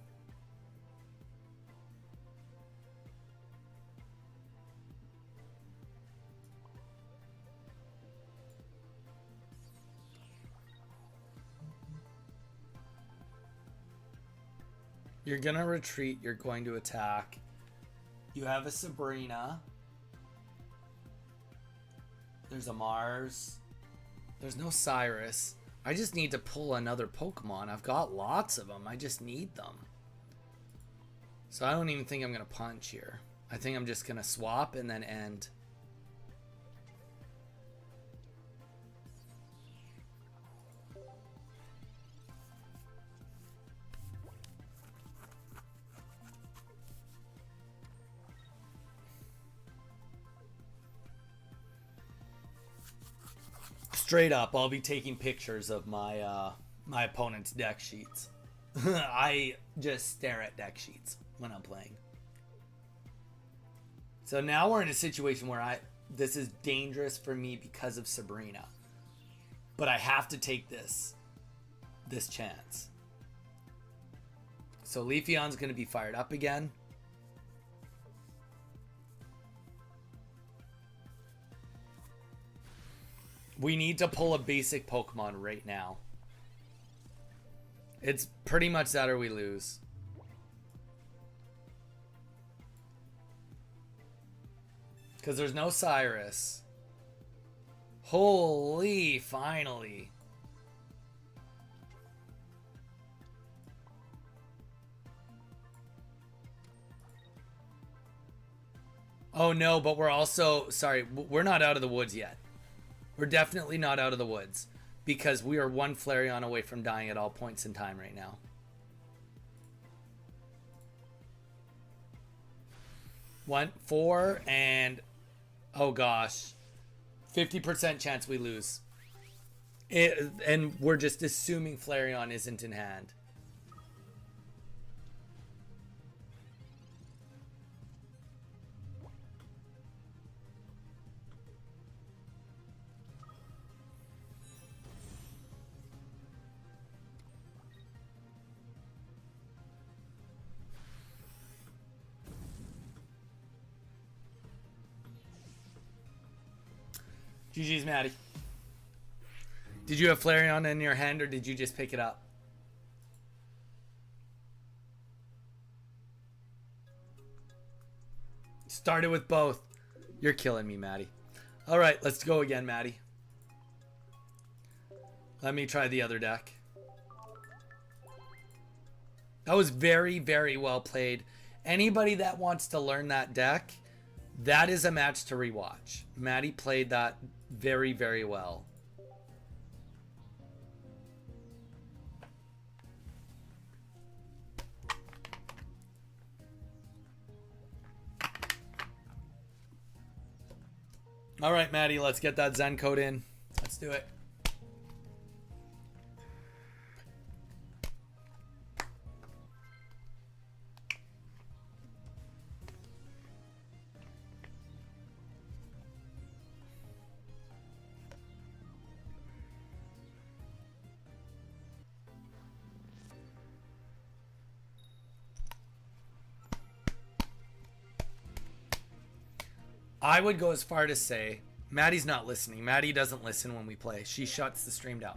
You're gonna retreat. You're going to attack. You have a Sabrina. There's a Mars. There's no Cyrus. I just need to pull another Pokemon. I've got lots of them. I just need them. So I don't even think I'm going to punch here. I think I'm just going to swap and then end. Straight up, I'll be taking pictures of my my opponent's deck sheets. I just stare at deck sheets when I'm playing. So now we're in a situation where this is dangerous for me because of Sabrina. But I have to take this chance. So Leafeon's going to be fired up again. We need to pull a basic Pokemon right now. It's pretty much that or we lose. Because there's no Cyrus. Holy, finally. Oh no, but we're also, sorry, we're not out of the woods yet. We're definitely not out of the woods because we are one Flareon away from dying at all points in time right now. 1, 4, and oh gosh, 50% chance we lose. And we're just assuming Flareon isn't in hand. GG's, Maddie. Did you have Flareon in your hand or did you just pick it up? Started with both. You're killing me, Maddie. All right, let's go again, Maddie. Let me try the other deck. That was very, very well played. Anybody that wants to learn that deck, that is a match to rewatch. Maddie played that very, very well. All right, Maddie, let's get that Zen code in. Let's do it. I would go as far to say, Maddie's not listening. Maddie doesn't listen when we play. She shuts the stream down.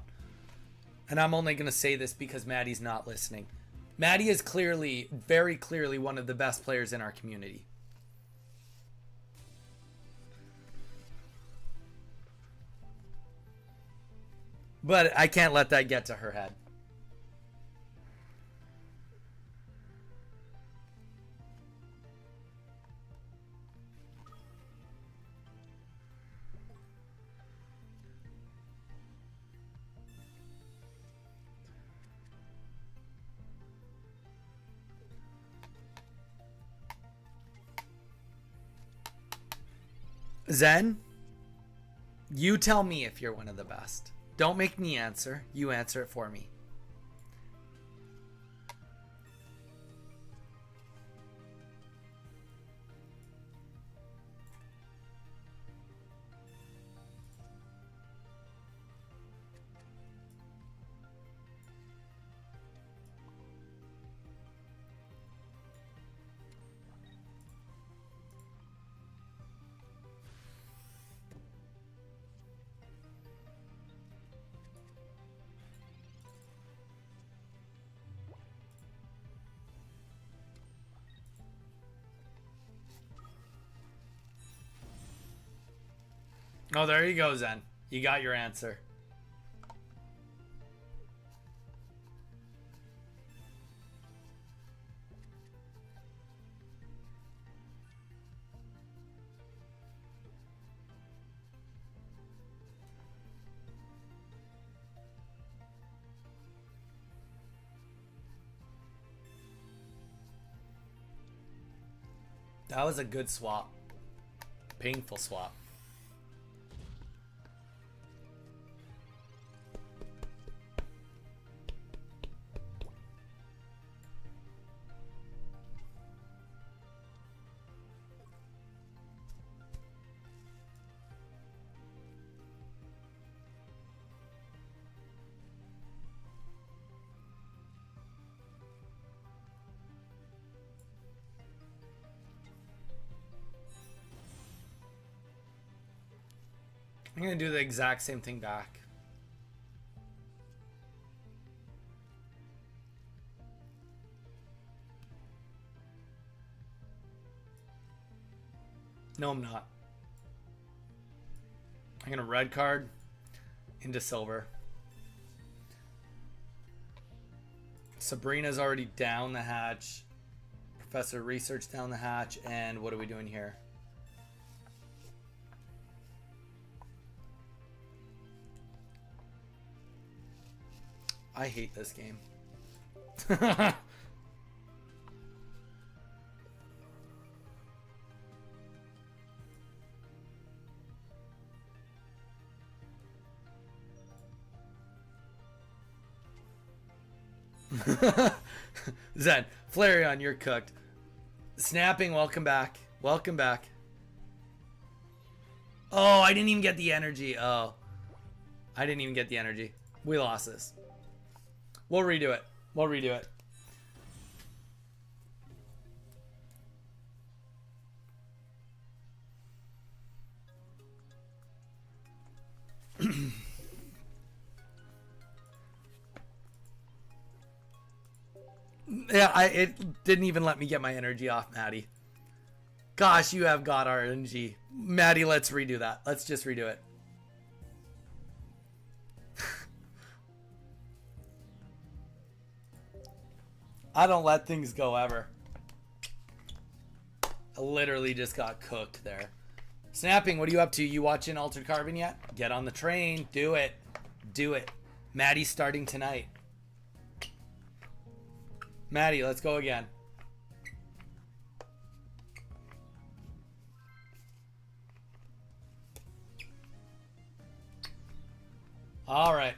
And I'm only going to say this because Maddie's not listening. Maddie is clearly, very clearly, one of the best players in our community. But I can't let that get to her head. Zen, you tell me if you're one of the best. Don't make me answer. You answer it for me. Oh, there you go, Zen. You got your answer. That was a good swap. Painful swap. I'm gonna do the exact same thing back. No, I'm not. I'm gonna red card into silver. Sabrina's already down the hatch. Professor Research down the hatch. And what are we doing here? I hate this game. Zen, Flareon, you're cooked. Snapping, welcome back. Welcome back. Oh, I didn't even get the energy. Oh. I didn't even get the energy. We lost this. We'll redo it. We'll redo it. Yeah, it didn't even let me get my energy off, Maddie. Gosh, you have got RNG. Maddie, let's redo that. Let's just redo it. I don't let things go ever. I literally just got cooked there. Snapping, what are you up to? You watching Altered Carbon yet? Get on the train. Do it. Do it. Maddie's starting tonight. Maddie, let's go again. All right.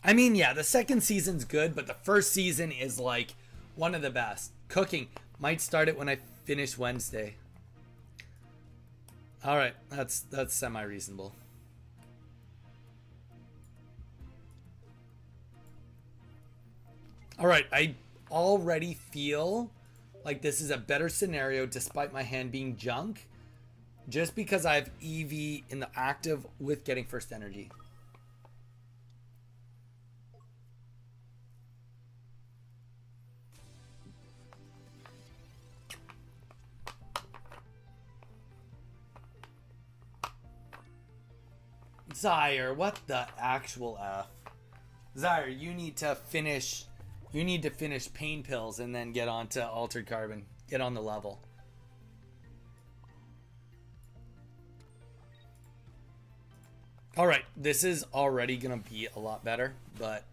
I mean, yeah, the second season's good, but the first season is like one of the best. Cooking. Might start it when I finish Wednesday. All right, that's semi-reasonable. All right, I already feel like this is a better scenario despite my hand being junk, just because I have Eevee in the active with getting first energy. Zyre, what the actual F? Zyre, you need to finish pain pills and then get on to Altered Carbon. Get on the level. Alright, this is already gonna be a lot better, but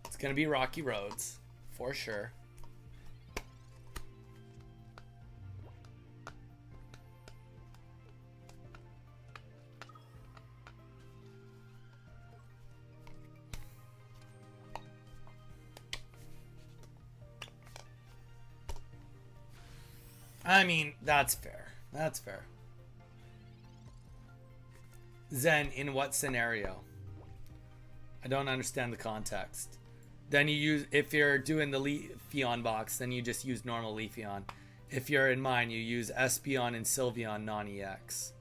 it's gonna be rocky roads, for sure. I mean, that's fair. That's fair. Zen, in what scenario? I don't understand the context. Then you use, if you're doing the Leafeon box, then you just use normal Leafeon. If you're in mine, you use Espeon and Sylveon non-EX.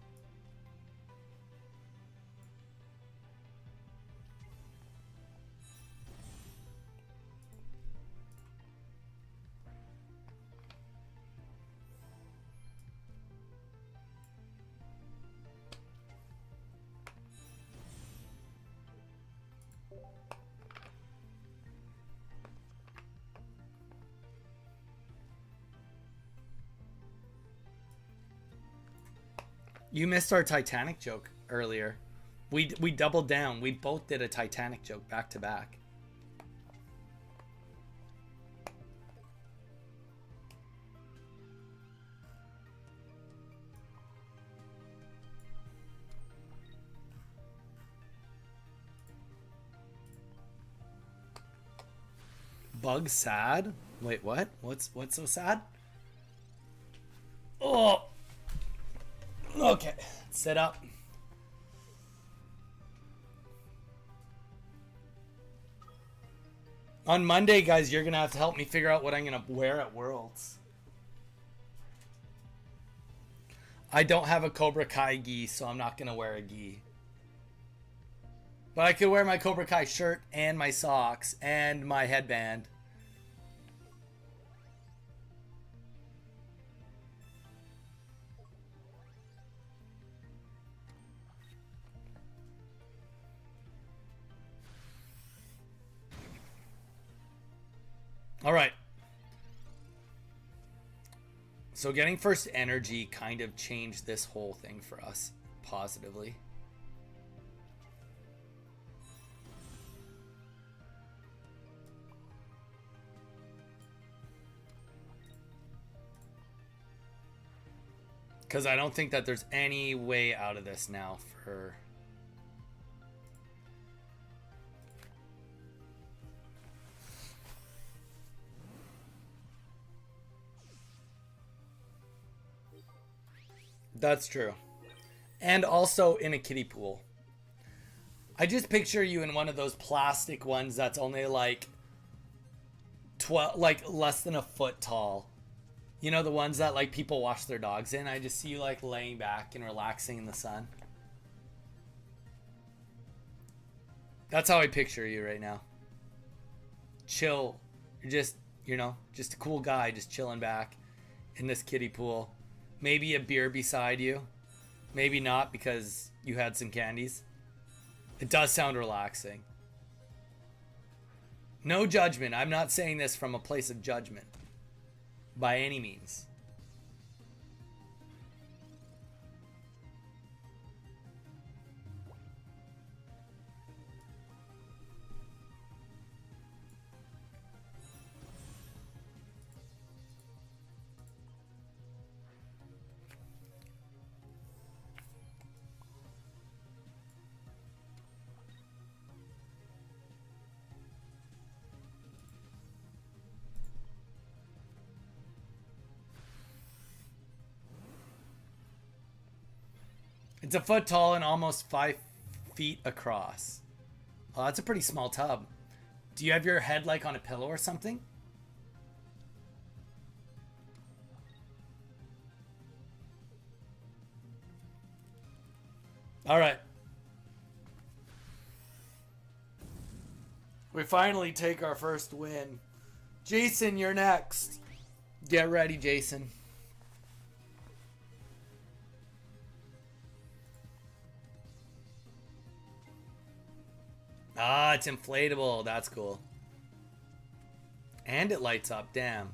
You missed our Titanic joke earlier. We doubled down. We both did a Titanic joke back to back. Bug sad? Wait, what? What's so sad? Oh. Okay, sit up. On Monday, guys, you're gonna have to help me figure out what I'm gonna wear at Worlds. I don't have a Cobra Kai gi, so I'm not gonna wear a gi. But I could wear my Cobra Kai shirt and my socks and my headband. All right. So getting first energy kind of changed this whole thing for us positively. Because I don't think that there's any way out of this now for... That's true. And also in a kiddie pool. I just picture you in one of those plastic ones that's only like 12, like less than a foot tall. You know, the ones that like people wash their dogs in. I just see you like laying back and relaxing in the sun. That's how I picture you right now. Chill. You're just, you know, just a cool guy just chilling back in this kiddie pool. Maybe a beer beside you. Maybe not because you had some candies. It does sound relaxing. No judgment. I'm not saying this from a place of judgment. By any means. It's a foot tall and almost 5 feet across. Oh, that's a pretty small tub. Do you have your head like on a pillow or something? All right. We finally take our first win. Jason, you're next. Get ready, Jason. Ah, it's inflatable. That's cool. And it lights up. Damn.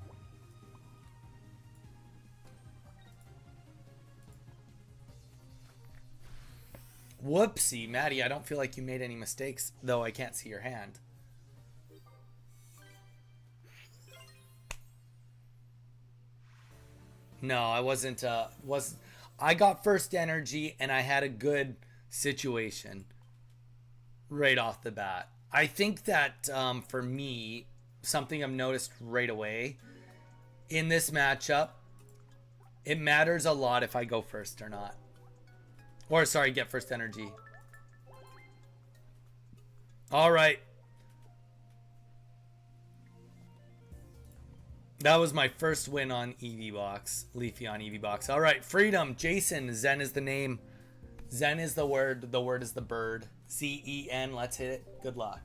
Whoopsie, Maddie. I don't feel like you made any mistakes, though I can't see your hand. No, I wasn't. I got first energy and I had a good situation right off the bat. I think that for me, something I've noticed right away in this matchup, it matters a lot if I go first or not. Or, sorry, get first energy. All right. That was my first win on Eevee Box. Leafy on Eevee Box. All right, Freedom. Jason. Zen is the name. Zen is the word. The word is the bird. Z-E-N. Let's hit it. Good luck.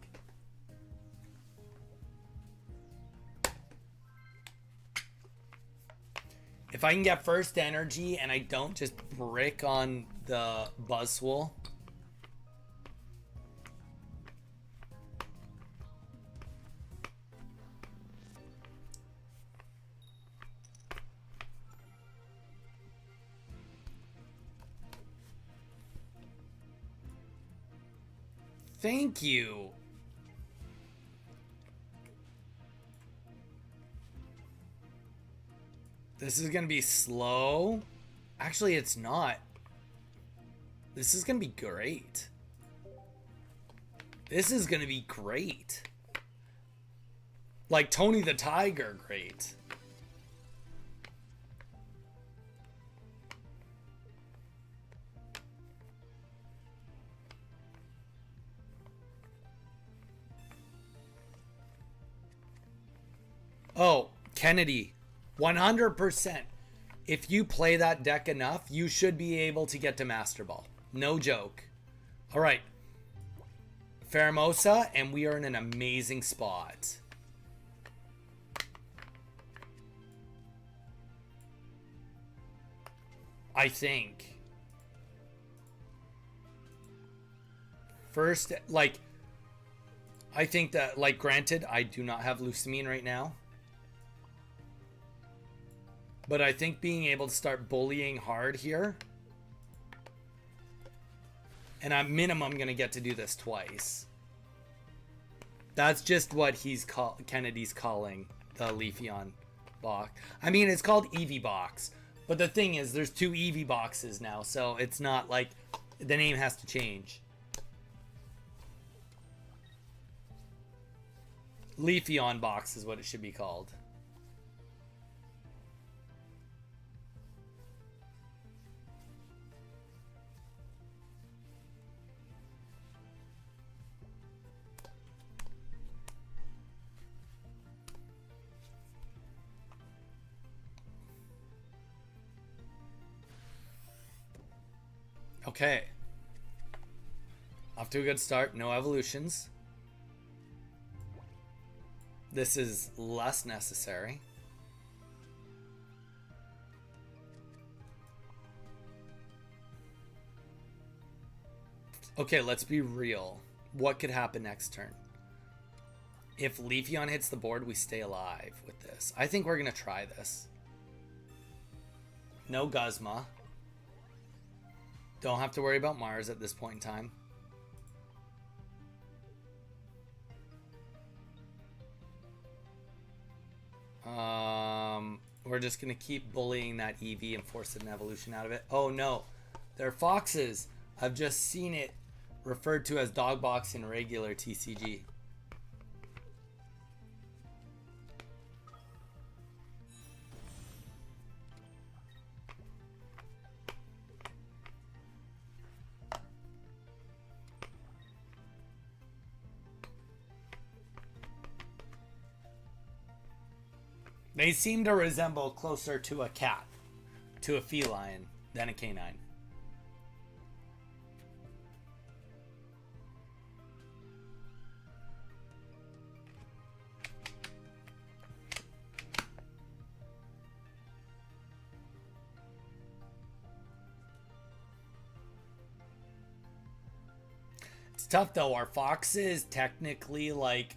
If I can get first energy and I don't just brick on the Buzzwole. Thank you. This is gonna be slow. Actually, it's not. This is gonna be great. This is gonna be great. Like Tony the Tiger, great. Oh, Kennedy, 100%. If you play that deck enough, you should be able to get to Master Ball. No joke. All right. Faramosa, and we are in an amazing spot. I think. First, like, I think that, like, granted, I do not have Lucamine right now. But I think being able to start bullying hard here. And at minimum, I'm going to get to do this twice. That's just what Kennedy's calling the Leafeon box. I mean, it's called Eevee box. But the thing is, there's 2 Eevee boxes now. So it's not like the name has to change. Leafeon box is what it should be called. Okay. Off to a good start. No evolutions. This is less necessary. Okay, let's be real. What could happen next turn? If Leafeon hits the board, we stay alive with this. I think we're going to try this. No Guzma. Don't have to worry about Mars at this point in time. We're just going to keep bullying that Eevee and force an evolution out of it. Oh no, they're foxes. I've just seen it referred to as dog box in regular TCG. They seem to resemble closer to a cat, to a feline, than a canine. It's tough though. Are foxes technically like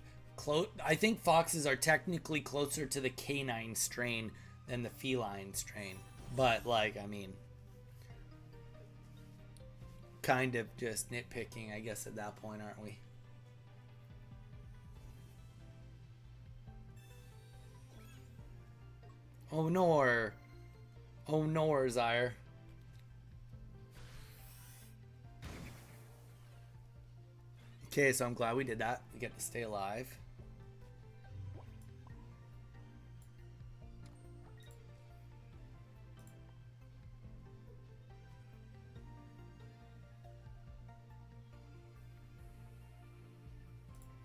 I think foxes are technically closer to the canine strain than the feline strain. But, like, I mean, kind of just nitpicking, I guess, at that point, aren't we? Oh, nor. Oh, nor, Zyre. Okay, so I'm glad we did that. We get to stay alive.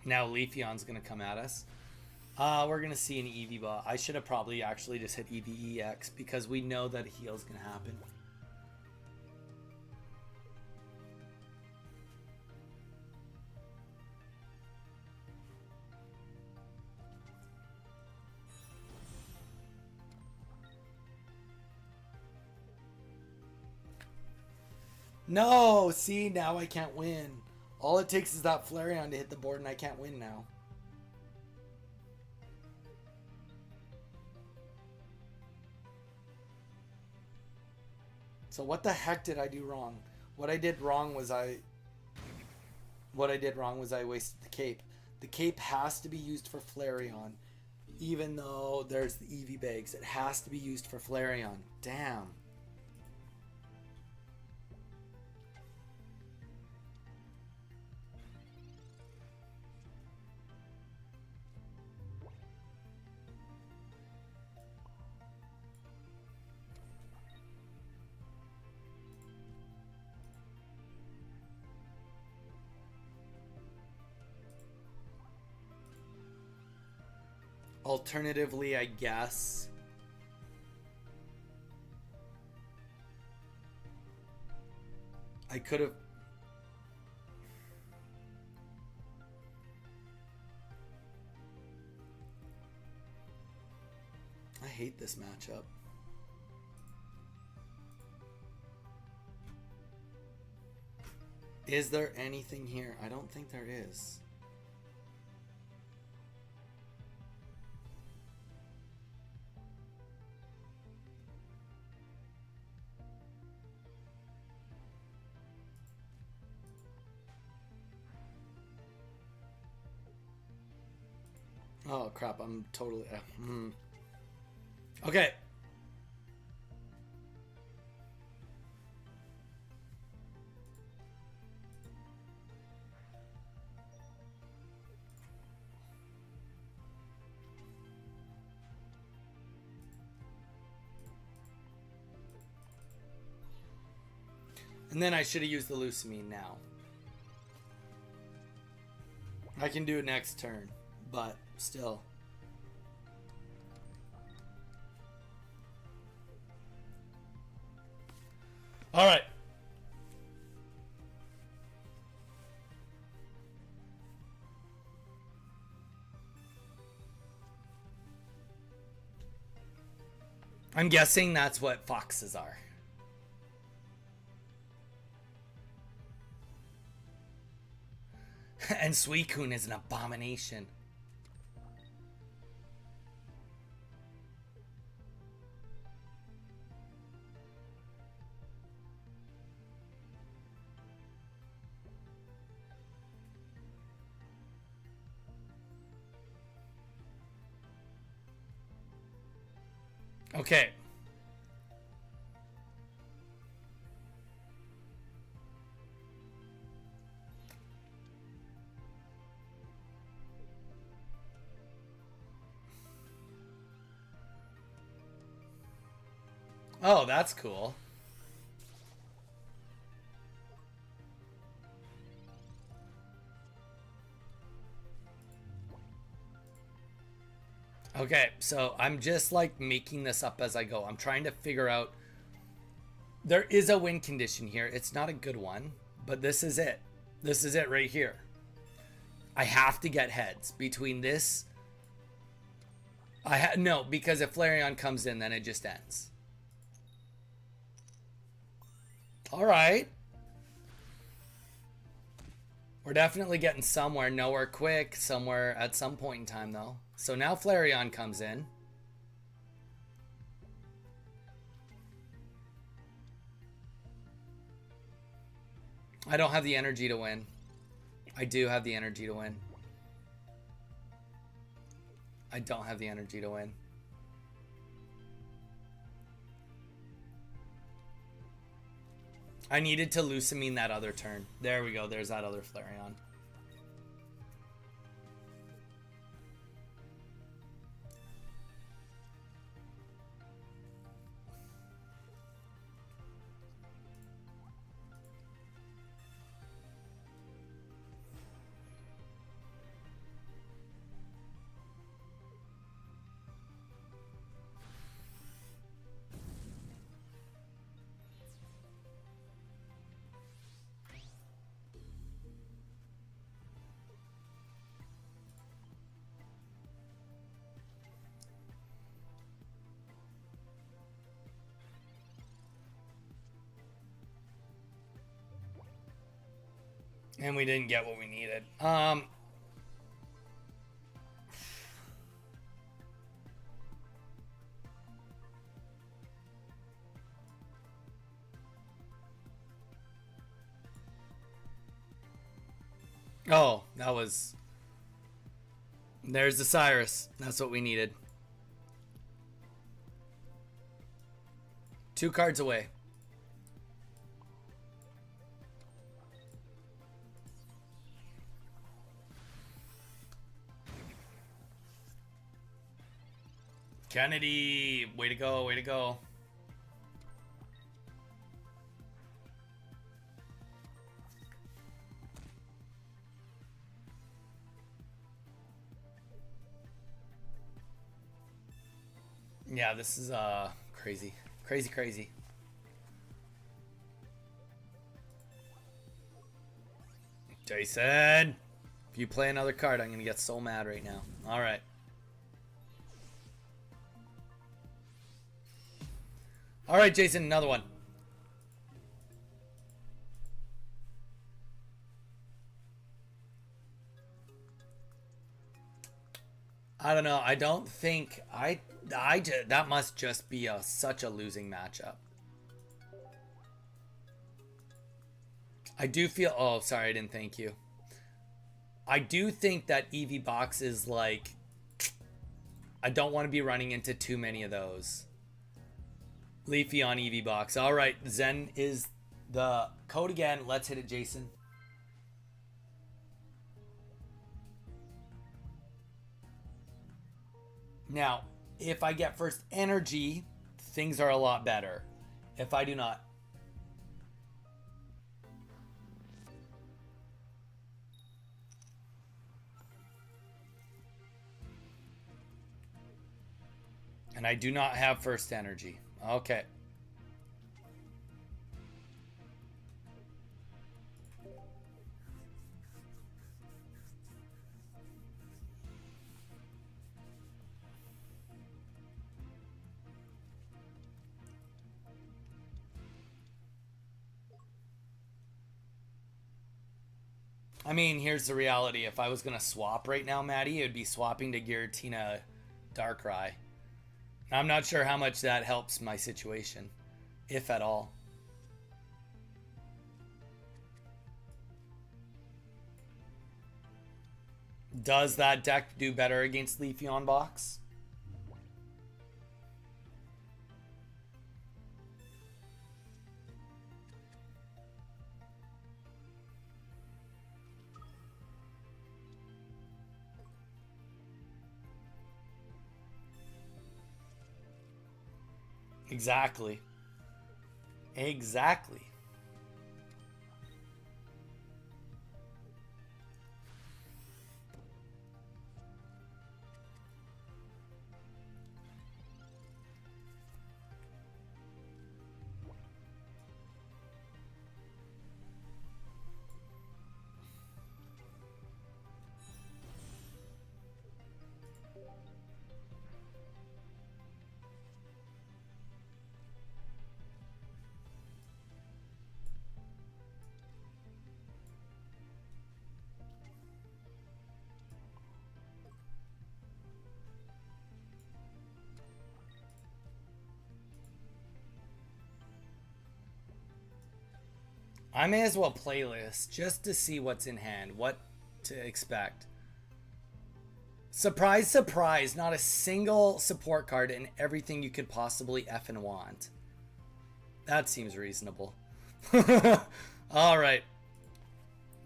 Now Leafeon's going to come at us. We're going to see an Eevee ball. I should have probably actually just hit Eevee EX because we know that a heal's going to happen. No! See, now I can't win. All it takes is that Flareon to hit the board and I can't win now. So what the heck did I do wrong? What I did wrong was what I did wrong was I wasted the cape. The cape has to be used for Flareon. Even though there's the Eevee bags, it has to be used for Flareon. Damn. Alternatively, I guess I could have. I hate this matchup. Is there anything here? I don't think there is. Oh crap, I'm totally... Okay. And then I should have used the Lucamine now. I can do it next turn, but still. All right. I'm guessing that's what foxes are. And Suicune is an abomination. Okay. Oh, that's cool. Okay, so I'm just like making this up as I go. I'm trying to figure out. There is a win condition here. It's not a good one, but this is it. This is it right here. I have to get heads between this. No, because if Flareon comes in, then it just ends. All right. We're definitely getting somewhere. Nowhere quick. Somewhere at some point in time, though. So now Flareon comes in. I don't have the energy to win. I do have the energy to win. I don't have the energy to win. I needed to Lucamine that other turn. There we go. There's that other Flareon. And we didn't get what we needed. Oh, that was... There's the Cyrus. That's what we needed. 2 cards away. Kennedy, way to go, way to go. Yeah, this is crazy. Crazy, crazy. Jason! If you play another card, I'm gonna get so mad right now. Alright. Alright, Jason, another one. I don't know. I don't think that must just be such a losing matchup. I do feel... Oh, sorry, I didn't thank you. I do think that Eevee box is like... I don't want to be running into too many of those. Leafy on Eevee box. All right, Zen is the code again. Let's hit it, Jason. Now, if I get first energy, things are a lot better. If I do not... And I do not have first energy. Okay. I mean, here's the reality. If I was going to swap right now, Maddie, it would be swapping to Giratina Darkrai. I'm not sure how much that helps my situation, if at all. Does that deck do better against Leafeon box? Exactly. Exactly. I may as well playlist just to see what's in hand, what to expect. Surprise, surprise, not a single support card in everything you could possibly effing want. That seems reasonable. All right.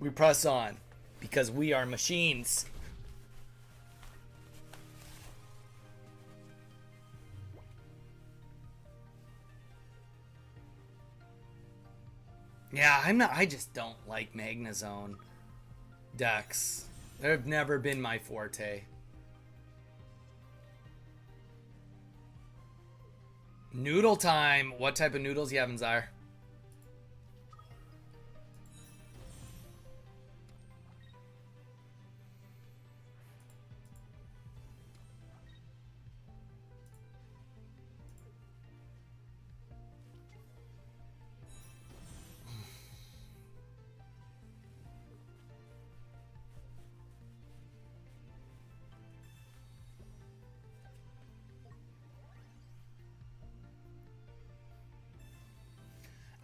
We press on because we are machines. Yeah, I just don't like Magnezone decks. They've never been my forte. Noodle time. What type of noodles you having, Zyre?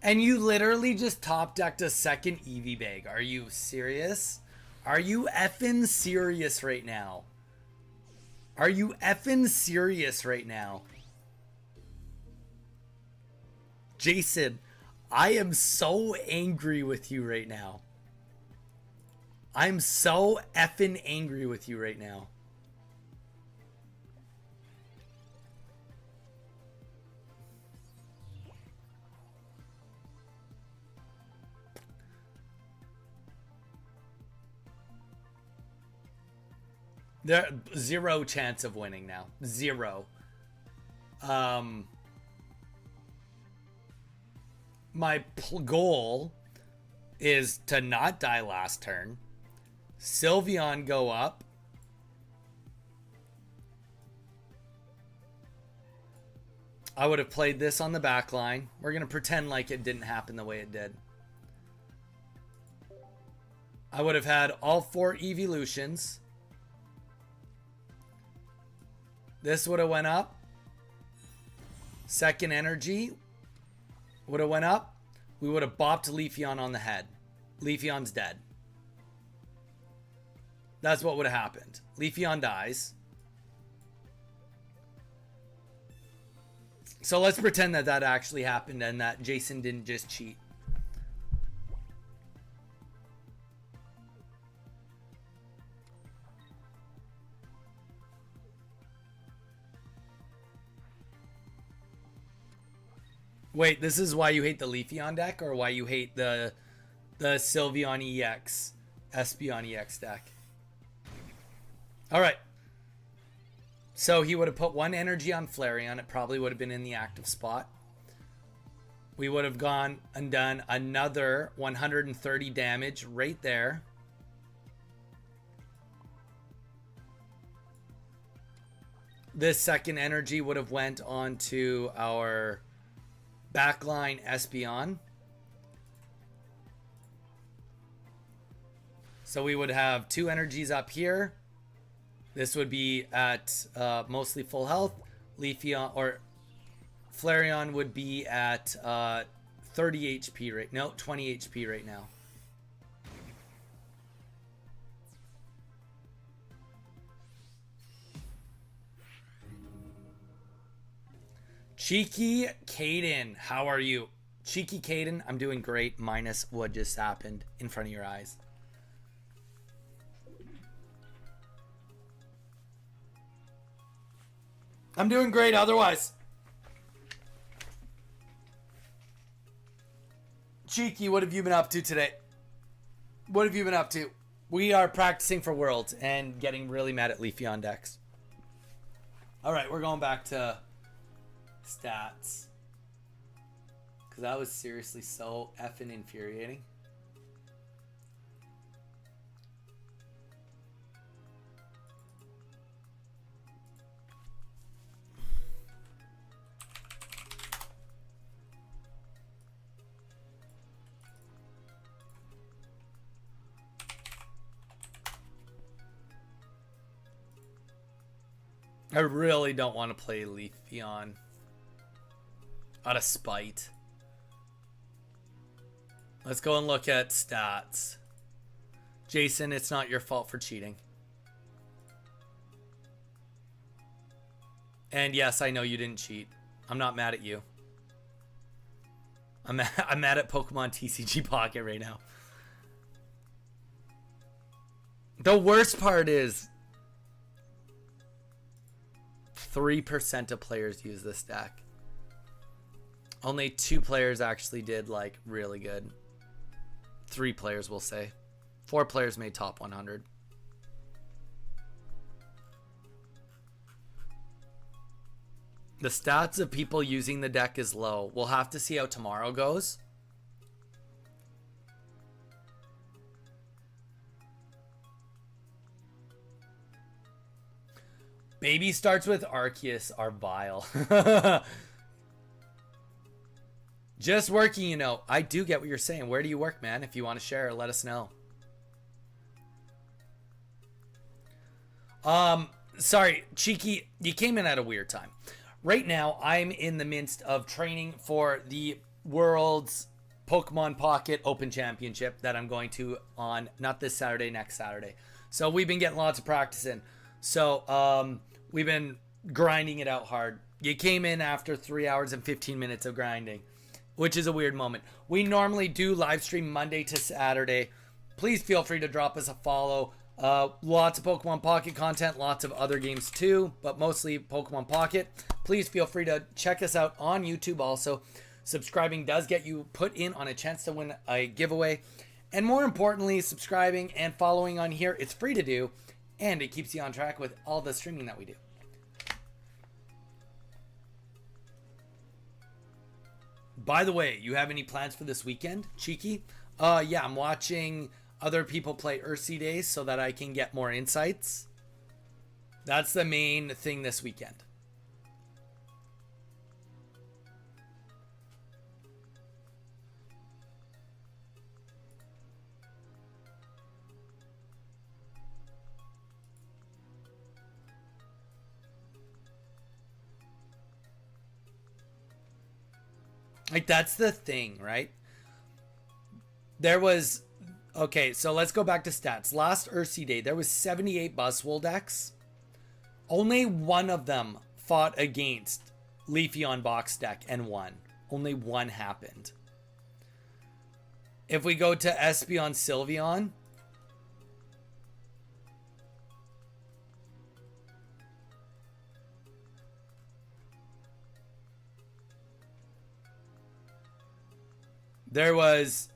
And you literally just top decked a second Eevee bag. Are you serious? Are you effing serious right now? Are you effing serious right now? Jason, I am so angry with you right now. I'm so effing angry with you right now. There, zero chance of winning now. Zero. My goal is to not die last turn. Sylveon go up. I would have played this on the back line. We're going to pretend like it didn't happen the way it did. I would have had all 4 evolutions. This would have went up. Second energy would have went up. We would have bopped Leafeon on the head. Leafeon's dead. That's what would have happened. Leafeon dies. So let's pretend that that actually happened and that Jason didn't just cheat. Wait, this is why you hate the Leafeon deck, or why you hate the Sylveon EX, Espeon EX deck? All right. So he would have put 1 energy on Flareon. It probably would have been in the active spot. We would have gone and done another 130 damage right there. This second energy would have went on to our backline Espeon. So we would have 2 energies up here. This would be at mostly full health. Leafeon or Flareon would be at 30 HP right now. No, 20 HP right now. Cheeky Caden, how are you? Cheeky Caden, I'm doing great, minus what just happened in front of your eyes. I'm doing great otherwise. Cheeky, what have you been up to today? What have you been up to? We are practicing for Worlds and getting really mad at Leafeon decks. All right, we're going back to stats. Because that was seriously so effing infuriating. I really don't want to play Leafeon out of spite. Let's go and look at stats. Jason, it's not your fault for cheating. And yes, I know you didn't cheat. I'm not mad at you. I'm mad at Pokemon TCG Pocket right now. The worst part is 3% of players use this deck. Only 2 players actually did like really good. 3 players, we'll say. 4 players made top 100. The stats of people using the deck is low. We'll have to see how tomorrow goes. Baby starts with Arceus are vile. Just working, you know. I do get what you're saying. Where do you work, man? If you want to share, let us know. Sorry, Cheeky, you came in at a weird time. Right now, I'm in the midst of training for the Worlds Pokemon Pocket Open Championship that I'm going to on not this Saturday, next Saturday. So we've been getting lots of practice in. So we've been grinding it out hard. You came in after 3 hours and 15 minutes of grinding, which is a weird moment. We normally do live stream Monday to Saturday. Please feel free to drop us a follow. Lots of Pokemon Pocket content, lots of other games too, but mostly Pokemon Pocket. Please feel free to check us out on YouTube also. Subscribing does get you put in on a chance to win a giveaway. And more importantly, subscribing and following on here, it's free to do, and it keeps you on track with all the streaming that we do. By the way, you have any plans for this weekend, Cheeky? Yeah, I'm watching other people play Ursi Days so that I can get more insights. That's the main thing this weekend. Like, that's the thing, right? There was... Okay, so let's go back to stats. Last Ursi Day, there was 78 Buzzwole decks. Only one of them fought against Leafeon box deck and won. Only one happened. If we go to Espeon Sylveon... There was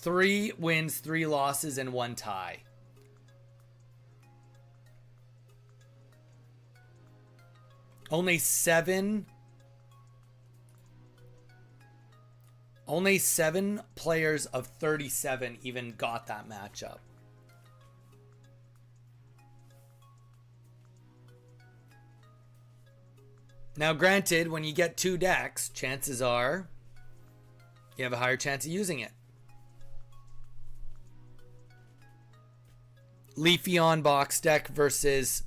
3 wins, 3 losses, and 1 tie. Only 7 players of 37 even got that matchup. Now, granted, when you get 2 decks, chances are you have a higher chance of using it. Leafeon box deck versus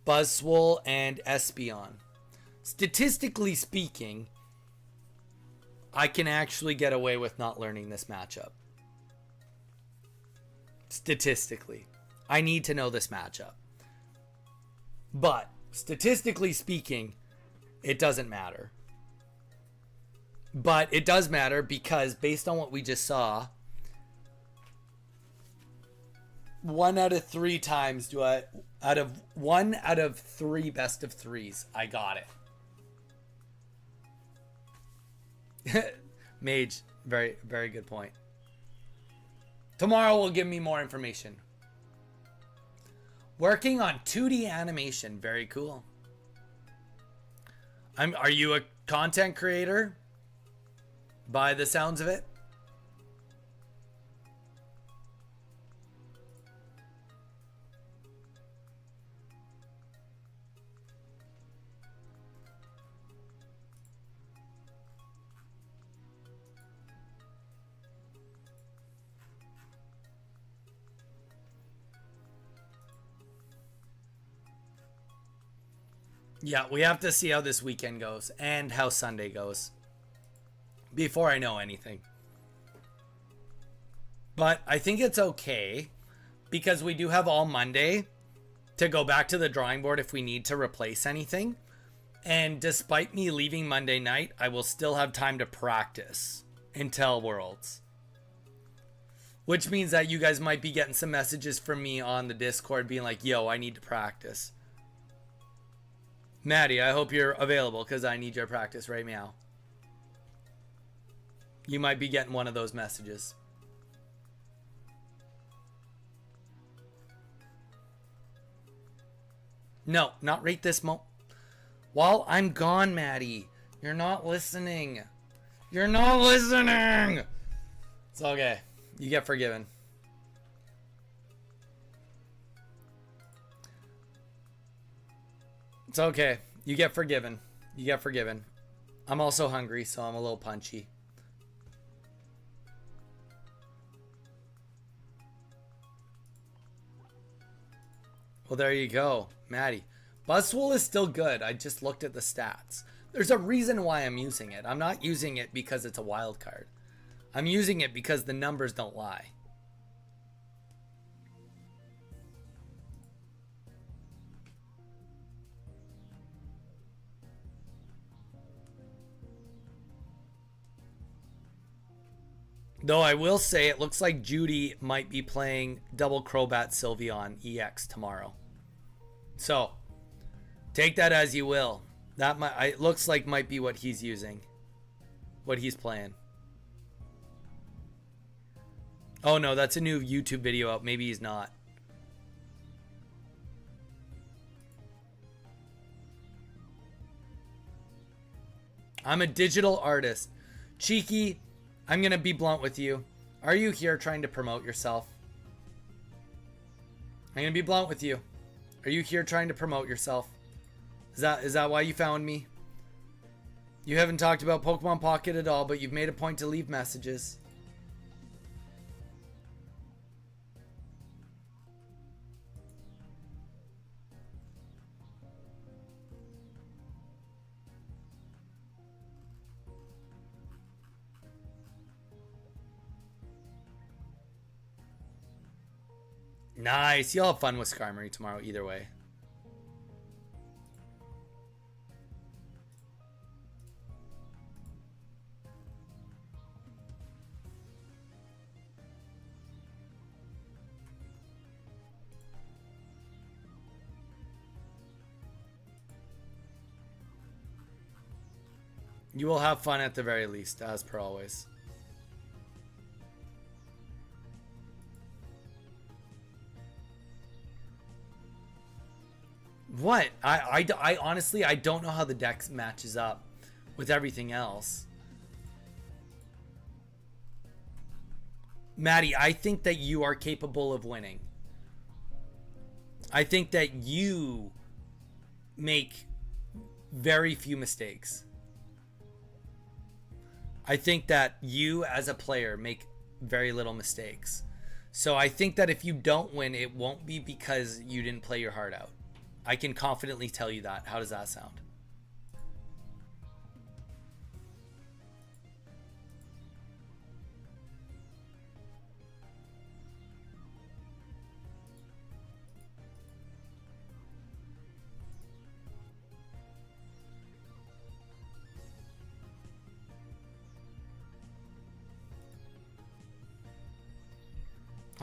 Buzzwole and Espeon. Statistically speaking, I can actually get away with not learning this matchup. Statistically. I need to know this matchup. But, statistically speaking, it doesn't matter. But it does matter because based on what we just saw, 1 out of 3 times out of 1 out of 3 best of 3s, I got it. Mage, very, very good point. Tomorrow will give me more information. Working on 2D animation, very cool. Are you a content creator? By the sounds of it. Yeah, we have to see how this weekend goes and how Sunday goes before I know anything. But I think it's okay because we do have all Monday to go back to the drawing board if we need to replace anything. And despite me leaving Monday night, I will still have time to practice until Worlds. Which means that you guys might be getting some messages from me on the Discord being like, yo, I need to practice. Maddie, I hope you're available because I need your practice right now. You might be getting one of those messages. No, not right this moment. While I'm gone, Maddie. You're not listening. You're not listening. It's okay. You get forgiven. It's okay. You get forgiven. You get forgiven. I'm also hungry, so I'm a little punchy. Well, there you go, Maddie. Buzzwole is still good. I just looked at the stats. There's a reason why I'm using it. I'm not using it because it's a wild card. I'm using it because the numbers don't lie. Though I will say it looks like Judy might be playing double Crobat Sylveon EX tomorrow. So, take that as you will. That might, it looks like might be what he's using. What he's playing. Oh no, that's a new YouTube video out. Maybe he's not. I'm a digital artist. Cheeky, I'm going to be blunt with you. Are you here trying to promote yourself? I'm going to be blunt with you. Are you here trying to promote yourself? Is that why you found me? You haven't talked about Pokemon Pocket at all, but you've made a point to leave messages. Nice. You'll have fun with Skarmory tomorrow either way. You will have fun at the very least, as per always. What? I honestly, I don't know how the deck matches up with everything else. Maddie, I think that you are capable of winning. I think that you make very few mistakes. I think that you as a player make very little mistakes. So I think that if you don't win, it won't be because you didn't play your heart out. I can confidently tell you that. How does that sound?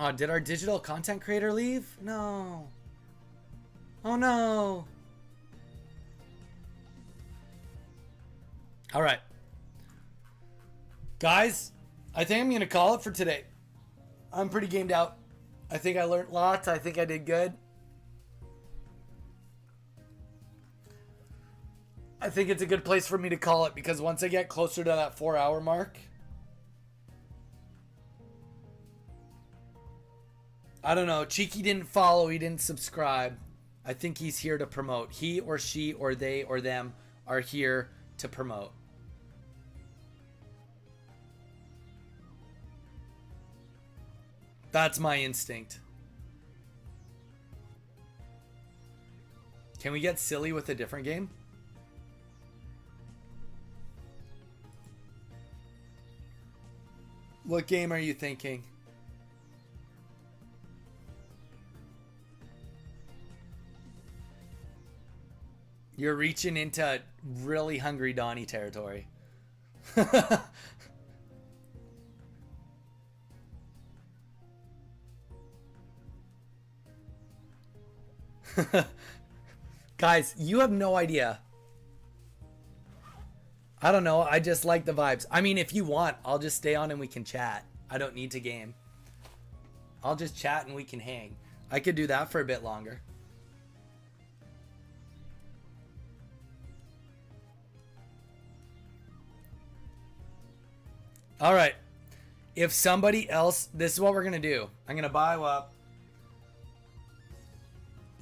Oh, did our digital content creator leave? No. Oh no. All right. Guys, I think I'm going to call it for today. I'm pretty gamed out. I think I learned lots. I think I did good. I think it's a good place for me to call it because once I get closer to that 4-hour mark, I don't know. Cheeky didn't follow. He didn't subscribe. I think he's here to promote. He or she or they or them are here to promote. That's my instinct. Can we get silly with a different game? What game are you thinking? You're reaching into really hungry Donnie territory. Guys, you have no idea. I don't know. I just like the vibes. I mean, if you want, I'll just stay on and we can chat. I don't need to game. I'll just chat and we can hang. I could do that for a bit longer. All right. If somebody else, this is what we're going to do. I'm going to buy up.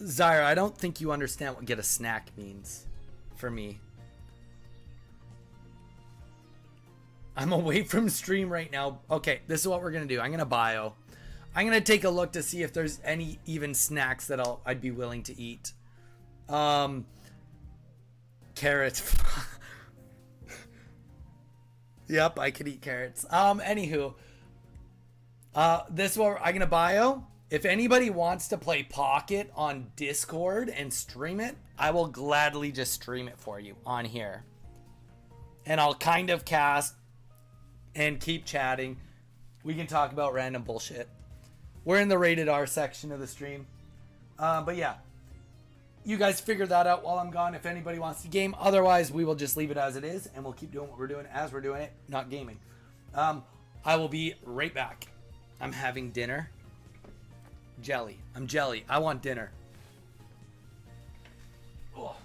Zyra, I don't think you understand what get a snack means for me. I'm away from stream right now. Okay, this is what we're going to do. I'm going to bio. I'm going to take a look to see if there's any even snacks that I'd be willing to eat. Carrots. Yep, I could eat carrots. Anywho, this is what I'm gonna bio. If anybody wants to play Pocket on Discord and stream it, I will gladly just stream it for you on here. And I'll kind of cast and keep chatting. We can talk about random bullshit. We're in the rated R section of the stream. But yeah, you guys figure that out while I'm gone if anybody wants to game. Otherwise, we will just leave it as it is and we'll keep doing what we're doing as we're doing it, not gaming. I will be right back. I'm having dinner. Jelly. I'm jelly. I want dinner. Oh.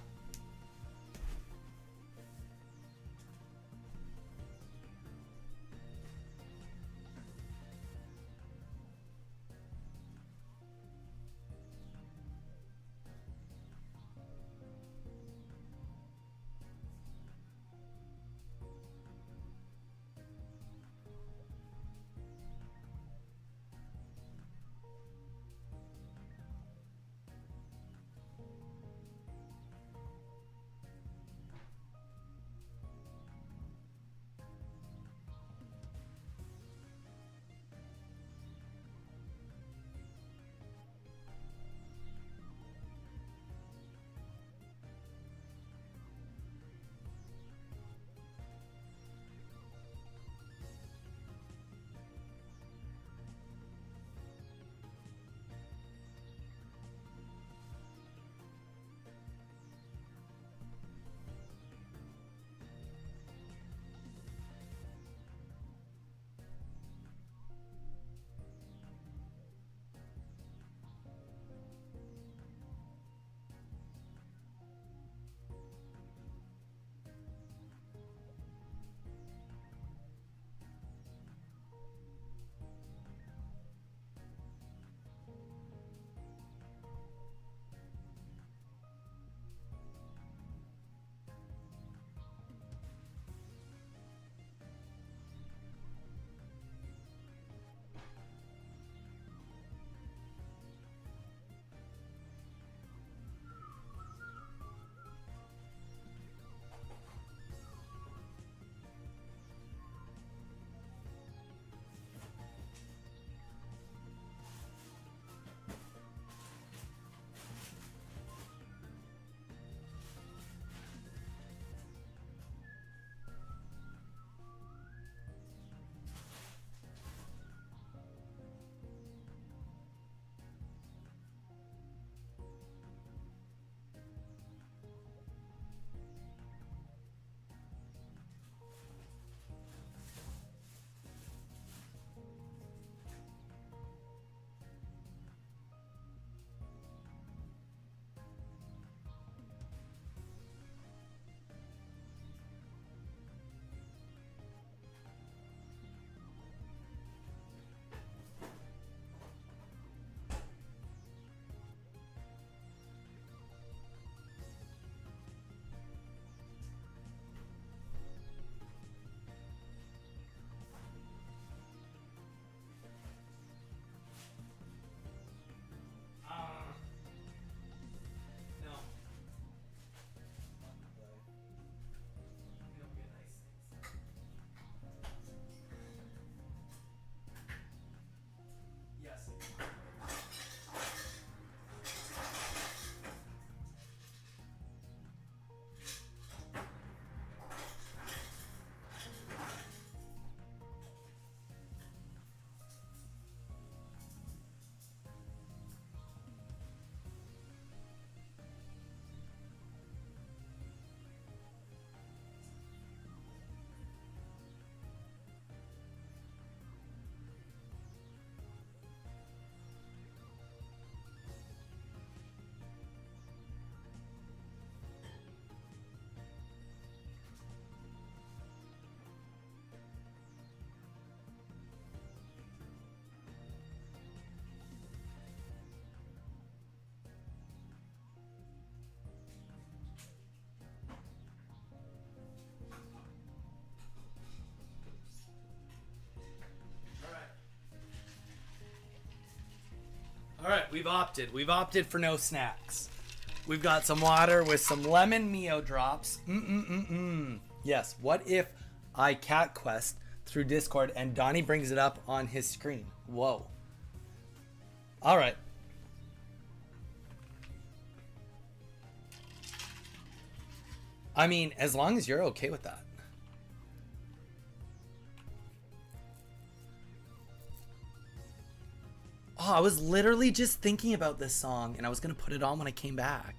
All right, we've opted. We've opted for no snacks. We've got some water with some lemon Mio drops. Yes, what if I cat quest through Discord, and Donnie brings it up on his screen. Whoa. All right. I mean, as long as you're okay with that. Oh, I was literally just thinking about this song, and I was going to put it on when I came back.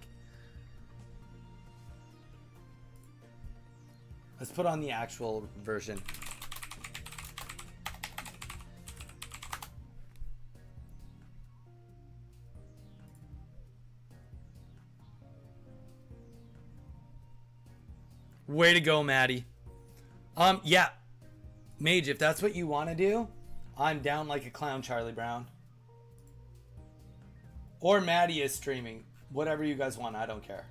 Let's put on the actual version. Way to go, Maddie. Yeah. Mage, if that's what you want to do, I'm down like a clown, Charlie Brown. Or Maddie is streaming. Whatever you guys want, I don't care.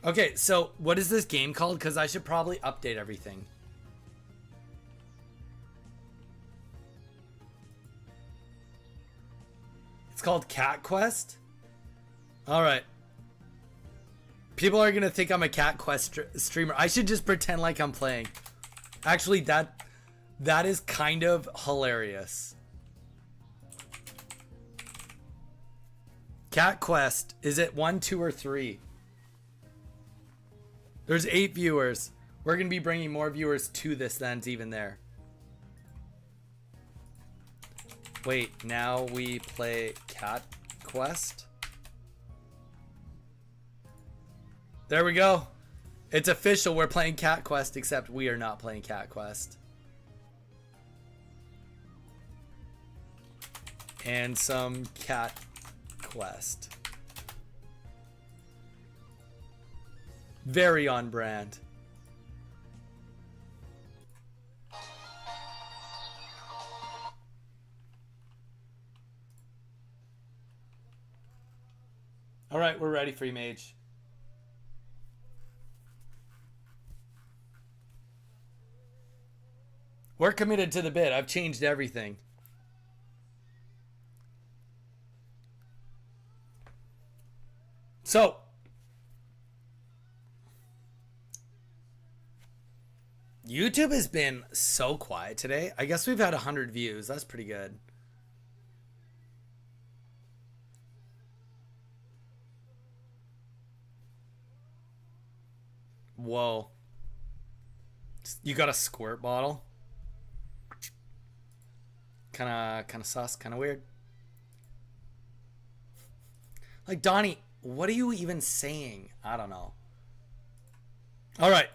Okay, so what is this game called? Because I should probably update everything. It's called Cat Quest? Alright. People are going to think I'm a Cat Quest streamer. I should just pretend like I'm playing. Actually, that is kind of hilarious. Cat Quest. Is it 1, 2, or 3? There's 8 viewers. We're going to be bringing more viewers to this than's even there. Wait, now we play Cat Quest? There we go. It's official. We're playing Cat Quest, except we are not playing Cat Quest. And some Cat Quest. Very on brand. All right, we're ready for you, Mage. We're committed to the bid. I've changed everything. So, YouTube has been so quiet today. I guess we've had 100 views. That's pretty good. Whoa. You got a squirt bottle? Kind of sus, kind of weird. Like, Donnie, what are you even saying? I don't know. All right.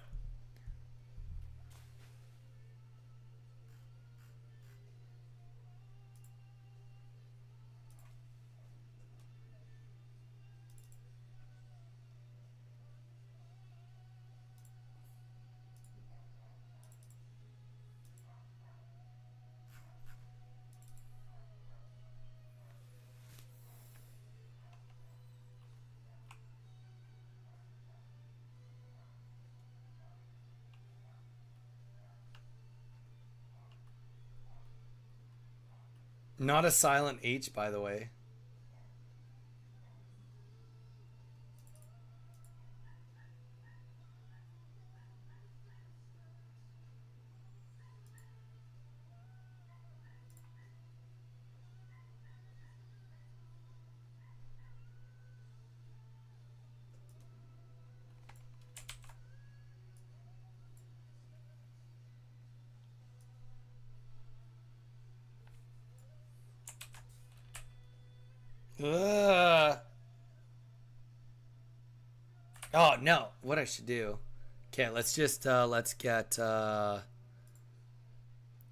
Not a silent H, by the way. Ugh. Oh no, what I should do. Okay, let's just let's get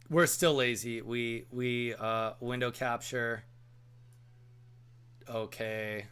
we're still lazy. We window capture. Okay.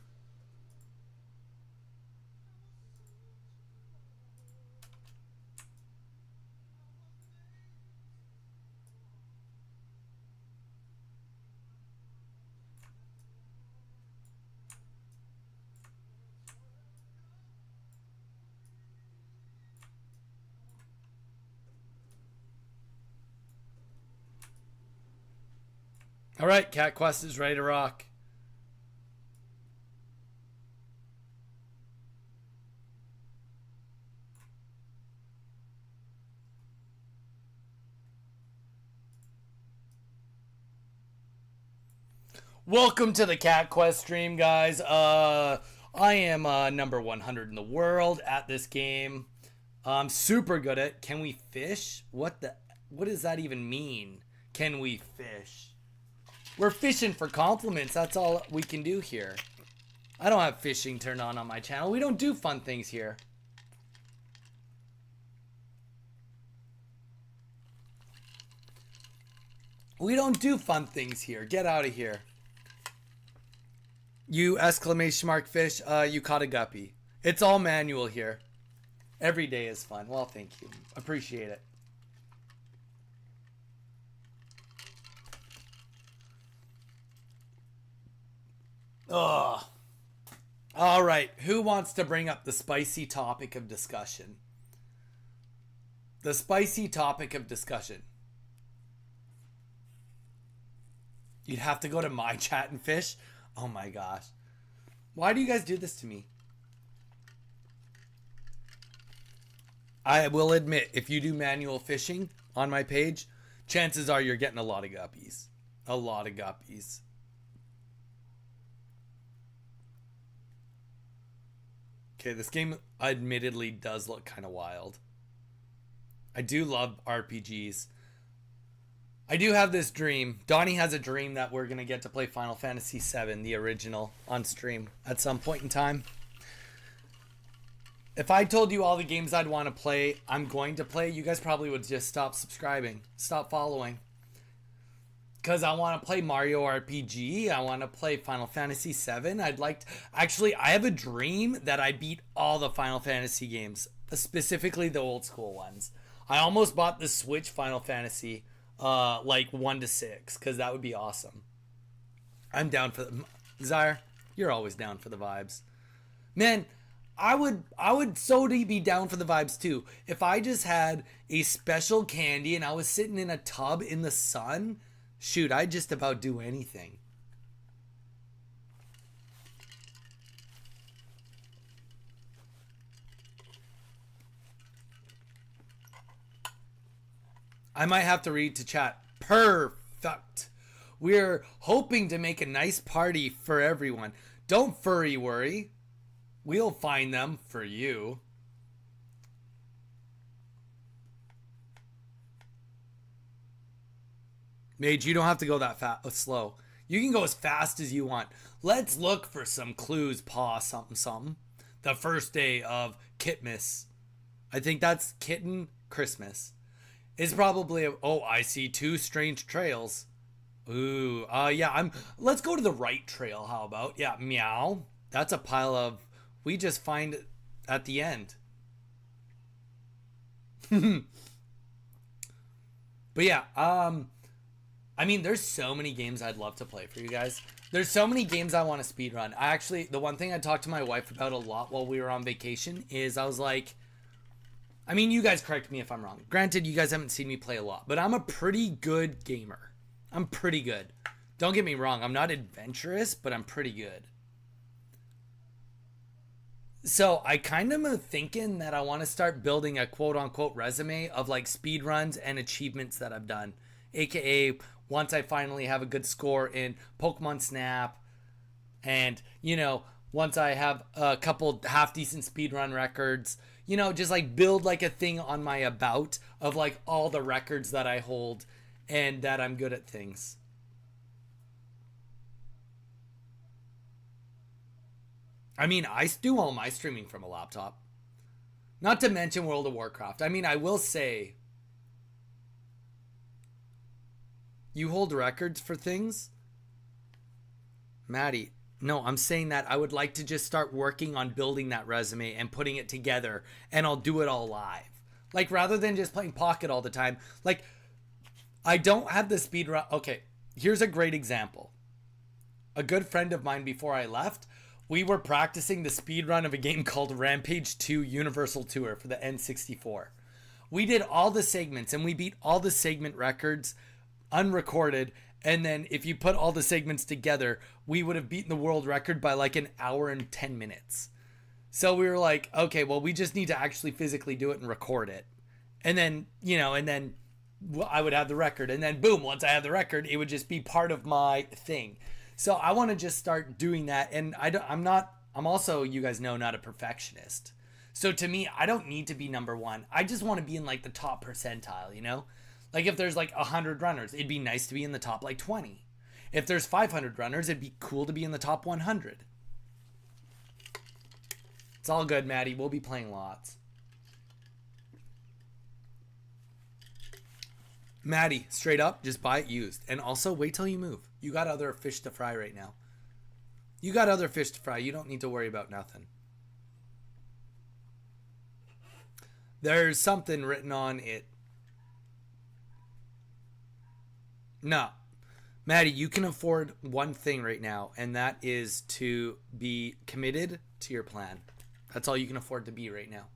All right, Cat Quest is ready to rock. Welcome to the Cat Quest stream, guys. I am number 100 in the world at this game. I'm super good at. Can we fish? What does that even mean? Can we fish? We're fishing for compliments. That's all we can do here. I don't have fishing turned on my channel. We don't do fun things here. We don't do fun things here. Get out of here. You exclamation mark fish, you caught a guppy. It's all manual here. Every day is fun. Well, thank you. Appreciate it. Ugh. All right. Who wants to bring up the spicy topic of discussion? The spicy topic of discussion. You'd have to go to my chat and fish? Oh my gosh. Why do you guys do this to me? I will admit, if you do manual fishing on my page, chances are you're getting a lot of guppies. A lot of guppies. Okay, this game admittedly does look kind of wild. I do love RPGs. I do have this dream. Donnie has a dream that we're going to get to play Final Fantasy VII, the original, on stream at some point in time. If I told you all the games I'd want to play, I'm going to play, you guys probably would just stop subscribing, stop following. Because I want to play Mario RPG, I want to play Final Fantasy VII. Actually, I have a dream that I beat all the Final Fantasy games, specifically the old school ones. I almost bought the Switch Final Fantasy like 1 to 6, because that would be awesome. I'm down for the Zyre, you're always down for the vibes. Man, I would so be down for the vibes too. If I just had a special candy and I was sitting in a tub in the sun, shoot, I'd just about do anything. I might have to read to chat. Perfect. We're hoping to make a nice party for everyone. Don't furry worry. We'll find them for you. Mage, you don't have to go that slow. You can go as fast as you want. Let's look for some clues, paw something something. The first day of Kitmas. I think that's Kitten Christmas. It's probably oh, I see 2 strange trails. Ooh, yeah, let's go to the right trail, how about? Yeah, meow. That's a pile of we just find at the end. But yeah, I mean, there's so many games I'd love to play for you guys. There's so many games I want to speedrun. The one thing I talked to my wife about a lot while we were on vacation is I was like, I mean, you guys correct me if I'm wrong. Granted, you guys haven't seen me play a lot, but I'm a pretty good gamer. I'm pretty good. Don't get me wrong. I'm not adventurous, but I'm pretty good. So I kind of am thinking that I want to start building a quote unquote resume of like speed runs and achievements that I've done. AKA once I finally have a good score in Pokemon Snap, and once I have a couple half decent speedrun records, just like build like a thing on my about of like all the records that I hold and that I'm good at things. I mean, I do all my streaming from a laptop. Not to mention World of Warcraft. I mean, I will say, you hold records for things? Maddie, no, I'm saying that I would like to just start working on building that resume and putting it together, and I'll do it all live. Like, rather than just playing Pocket all the time. Like, I don't have the speed run. Okay, here's a great example. A good friend of mine before I left, we were practicing the speed run of a game called Rampage 2 Universal Tour for the N64. We did all the segments and we beat all the segment records unrecorded, And then if you put all the segments together, we would have beaten the world record by like an hour and 10 minutes. So we were like, okay, well, we just need to actually physically do it and record it. And then, and then I would have the record. And then, boom, once I have the record, it would just be part of my thing. So I want to just start doing that. And I'm also, you guys know, not a perfectionist. So to me, I don't need to be number one. I just want to be in like the top percentile, Like if there's like 100 runners, it'd be nice to be in the top like 20. If there's 500 runners, it'd be cool to be in the top 100. It's all good, Maddie. We'll be playing lots. Maddie, straight up, just buy it used. And also, wait till you move. You got other fish to fry right now. You got other fish to fry. You don't need to worry about nothing. There's something written on it. No. Maddie, you can afford one thing right now, and that is to be committed to your plan. That's all you can afford to be right now.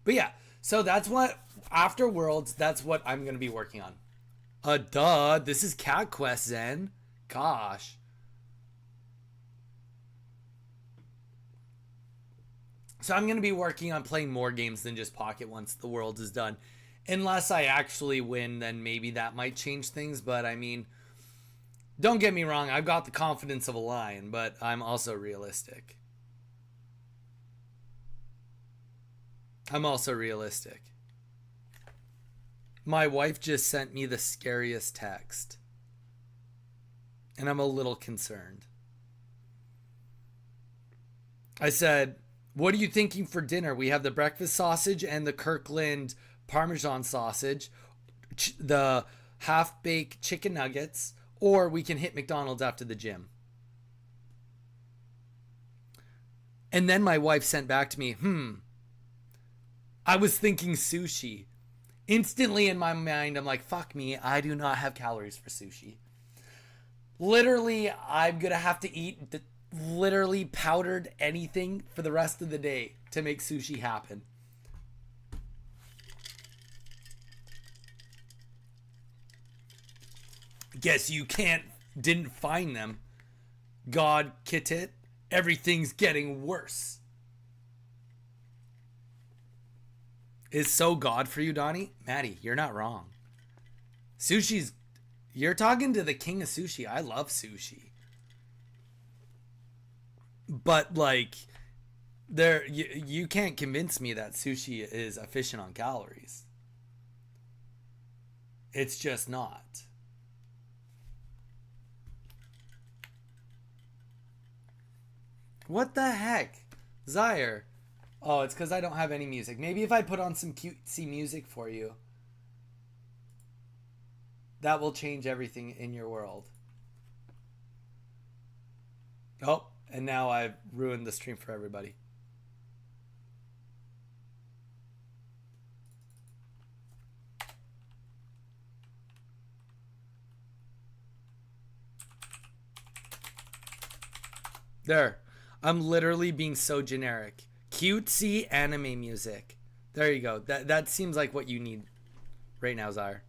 But yeah, so that's what, after Worlds, that's what I'm going to be working on. Duh, this is Cat Quest, Zen. Gosh. So I'm going to be working on playing more games than just Pocket once the World is done. Unless I actually win, then maybe that might change things. But I mean, don't get me wrong. I've got the confidence of a lion, but I'm also realistic. My wife just sent me the scariest text. And I'm a little concerned. I said, what are you thinking for dinner? We have the breakfast sausage and the Kirkland Parmesan sausage, the half-baked chicken nuggets, or we can hit McDonald's after the gym. And then my wife sent back to me, I was thinking sushi. Instantly in my mind, I'm like, fuck me, I do not have calories for sushi. Literally, I'm going to have to eat literally powdered anything for the rest of the day to make sushi happen. Guess you didn't find them. God, Kittit, everything's getting worse. Is so God for you, Donnie? Maddie, you're not wrong. You're talking to the king of sushi. I love sushi. But like, you can't convince me that sushi is efficient on calories. It's just not. What the heck? Zaire. Oh, it's because I don't have any music. Maybe if I put on some cutesy music for you, that will change everything in your world. Oh, and now I've ruined the stream for everybody. There. I'm literally being so generic. Cutesy anime music. There you go. That seems like what you need right now, Zaire.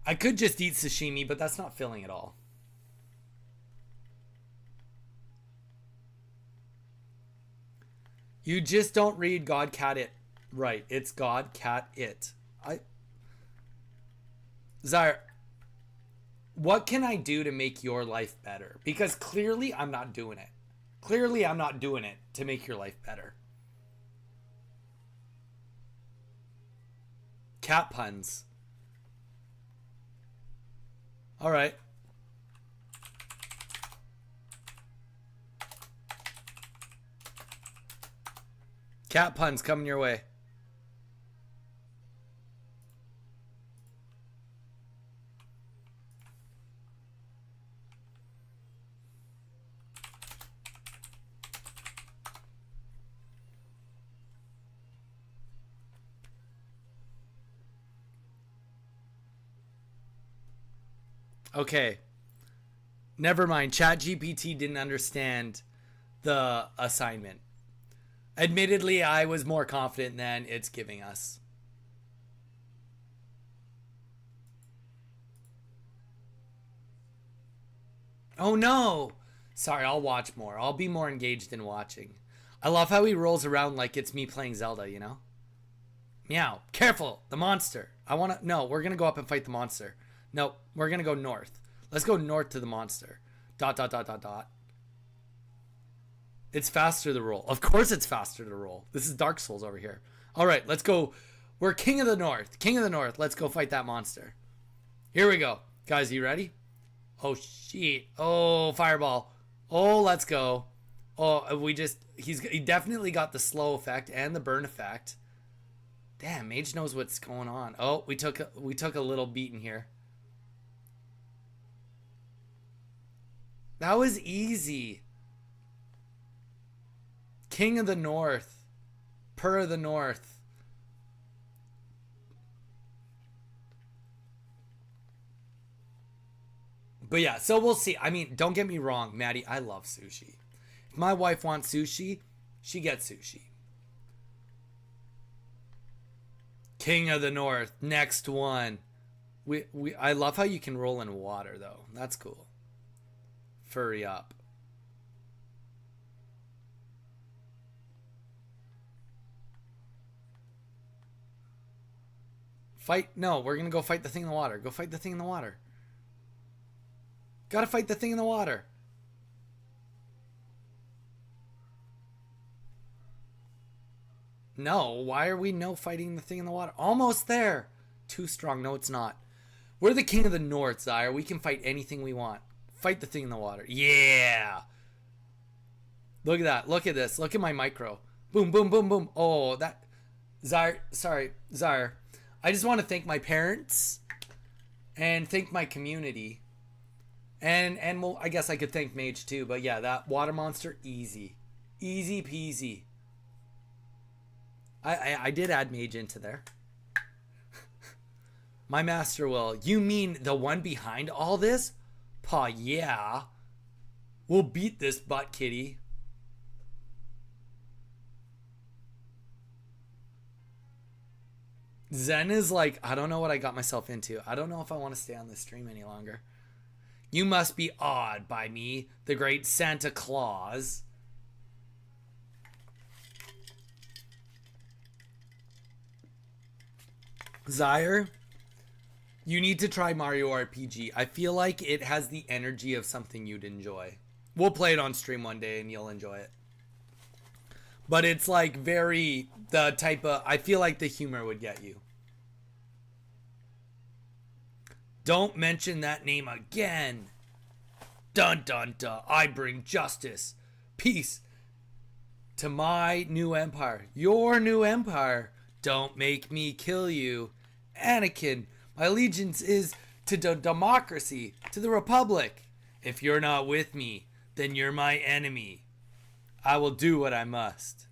I could just eat sashimi, but that's not filling at all. You just don't read God Cat It right. It's God Cat It. Zaire, what can I do to make your life better? Because clearly I'm not doing it. Clearly I'm not doing it to make your life better. Cat puns. All right. Cat puns coming your way. Okay. Never mind. ChatGPT didn't understand the assignment. Admittedly, I was more confident than it's giving us. Oh no! Sorry, I'll watch more. I'll be more engaged in watching. I love how he rolls around like it's me playing Zelda, you know? Meow. Careful! The monster. I wanna... No, we're gonna go up and fight the monster. No, we're gonna go north. Let's go north to the monster. Dot, dot, dot, dot, dot. It's faster to roll. Of course it's faster to roll. This is Dark Souls over here. Alright, let's go. We're King of the North. King of the North. Let's go fight that monster. Here we go. Guys, you ready? Oh, shit. Oh, fireball. Oh, let's go. Oh, he definitely got the slow effect and the burn effect. Damn, Mage knows what's going on. Oh, we took a little beating here. That was easy. King of the North. Purr of the North. But yeah, so we'll see. I mean, don't get me wrong, Maddie. I love sushi. If my wife wants sushi, she gets sushi. King of the North. Next one. I love how you can roll in water, though. That's cool. Furry up. Fight. No, we're going to go fight the thing in the water. Go fight the thing in the water. Gotta fight the thing in the water. No, why are we fighting the thing in the water? Almost there. Too strong. No, it's not. We're the King of the North, Zyre. We can fight anything we want. Fight the thing in the water. Yeah. Look at that. Look at this. Look at my micro. Boom, boom, boom, boom. Oh, that... Zyre, sorry, Zyre. I just want to thank my parents and thank my community. And well, I guess I could thank Mage too, but yeah, that water monster, easy. Easy peasy. I did add Mage into there. My master will. You mean the one behind all this? Paw, yeah. We'll beat this butt kitty. Zen is like, I don't know what I got myself into. I don't know if I want to stay on this stream any longer. You must be awed by me, the great Santa Claus. Zyre, you need to try Mario RPG. I feel like it has the energy of something you'd enjoy. We'll play it on stream one day and you'll enjoy it. But it's like very the type of... I feel like the humor would get you. Don't mention that name again. Dun dun dun. I bring justice, peace to my new empire. Your new empire. Don't make me kill you. Anakin, my allegiance is to democracy, to the Republic. If you're not with me, then you're my enemy. I will do what I must.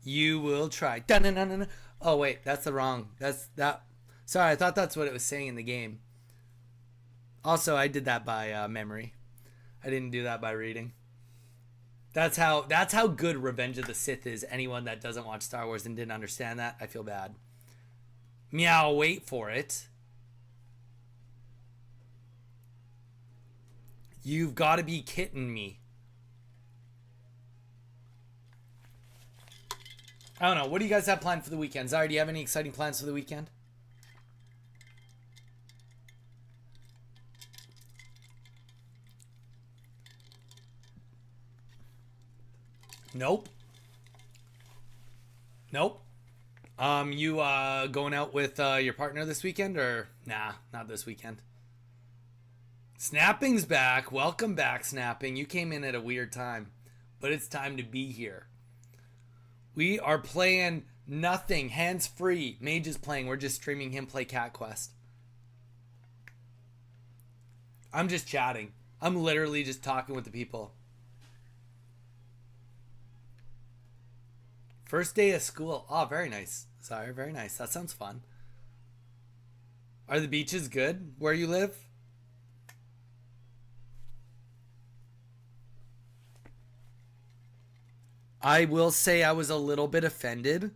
You will try. Dun, dun, dun, dun. Oh, wait, that's the wrong. That's that. Sorry, I thought that's what it was saying in the game. Also, I did that by memory. I didn't do that by reading. That's how good Revenge of the Sith is. Anyone that doesn't watch Star Wars and didn't understand that, I feel bad. Meow, wait for it. You've got to be kidding me. I don't know. What do you guys have planned for the weekend? Zara, do you have any exciting plans for the weekend? Nope. Nope. You going out with your partner this weekend or nah, not this weekend? Snapping's back. Welcome back, Snapping. You came in at a weird time, but it's time to be here. We are playing nothing, hands free. Mage is playing. We're just streaming him play Cat Quest. I'm just chatting. I'm literally just talking with the people. First day of school. Oh, very nice. Sorry, very nice. That sounds fun. Are the beaches good where you live? I will say I was a little bit offended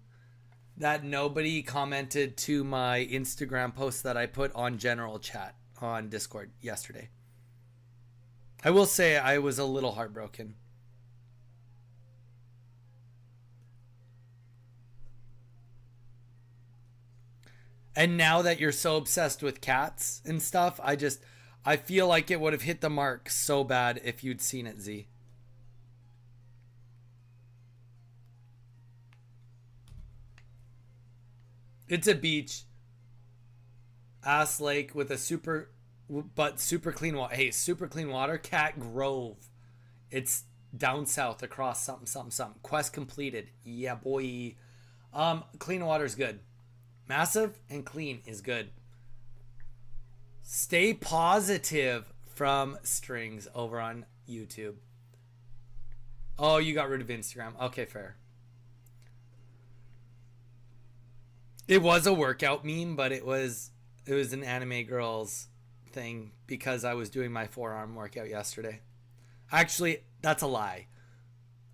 that nobody commented to my Instagram post that I put on general chat on Discord yesterday. I will say I was a little heartbroken. And now that you're so obsessed with cats and stuff, I feel like it would have hit the mark so bad if you'd seen it, Z. It's a beach, ass lake with a super clean water. Hey, super clean water. Cat Grove. It's down south across something something something. Quest completed. Yeah, boy. Clean water's good. Massive and clean is good. Stay positive from Strings over on YouTube. Oh, you got rid of Instagram. Okay, fair. It was a workout meme, but it was an anime girls thing because I was doing my forearm workout yesterday. Actually, that's a lie.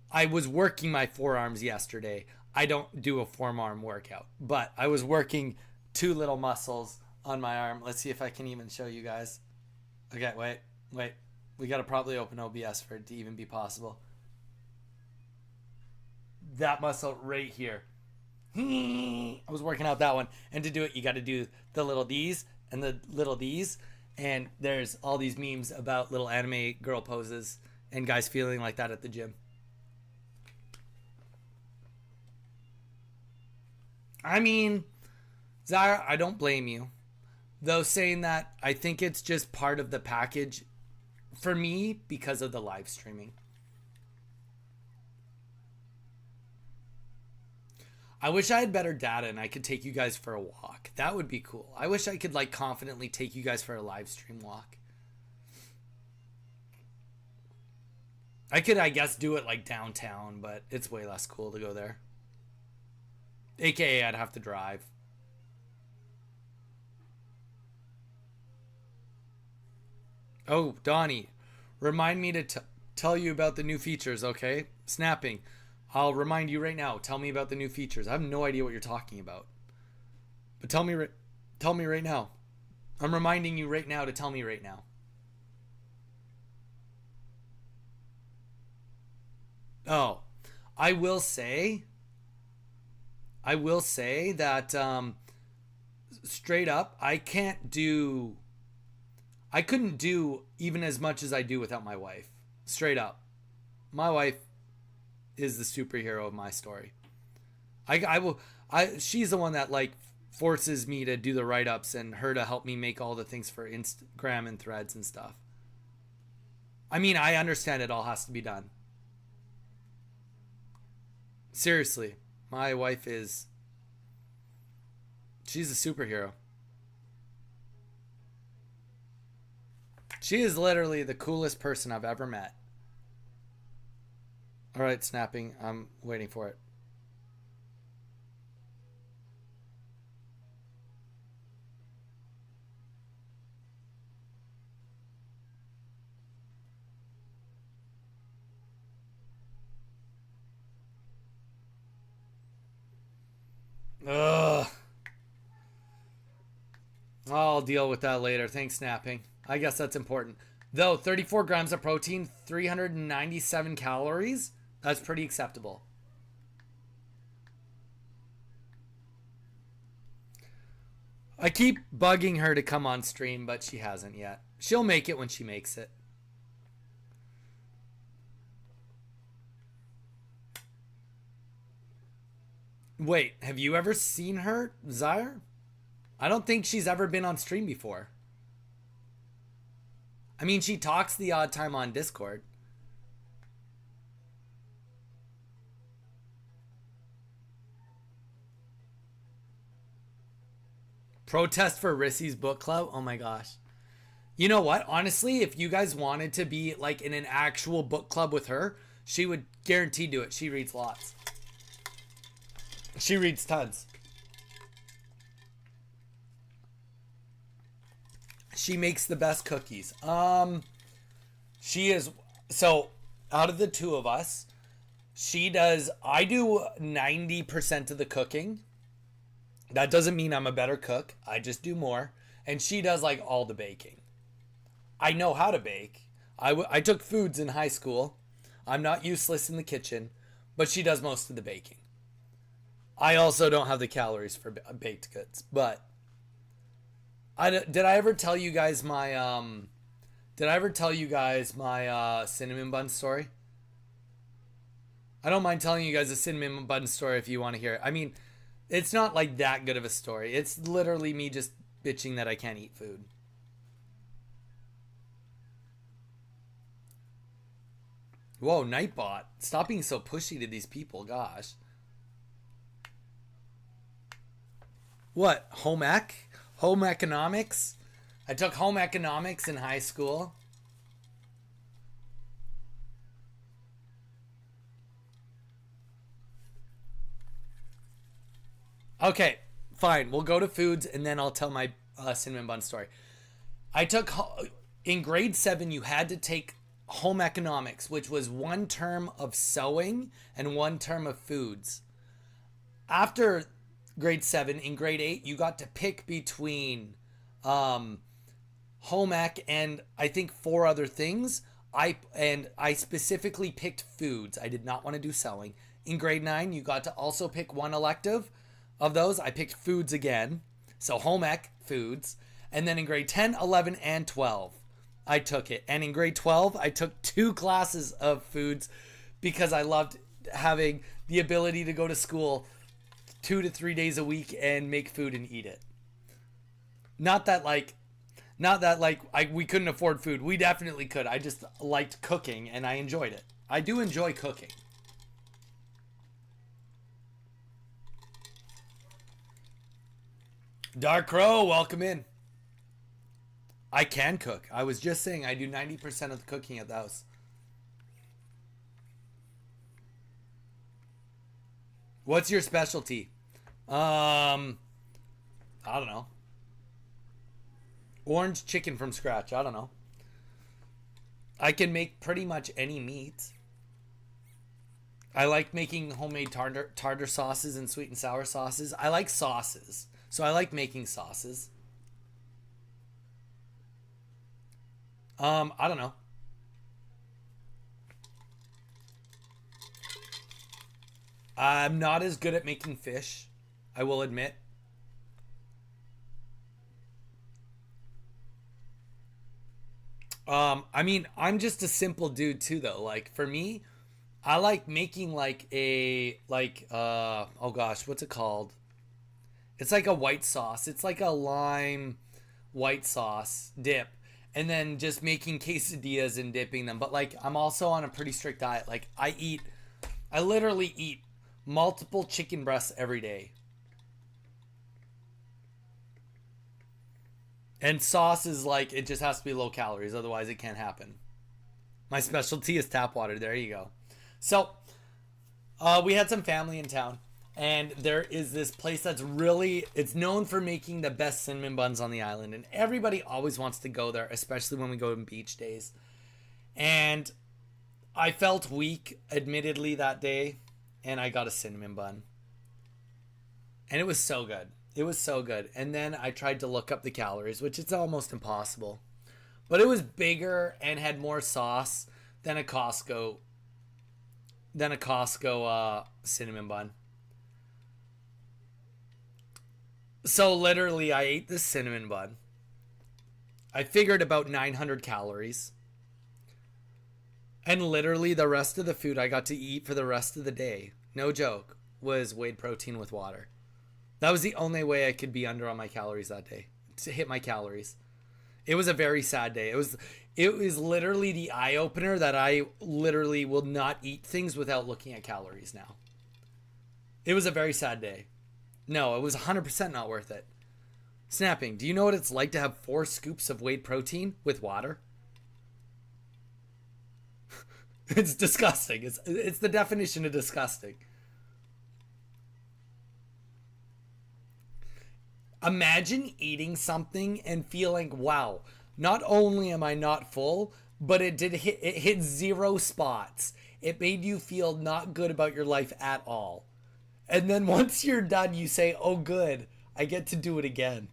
I was working my forearms yesterday. I don't do a forearm workout, but I was working two little muscles on my arm. Let's see if I can even show you guys. Okay, wait. We got to probably open OBS for it to even be possible. That muscle right here. I was working out that one. And to do it, you got to do the little D's and the little D's. And there's all these memes about little anime girl poses and guys feeling like that at the gym. I mean, Zara, I don't blame you. Though saying that, I think it's just part of the package for me because of the live streaming. I wish I had better data and I could take you guys for a walk. That would be cool. I wish I could like confidently take you guys for a live stream walk. I could, I guess, do it like downtown, but it's way less cool to go there. AKA, I'd have to drive. Oh, Donnie, remind me to tell you about the new features, okay? Snapping. I'll remind you right now. Tell me about the new features. I have no idea what you're talking about. But tell me right now. I'm reminding you right now to tell me right now. Oh, I will say that straight up, I couldn't do even as much as I do without my wife. Straight up. My wife is the superhero of my story. She's the one that like forces me to do the write-ups and her to help me make all the things for Instagram and threads and stuff. I mean, I understand it all has to be done. Seriously, my wife she's a superhero. She is literally the coolest person I've ever met. All right, snapping. I'm waiting for it. Ugh. I'll deal with that later. Thanks, snapping. I guess that's important. Though, 34 grams of protein, 397 calories. That's pretty acceptable. I keep bugging her to come on stream, but she hasn't yet. She'll make it when she makes it. Wait, have you ever seen her, Zaire? I don't think she's ever been on stream before. I mean, she talks the odd time on Discord. Protest for Rissy's book club? Oh my gosh. You know what? Honestly, if you guys wanted to be like in an actual book club with her, she would guarantee do it. She reads lots. She reads tons. She makes the best cookies. She is, so out of the two of us, She does, I do 90% of the cooking. That doesn't mean I'm a better cook. I just do more. And she does like all the baking. I know how to bake. I took foods in high school. I'm not useless in the kitchen, but she does most of the baking. I also don't have the calories for baked goods, but did I ever tell you guys my cinnamon bun story? I don't mind telling you guys a cinnamon bun story if you want to hear it. I mean, it's not like that good of a story. It's literally me just bitching that I can't eat food. Whoa, Nightbot. Stop being so pushy to these people, gosh. What? Home ec? Home economics? I took home economics in high school. Okay, fine. We'll go to foods and then I'll tell my cinnamon bun story. I took, in grade 7, you had to take home economics, which was one term of sewing and one term of foods. After grade 7, in grade 8, you got to pick between home ec and I think 4 other things. I specifically picked foods. I did not want to do sewing. In grade 9, you got to also pick one elective. Of those, I picked foods again. So home ec, foods. And then in grade 10, 11, and 12, I took it. And in grade 12, I took 2 classes of foods because I loved having the ability to go to school 2 to 3 days a week and make food and eat it. Not that we couldn't afford food. We definitely could. I just liked cooking and I enjoyed it. I do enjoy cooking. Dark Crow, welcome in. I can cook. I was just saying I do 90% of the cooking at the house. What's your specialty? I don't know. Orange chicken from scratch. I don't know. I can make pretty much any meat. I like making homemade tartar sauces and sweet and sour sauces. I like sauces. So I like making sauces. I don't know. I'm not as good at making fish, I will admit. I mean, I'm just a simple dude too though. Like for me, I like making like oh gosh, what's it called? It's like a white sauce. It's like a lime white sauce dip. And then just making quesadillas and dipping them. But like I'm also on a pretty strict diet. Like I literally eat multiple chicken breasts every day. And sauce is like, it just has to be low calories. Otherwise it can't happen. My specialty is tap water. There you go. So we had some family in town. And there is this place that's really, it's known for making the best cinnamon buns on the island. And everybody always wants to go there, especially when we go on beach days. And I felt weak, admittedly, that day. And I got a cinnamon bun. And it was so good. It was so good. And then I tried to look up the calories, which it's almost impossible. But it was bigger and had more sauce than a Costco cinnamon bun. So literally I ate this cinnamon bun. I figured about 900 calories. And literally the rest of the food I got to eat for the rest of the day, no joke, was whey protein with water. That was the only way I could be under on my calories that day, to hit my calories. It was a very sad day. It was literally the eye opener that I literally will not eat things without looking at calories now. It was a very sad day. No, it was 100% not worth it. Snapping, do you know what it's like to have 4 scoops of whey protein with water? It's disgusting. It's the definition of disgusting. Imagine eating something and feeling, wow, not only am I not full, but it hit 0 spots. it made you feel not good about your life at all. And then once you're done, you say, oh, good, I get to do it again.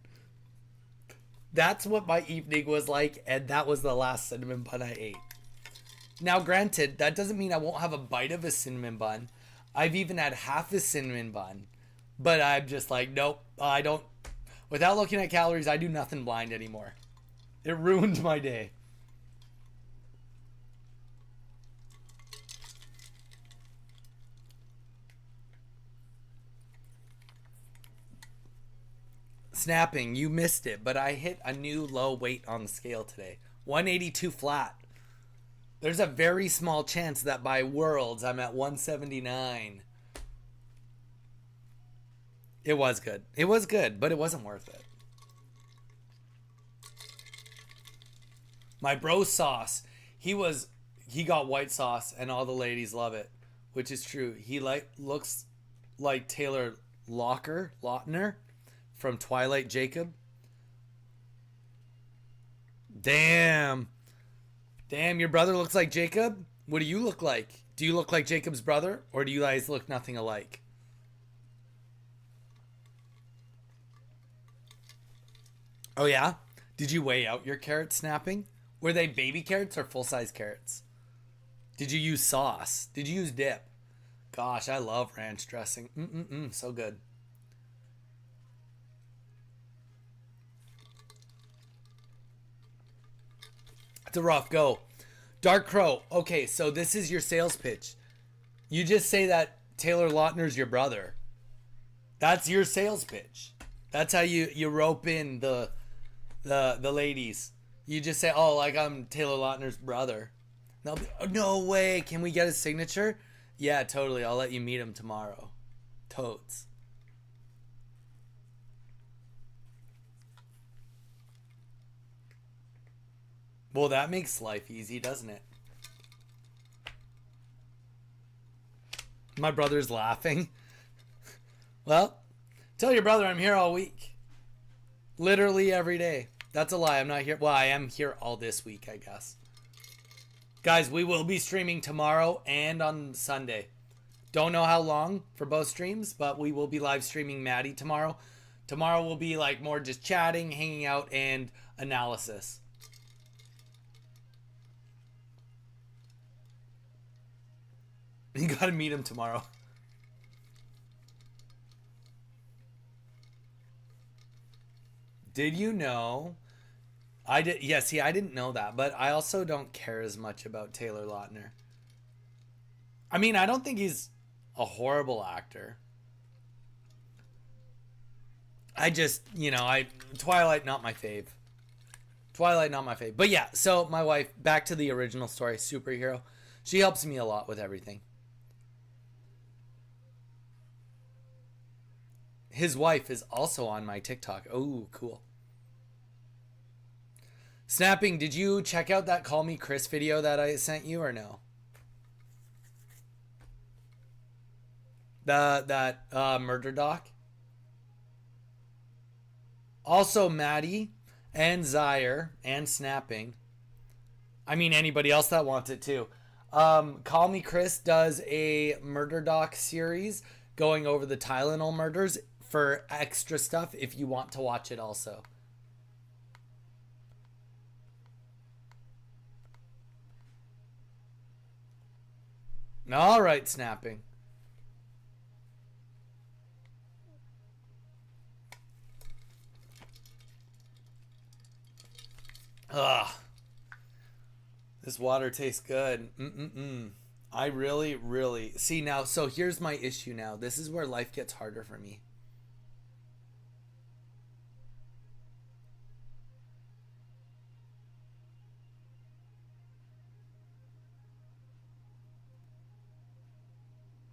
That's what my evening was like, and that was the last cinnamon bun I ate. Now, granted, that doesn't mean I won't have a bite of a cinnamon bun. I've even had half a cinnamon bun. But I'm just like, nope, I don't. Without looking at calories, I do nothing blind anymore. It ruined my day. Snapping, you missed it, but I hit a new low weight on the scale today. 182 flat. There's a very small chance that by Worlds I'm at 179. It was good. It was good, but it wasn't worth it. My bro Sauce, he got white sauce and all the ladies love it, which is true. He looks like Taylor Lautner from Twilight Jacob. Damn, your brother looks like Jacob? What do you look like? Do you look like Jacob's brother, or do you guys look nothing alike? Oh yeah? Did you weigh out your carrots snapping? Were they baby carrots or full-size carrots? Did you use sauce? Did you use dip? Gosh, I love ranch dressing. So good. It's a rough go. Dark Crow. Okay, so this is your sales pitch. You just say that Taylor Lautner's your brother. That's your sales pitch. That's how you rope in the ladies. You just say, "Oh, like I'm Taylor Lautner's brother." They'll be, oh, "No way! Can we get his signature?" Yeah, totally. I'll let you meet him tomorrow. Totes. Well, that makes life easy, doesn't it? My brother's laughing. Well, tell your brother I'm here all week. Literally every day. That's a lie. I'm not here. Well, I am here all this week, I guess. Guys, we will be streaming tomorrow and on Sunday. Don't know how long for both streams, but we will be live streaming Maddie tomorrow. Tomorrow will be like more just chatting, hanging out, and analysis. You gotta meet him tomorrow. Did you know? I did. Yeah, see, I didn't know that, but I also don't care as much about Taylor Lautner. I mean, I don't think he's a horrible actor. I just, Twilight not my fave. Twilight not my fave. But yeah, so my wife, back to the original story, superhero. She helps me a lot with everything. His wife is also on my TikTok. Oh, cool. Snapping, did you check out that Call Me Chris video that I sent you or no? That murder doc? Also Maddie and Zaire and Snapping. I mean anybody else that wants it too. Call Me Chris does a murder doc series going over the Tylenol murders for extra stuff if you want to watch it also. All right, Snapping. Ugh. This water tastes good. I really... See, now, so here's my issue now. This is where life gets harder for me.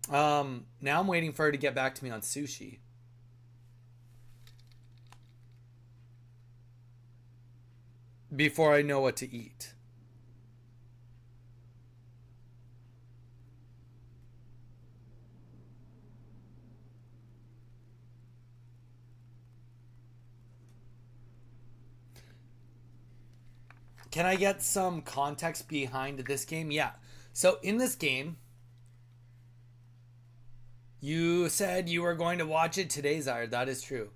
Now I'm waiting for her to get back to me on sushi. Before I know what to eat. Can I get some context behind this game? Yeah. So in this game, You said you were going to watch it today, Zyre. That is true.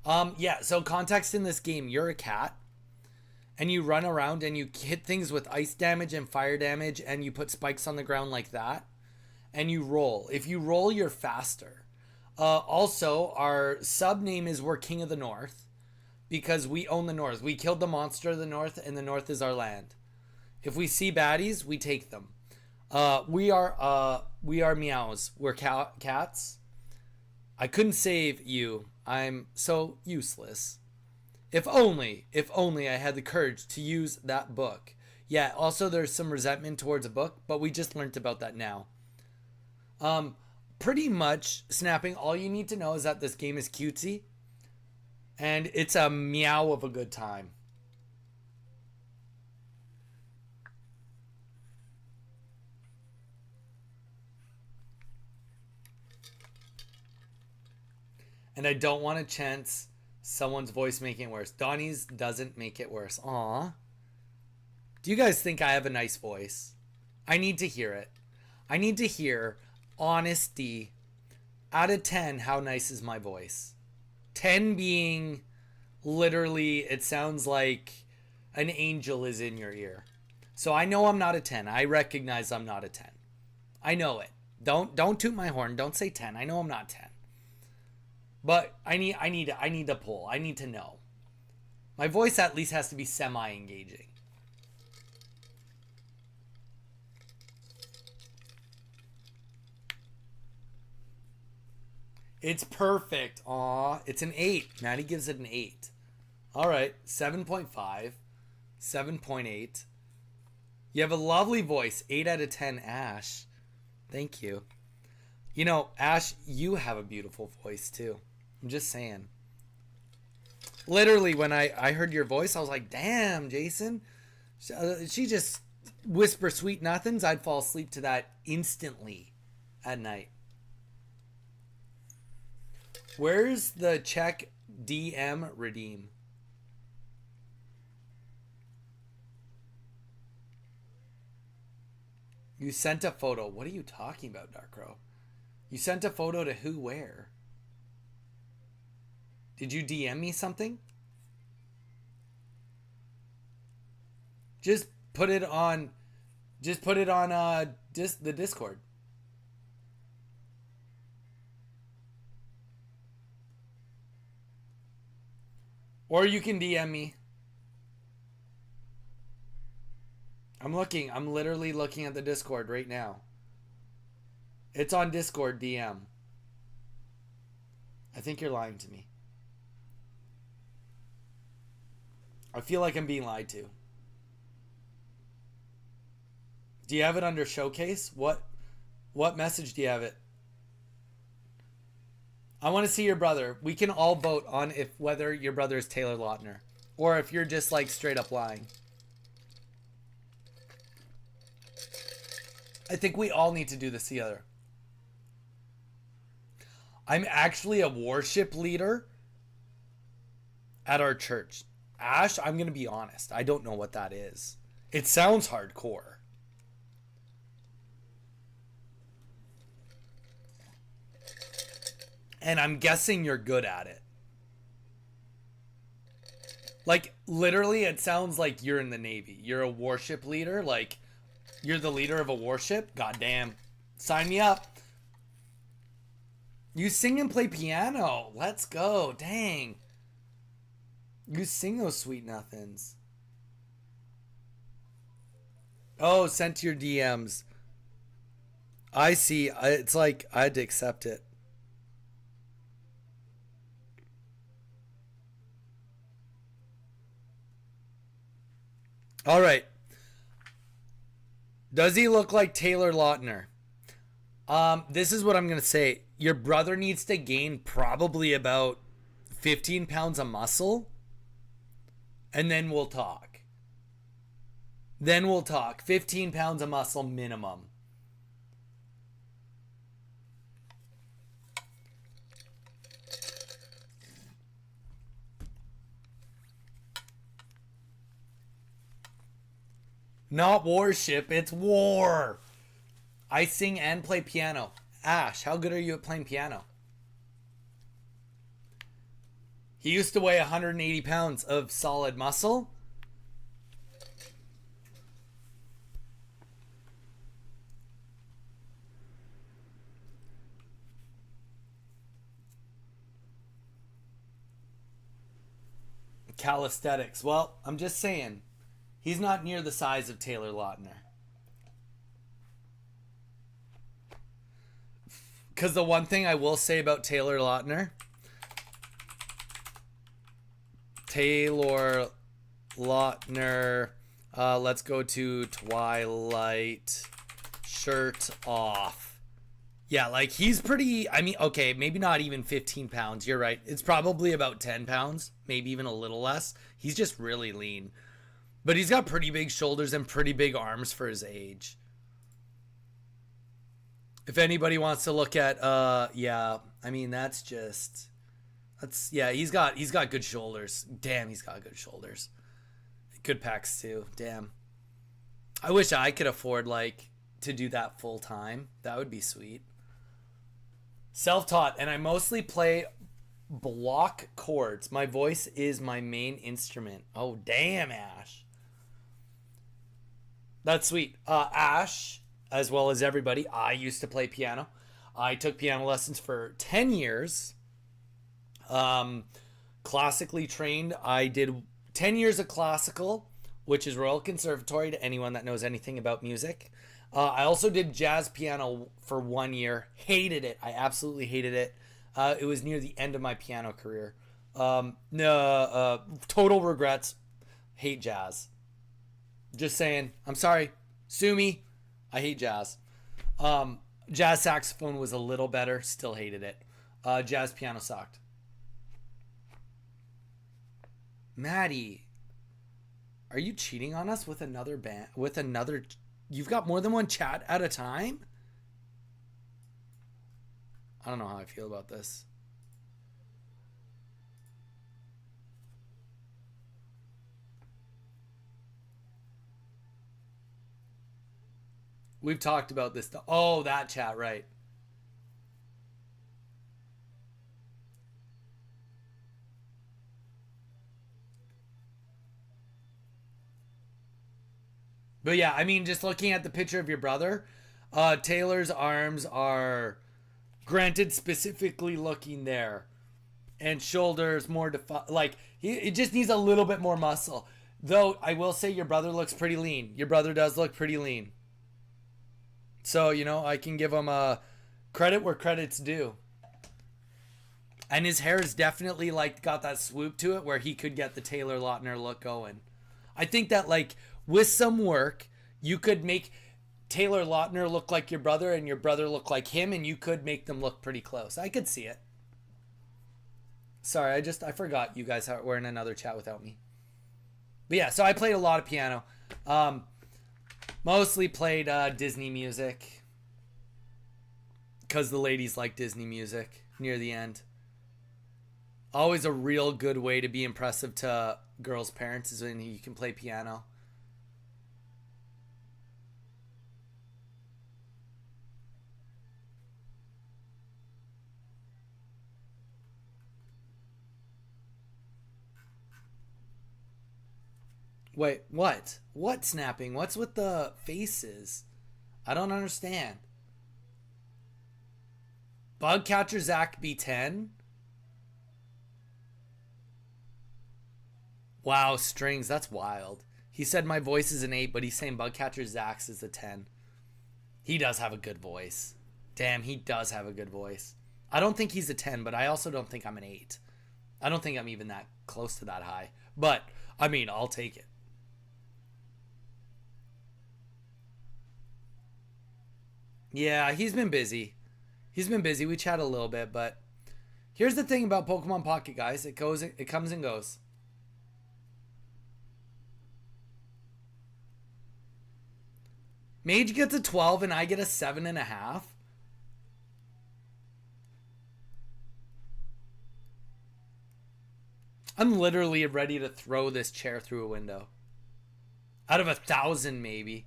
Yeah, so context in this game, you're a cat and you run around and you hit things with ice damage and fire damage and you put spikes on the ground like that and you roll. If you roll, you're faster. Also, our sub name is We're King of the North because we own the North. We killed the monster of the North and the North is our land. If we see baddies, we take them. We are meows. We're cats. I couldn't save you. I'm so useless. If only I had the courage to use that book. Yeah, also there's some resentment towards a book, but we just learned about that now. Pretty much, Snapping, all you need to know is that this game is cutesy. And it's a meow of a good time. And I don't want to chance someone's voice making it worse. Donnie's doesn't make it worse. Aw. Do you guys think I have a nice voice? I need to hear it. I need to hear honesty. Out of 10, how nice is my voice? 10 being literally, it sounds like an angel is in your ear. So I know I'm not a 10. I recognize I'm not a 10. I know it. Don't toot my horn. Don't say 10. I know I'm not 10. But I need to pull. I need to know. My voice at least has to be semi-engaging. It's perfect. Aw, it's an 8. Maddie gives it an 8. All right, 7.5, 7.8. You have a lovely voice. 8 out of 10, Ash. Thank you. You know, Ash, you have a beautiful voice too. I'm just saying. Literally, when I heard your voice, I was like, damn, Jason. She just whisper sweet nothings. I'd fall asleep to that instantly at night. Where's the check DM redeem? You sent a photo. What are you talking about, Darkro? You sent a photo to who, where? Did you DM me something? Just put it on the Discord. Or you can DM me. I'm literally looking at the Discord right now. It's on Discord DM. I think you're lying to me. I feel like I'm being lied to. Do you have it under showcase? What message do you have it? I want to see your brother. We can all vote on whether your brother is Taylor Lautner or if you're just like straight up lying. I think we all need to do this together. I'm actually a worship leader at our church. Ash, I'm going to be honest. I don't know what that is. It sounds hardcore. And I'm guessing you're good at it. Like, literally, it sounds like you're in the Navy. You're a worship leader. Like, you're the leader of a warship. Goddamn. Sign me up. You sing and play piano. Let's go. Dang. You sing those sweet nothings. Oh, sent to your DMs. I see. It's like I had to accept it. All right. Does he look like Taylor Lautner? This is what I'm going to say. Your brother needs to gain probably about 15 pounds of muscle. And then we'll talk. 15 pounds of muscle minimum. Not worship, it's war. I sing and play piano. Ash, how good are you at playing piano? He used to weigh 180 pounds of solid muscle. Calisthenics. Well, I'm just saying, he's not near the size of Taylor Lautner. Because the one thing I will say about Taylor Lautner, let's go to Twilight, shirt off. Yeah, like he's pretty, I mean, okay, maybe not even 15 pounds. You're right. It's probably about 10 pounds, maybe even a little less. He's just really lean. But he's got pretty big shoulders and pretty big arms for his age. If anybody wants to look at, yeah, I mean, yeah, he's got good shoulders. Damn, he's got good shoulders. Good pecs too. Damn. I wish I could afford, like, to do that full time. That would be sweet. Self-taught, and I mostly play block chords. My voice is my main instrument. Oh, damn, Ash. That's sweet. Ash, as well as everybody, I used to play piano. I took piano lessons for 10 years. Classically trained. I did 10 years of classical, which is Royal Conservatory to anyone that knows anything about music. I also did jazz piano for 1 year. Hated it. I absolutely hated it. It was near the end of my piano career. No, total regrets. Hate jazz. Just saying. I'm sorry. Sue me. I hate jazz. Jazz saxophone was a little better. Still hated it. Jazz piano sucked. Maddie, are you cheating on us with another band? With another... You've got more than one chat at a time? I don't know how I feel about this. We've talked about this. Oh, that chat, right. But yeah, I mean, just looking at the picture of your brother, Taylor's arms are, granted, specifically looking there, and shoulders more defined. Like it just needs a little bit more muscle. Though I will say your brother looks pretty lean. Your brother does look pretty lean. So I can give him credit where credit's due. And his hair is definitely like got that swoop to it where he could get the Taylor Lautner look going. I think that like with some work, you could make Taylor Lautner look like your brother and your brother look like him, and you could make them look pretty close. I could see it. Sorry, I forgot you guys were in another chat without me. But yeah, so I played a lot of piano. Mostly played Disney music because the ladies like Disney music near the end. Always a real good way to be impressive to girls' parents is when you can play piano. Wait, what? What snapping? What's with the faces? I don't understand. Bugcatcher Zach B10? Wow, strings, that's wild. He said my voice is an 8, but he's saying Bugcatcher Zach's is a 10. He does have a good voice. Damn, he does have a good voice. I don't think he's a 10, but I also don't think I'm an 8. I don't think I'm even that close to that high. But, I mean, I'll take it. Yeah, he's been busy. He's been busy. We chat a little bit, but here's the thing about Pokemon Pocket, guys. It comes and goes. Mage gets a 12 and I get a 7.5. I'm literally ready to throw this chair through a window. Out of 1,000, maybe.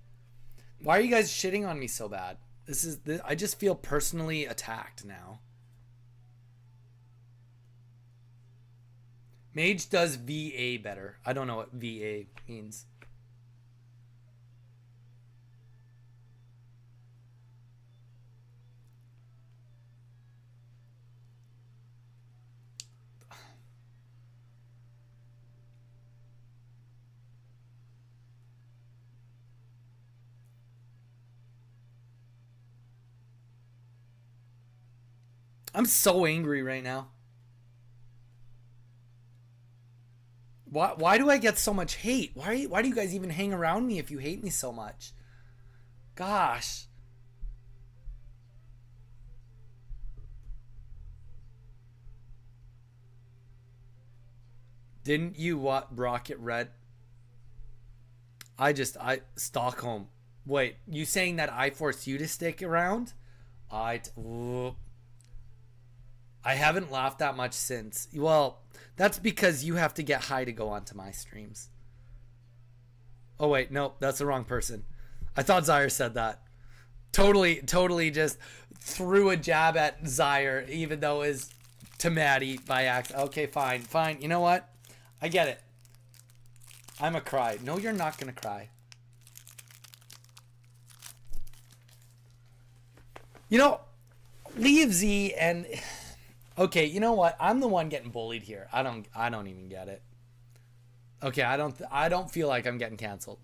Why are you guys shitting on me so bad? I just feel personally attacked now. Mage does VA better. I don't know what VA means. I'm so angry right now. Why do I get so much hate? Why do you guys even hang around me if you hate me so much? Gosh. Didn't you Rocket Red? Stockholm. Wait, you saying that I forced you to stick around? I haven't laughed that much since. Well, that's because you have to get high to go onto my streams. Oh wait, no, that's the wrong person. I thought Zyre said that. Totally just threw a jab at Zyre, even though it was to Maddie by accident. Okay, fine. You know what? I get it. I'm a cry. No, you're not gonna cry. You know, leave Z and okay, you know what? I'm the one getting bullied here. I don't even get it. Okay, I don't feel like I'm getting canceled.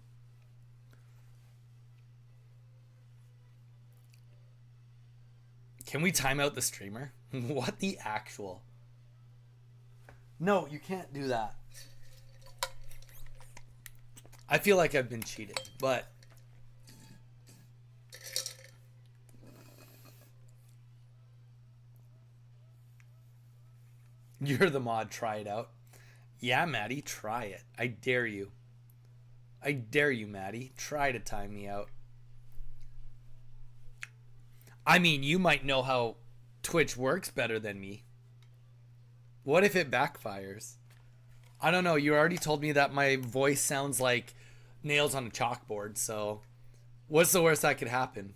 Can we time out the streamer? What the actual? No, you can't do that. I feel like I've been cheated, but you're the mod. Try it out. Yeah, Maddie, try it. I dare you. I dare you, Maddie. Try to time me out. I mean, you might know how Twitch works better than me. What if it backfires? I don't know. You already told me that my voice sounds like nails on a chalkboard, so what's the worst that could happen?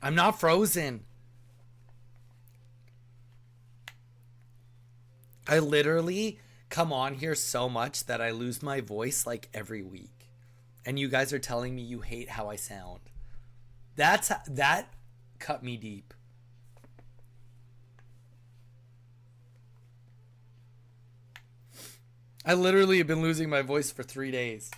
I'm not frozen. I literally come on here so much that I lose my voice like every week. And you guys are telling me you hate how I sound. That cut me deep. I literally have been losing my voice for 3 days.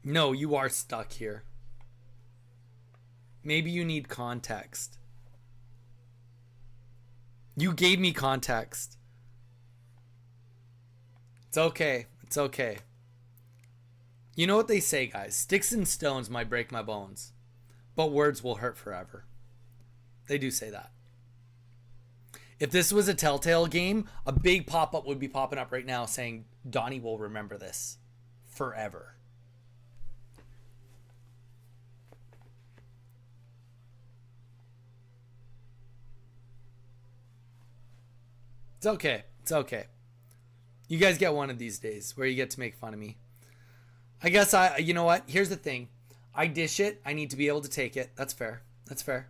No, you are stuck here. Maybe you need context. You gave me context. It's okay. It's okay. You know what they say, guys? Sticks and stones might break my bones, but words will hurt forever. They do say that. If this was a Telltale game, a big pop-up would be popping up right now saying, Donnie will remember this forever. It's okay. It's okay. You guys get one of these days where you get to make fun of me. I guess you know what? Here's the thing. I dish it. I need to be able to take it. That's fair. That's fair.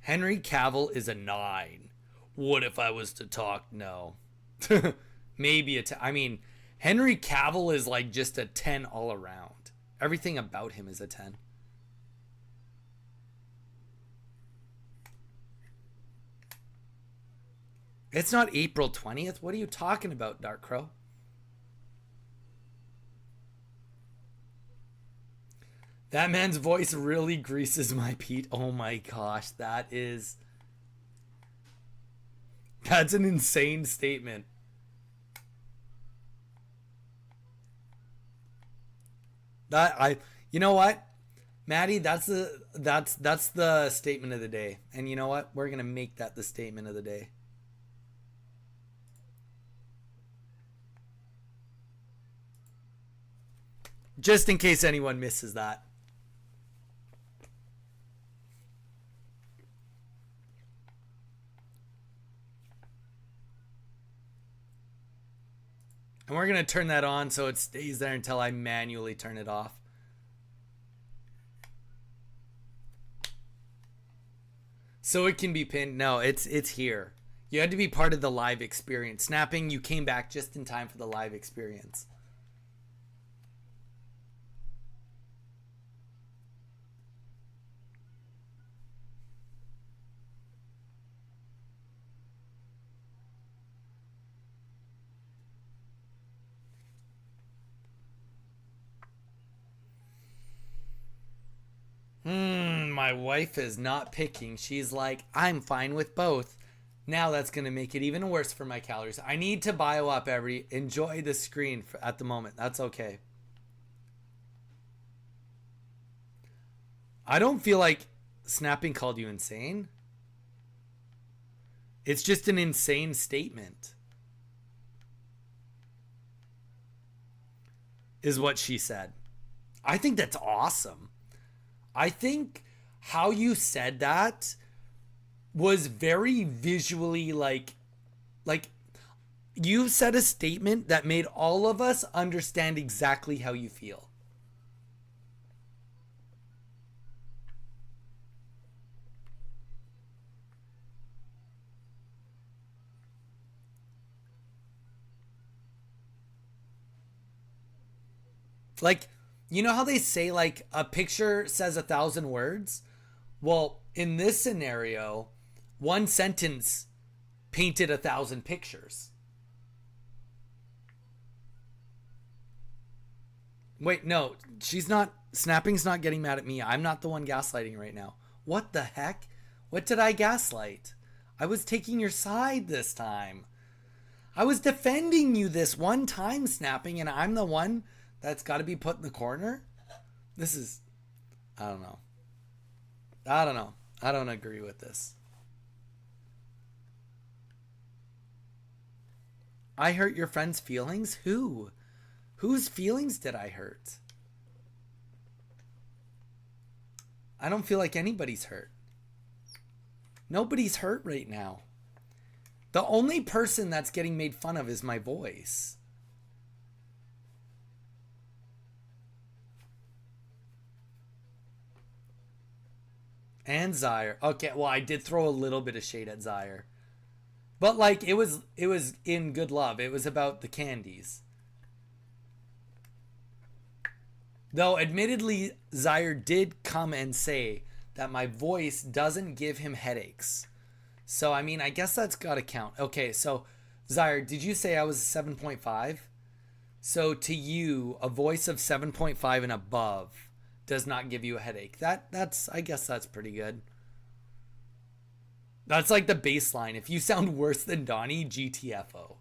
Henry Cavill is a 9. What if I was to talk? No. Maybe a 10. I mean, Henry Cavill is like just a 10 all around. Everything about him is a 10. It's not April 20th. What are you talking about, Dark Crow? That man's voice really greases my Pete. Oh my gosh, that's an insane statement. You know what? Maddie, that's the statement of the day. And you know what? We're gonna make that the statement of the day. Just in case anyone misses that. And we're gonna turn that on so it stays there until I manually turn it off. So it can be pinned. No, it's here. You had to be part of the live experience. Snapping, you came back just in time for the live experience. My wife is not picking. She's like, I'm fine with both. Now that's going to make it even worse for my calories. I need to bio up every. Enjoy the screen at the moment. That's okay. I don't feel like snapping called you insane. It's just an insane statement, is what she said. I think that's awesome. I think how you said that was very visually like you said a statement that made all of us understand exactly how you feel. Like, you know how they say like a picture says 1,000 words? Well, in this scenario, one sentence painted 1,000 pictures. Wait, no, she's not. Snapping's not getting mad at me. I'm not the one gaslighting right now. What the heck? What did I gaslight? I was taking your side this time. I was defending you this one time, Snapping, and I'm the one that's got to be put in the corner? This is. I don't know. I don't know. I don't agree with this. I hurt your friend's feelings? Who? Whose feelings did I hurt? I don't feel like anybody's hurt. Nobody's hurt right now. The only person that's getting made fun of is my voice. And Zyre. Okay, well, I did throw a little bit of shade at Zyre. But like it was in good love. It was about the candies. Though admittedly Zyre did come and say that my voice doesn't give him headaches. So I mean, I guess that's got to count. Okay, so Zyre, did you say I was a 7.5? So to you, a voice of 7.5 and above does not give you a headache. That's I guess that's pretty good. That's like the baseline. If you sound worse than Donnie, GTFO.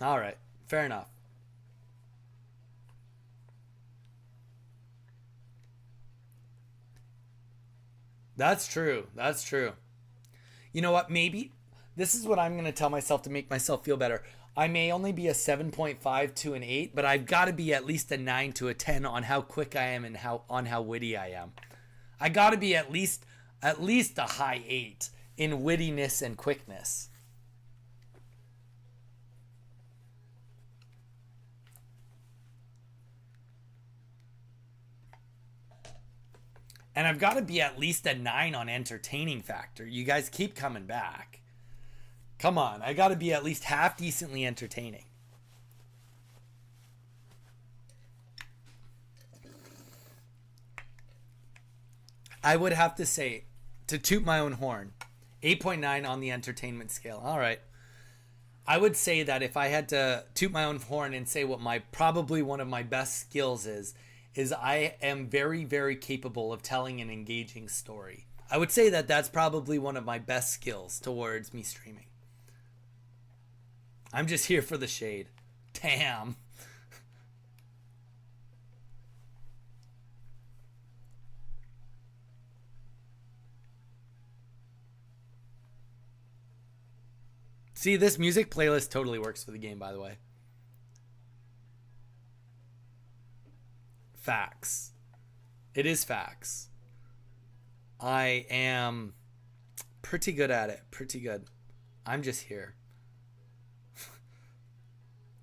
All right, fair enough. That's true. That's true. You know what? Maybe this is what I'm going to tell myself to make myself feel better. I may only be a 7.5 to an 8, but I've got to be at least a 9 to a 10 on how quick I am and how witty I am. I got to be at least a high 8 in wittiness and quickness. And I've got to be at least a 9 on entertaining factor. You guys keep coming back. Come on, I got to be at least half decently entertaining. I would have to say, to toot my own horn, 8.9 on the entertainment scale. All right. I would say that if I had to toot my own horn and say what my probably one of my best skills is I am very, very capable of telling an engaging story. I would say that that's probably one of my best skills towards me streaming. I'm just here for the shade. Damn. See, this music playlist totally works for the game, by the way. Facts. It is facts. I am pretty good at it. Pretty good. I'm just here.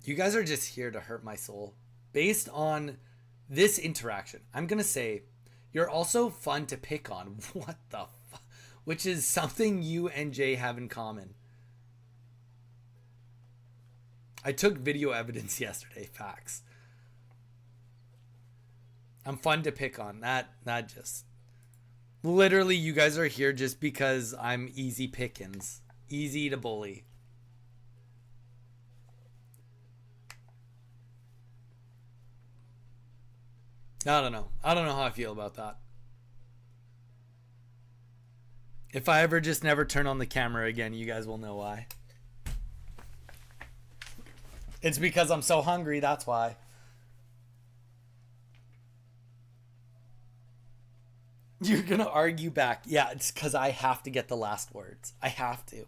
You guys are just here to hurt my soul. Based on this interaction, I'm going to say you're also fun to pick on. What the fuck? Which is something you and Jay have in common. I took video evidence yesterday. Facts. I'm fun to pick on. Not just... Literally, you guys are here just because I'm easy pickings. Easy to bully. I don't know. I don't know how I feel about that. If I ever just never turn on the camera again, you guys will know why. It's because I'm so hungry, that's why. You're gonna argue back. Yeah, it's because I have to get the last words. I have to.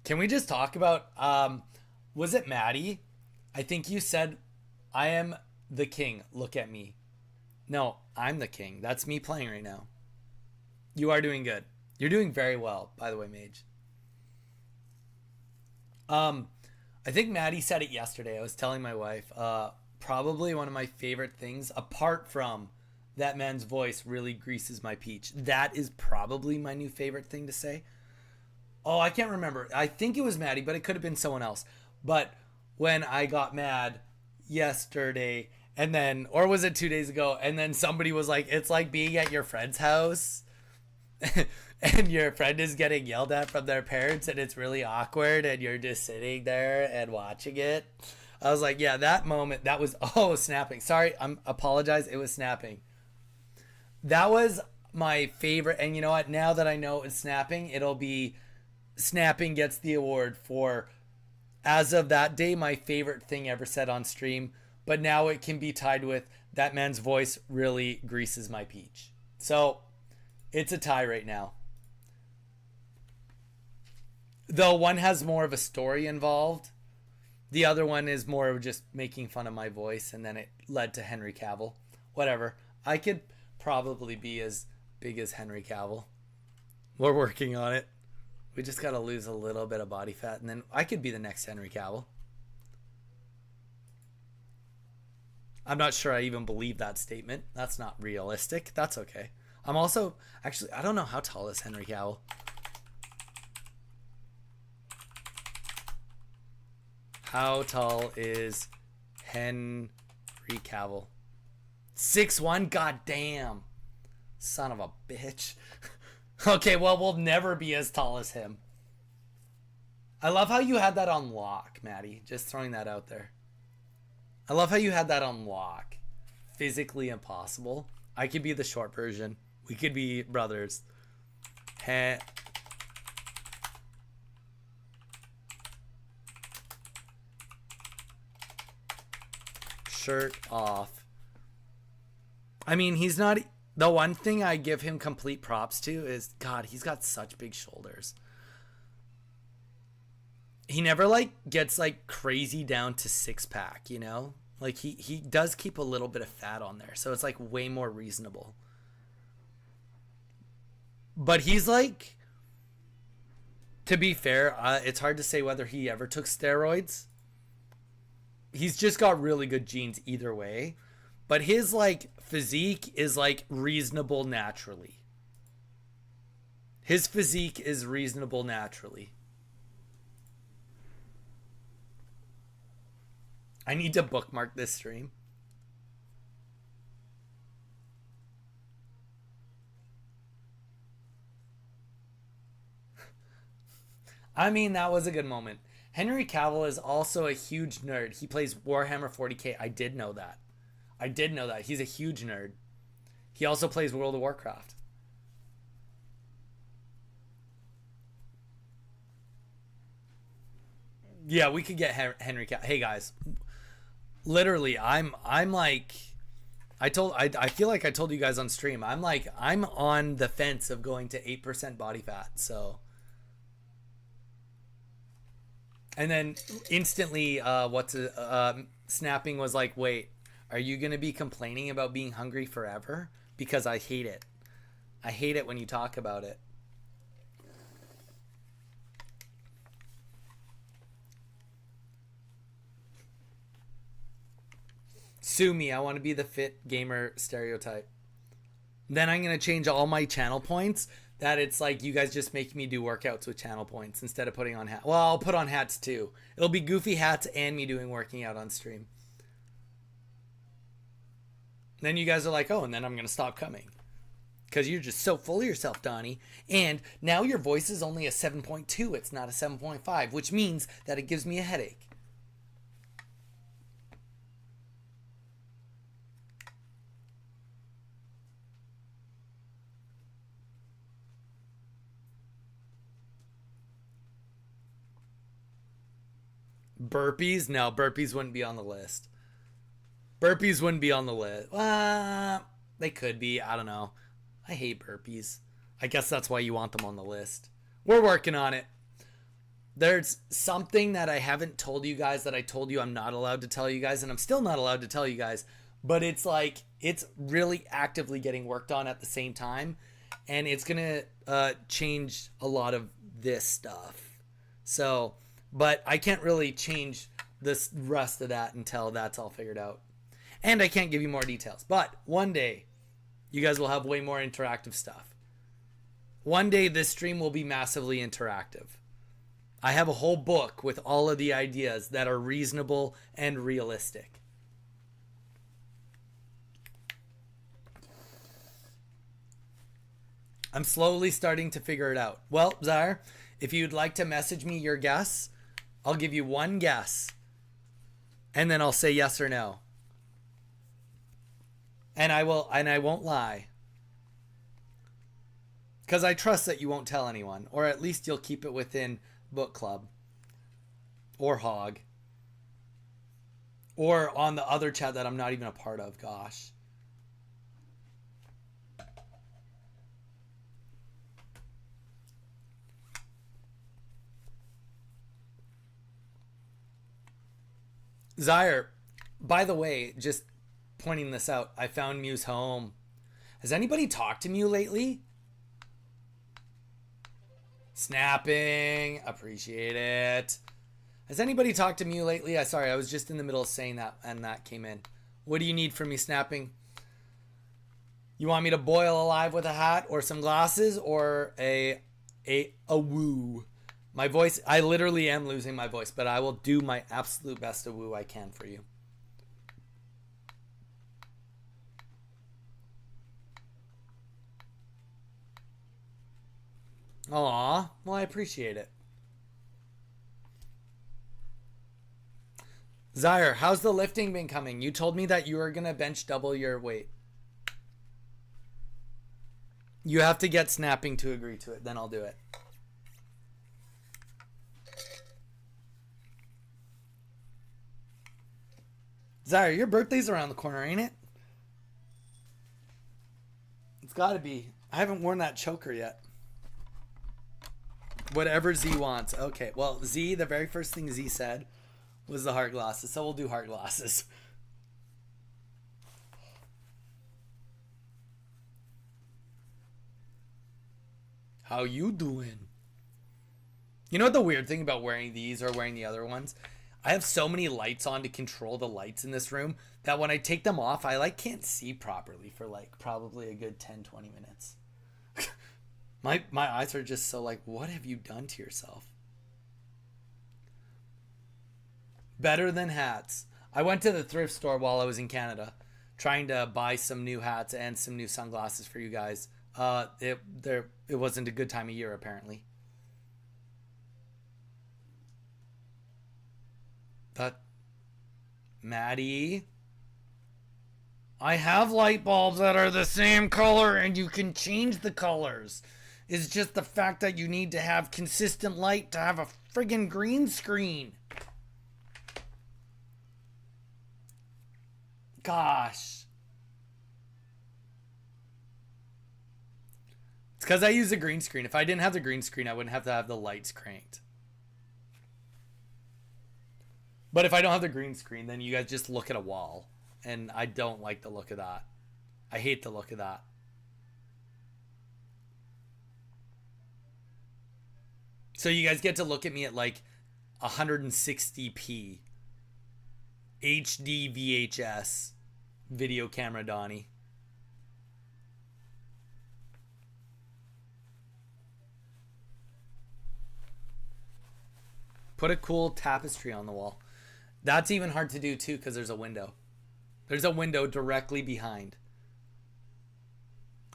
Can we just talk about, was it Maddie? I think you said, I am the king. Look at me. No, I'm the king. That's me playing right now. You are doing good. You're doing very well, by the way, Mage. I think Maddie said it yesterday. I was telling my wife, probably one of my favorite things, apart from that man's voice really greases my peach. That is probably my new favorite thing to say. Oh, I can't remember. I think it was Maddie, but it could have been someone else. But when I got mad yesterday, and then, or was it 2 days ago, and then somebody was like, it's like being at your friend's house and your friend is getting yelled at from their parents and it's really awkward and you're just sitting there and watching it. I was like, yeah, that moment, that was, oh, snapping. Sorry, apologize. It was snapping. That was my favorite. And you know what? Now that I know it's snapping, it'll be snapping gets the award for, as of that day, my favorite thing ever said on stream. But now it can be tied with that man's voice really greases my peach. So it's a tie right now. Though one has more of a story involved. The other one is more of just making fun of my voice, and then it led to Henry Cavill. Whatever. I could probably be as big as Henry Cavill. We're working on it. We just got to lose a little bit of body fat, and then I could be the next Henry Cavill. I'm not sure I even believe that statement. That's not realistic. That's okay. I'm also... Actually, I don't know how tall is Henry Cavill. How tall is Henry Cavill? 6'1"? God damn. Son of a bitch. Okay, well, we'll never be as tall as him. I love how you had that on lock, Maddie. Just throwing that out there. I love how you had that on lock. Physically impossible. I could be the short version. We could be brothers. Shirt off. I mean, he's not... The one thing I give him complete props to is, God, he's got such big shoulders. He never, like, gets, like, crazy down to six-pack, you know? Like, he does keep a little bit of fat on there, so it's, like, way more reasonable. But he's, like... To be fair, it's hard to say whether he ever took steroids. He's just got really good genes either way. But his, like, physique is, like, reasonable naturally. His physique is reasonable naturally. I need to bookmark this stream. I mean, that was a good moment. Henry Cavill is also a huge nerd. He plays Warhammer 40k. I did know that. I did know that. He's a huge nerd. He also plays World of Warcraft. Yeah, we could get Henry Cavill. Hey guys, literally, I'm like, I feel like I told you guys on stream. I'm on the fence of going to 8% body fat. So, and then instantly, snapping was like, wait, are you gonna be complaining about being hungry forever? Because I hate it. I hate it when you talk about it. Sue me. I want to be the fit gamer stereotype. Then I'm going to change all my channel points that it's like you guys just make me do workouts with channel points instead of putting on hats. Well, I'll put on hats too. It'll be goofy hats and me doing working out on stream. Then you guys are like, oh, and then I'm going to stop coming. Because you're just so full of yourself, Donnie. And now your voice is only a 7.2. It's not a 7.5, which means that it gives me a headache. Burpees? No, burpees wouldn't be on the list. Burpees wouldn't be on the list. They could be. I don't know. I hate burpees. I guess that's why you want them on the list. We're working on it. There's something that I haven't told you guys that I told you I'm not allowed to tell you guys, and I'm still not allowed to tell you guys, but it's like it's really actively getting worked on at the same time, and it's going to change a lot of this stuff. So, but I can't really change the rest of that until that's all figured out. And I can't give you more details. But one day, you guys will have way more interactive stuff. One day, this stream will be massively interactive. I have a whole book with all of the ideas that are reasonable and realistic. I'm slowly starting to figure it out. Well, Zaire, if you'd like to message me your guess, I'll give you one guess. And then I'll say yes or no. And I won't lie. Because I trust that you won't tell anyone. Or at least you'll keep it within book club. Or Hog. Or on the other chat that I'm not even a part of. Gosh. Zaire, by the way, just pointing this out, I found Mew's home. Has anybody talked to Mew lately? Snapping. Appreciate it. Has anybody talked to Mew lately? Sorry, I was just in the middle of saying that and that came in. What do you need from me, Snapping? You want me to boil alive with a hat or some glasses or a woo? My voice, I literally am losing my voice, but I will do my absolute best to woo I can for you. Aw, well, I appreciate it. Zaire, how's the lifting been coming? You told me that you were going to bench double your weight. You have to get Snapping to agree to it, then I'll do it. Zaire, your birthday's around the corner, ain't it? It's gotta be. I haven't worn that choker yet. Whatever Z wants. Okay, well, Z, the very first thing Z said was the heart glasses, so we'll do heart glasses. How you doing? You know what the weird thing about wearing these or wearing the other ones? I have so many lights on to control the lights in this room that when I take them off, I can't see properly for probably a good 10-20 minutes. my eyes are just so what have you done to yourself? Better than hats. I went to the thrift store while I was in Canada trying to buy some new hats and some new sunglasses for you guys. It wasn't a good time of year apparently. That Maddie, I have light bulbs that are the same color and you can change the colors. It's just the fact that you need to have consistent light to have a friggin' green screen. Gosh. because I use a green screen. If I didn't have the green screen, I wouldn't have to have the lights cranked. But if I don't have the green screen, then you guys just look at a wall. And I don't like the look of that. I hate the look of that. So you guys get to look at me at like 160p HD VHS video camera Donnie. Put a cool tapestry on the wall. That's even hard to do too because there's a window. There's a window directly behind.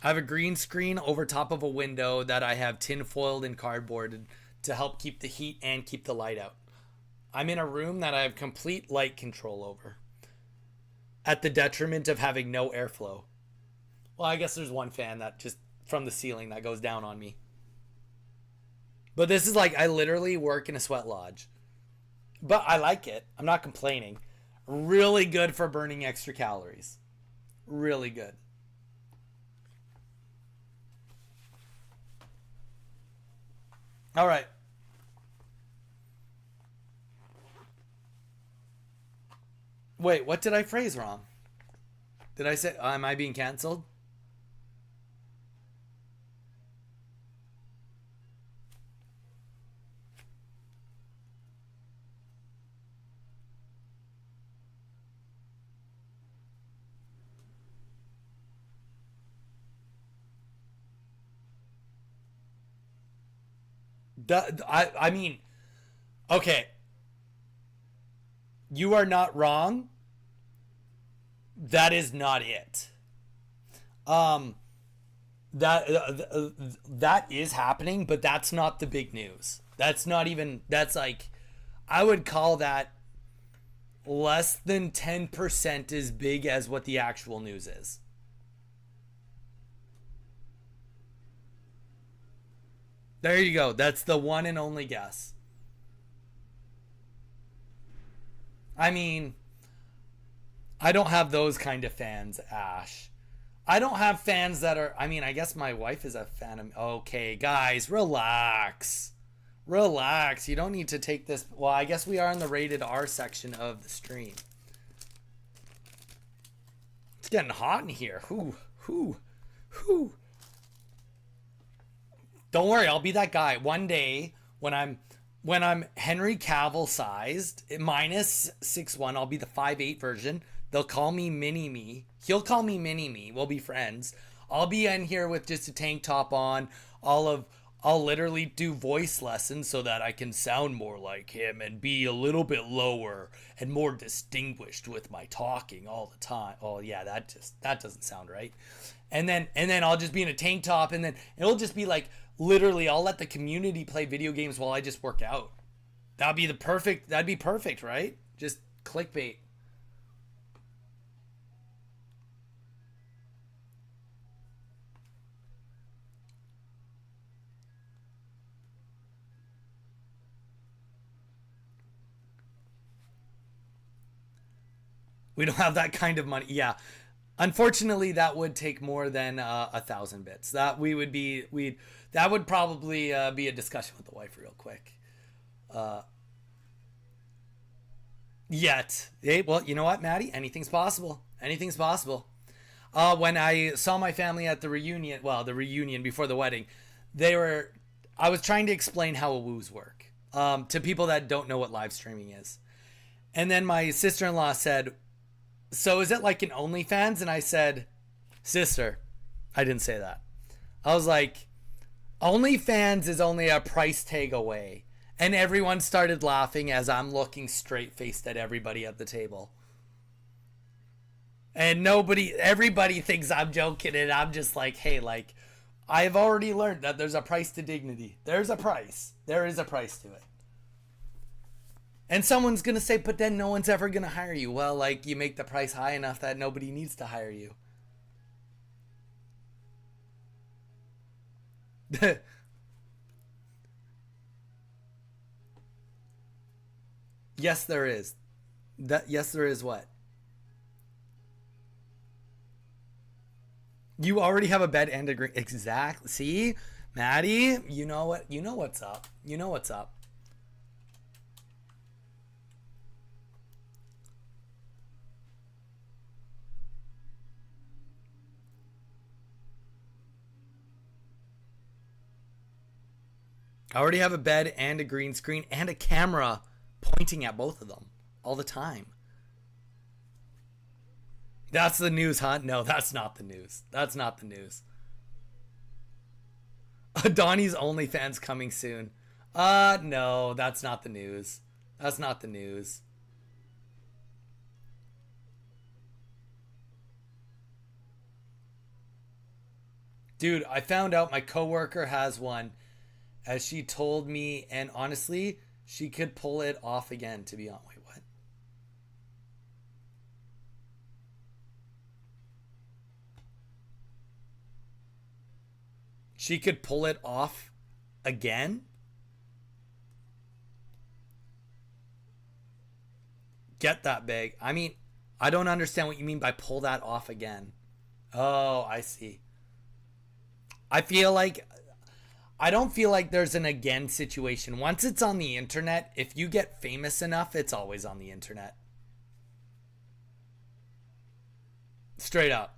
I have a green screen over top of a window that I have tin foiled and cardboard to help keep the heat and keep the light out. I'm in a room that I have complete light control over, at the detriment of having no airflow. Well, I guess there's one fan that just from the ceiling that goes down on me. But this is like, I literally work in a sweat lodge. But I like it. I'm not complaining. Really good for burning extra calories. Really good. All right. Wait, what did I phrase wrong? Did I say, am I being canceled? I mean, okay. You are not wrong. That is not it. Um, that is happening, but that's not the big news. That's not even. That's like, I would call that less than 10% as big as what the actual news is. There you go. That's the one and only guess. I mean, I don't have those kind of fans, Ash. I don't have fans that are. I mean, I guess my wife is a fan of. Okay, guys, relax. Relax. You don't need to take this. Well, I guess we are in the rated R section of the stream. It's getting hot in here. Whoo. Don't worry, I'll be that guy. One day when I'm Henry Cavill sized, minus 6'1", I'll be the 5'8" version. They'll call me Mini Me. He'll call me Mini Me. We'll be friends. I'll be in here with just a tank top on. I'll literally do voice lessons so that I can sound more like him and be a little bit lower and more distinguished with my talking all the time. Oh yeah, that doesn't sound right. And then I'll just be in a tank top, and then it'll just be like, literally, I'll let the community play video games while I just work out. That'd be perfect, right? Just clickbait. We don't have that kind of money. Yeah. Unfortunately, that would take more than 1,000 bits. That would probably be a discussion with the wife real quick. Yet, hey, well, you know what, Maddie? Anything's possible. Anything's possible. When I saw my family at the reunion before the wedding, I was trying to explain how awoos work to people that don't know what live streaming is. And then my sister-in-law said, so is it like an OnlyFans? And I said, sister, I didn't say that. I was like, OnlyFans is only a price tag away. And everyone started laughing as I'm looking straight-faced at everybody at the table. And everybody thinks I'm joking, and I'm just like, hey, like, I've already learned that there's a price to dignity. There's a price. There is a price to it. And someone's going to say, but then no one's ever going to hire you. Well, like, you make the price high enough that nobody needs to hire you. Yes, there is. Yes, there is what? You already have a bed and a green. Exactly. See, Maddie, you know what? You know what's up. You know what's up. I already have a bed and a green screen and a camera pointing at both of them all the time. That's the news, huh? No, that's not the news. That's not the news. Donnie's OnlyFans coming soon. No, that's not the news. That's not the news. Dude, I found out my coworker has one, as she told me, and honestly, she could pull it off again, to be honest. Wait, what? She could pull it off again? Get that big. I mean, I don't understand what you mean by pull that off again. Oh, I see. I feel like I don't feel like there's an again situation. Once it's on the internet, if you get famous enough, it's always on the internet. Straight up.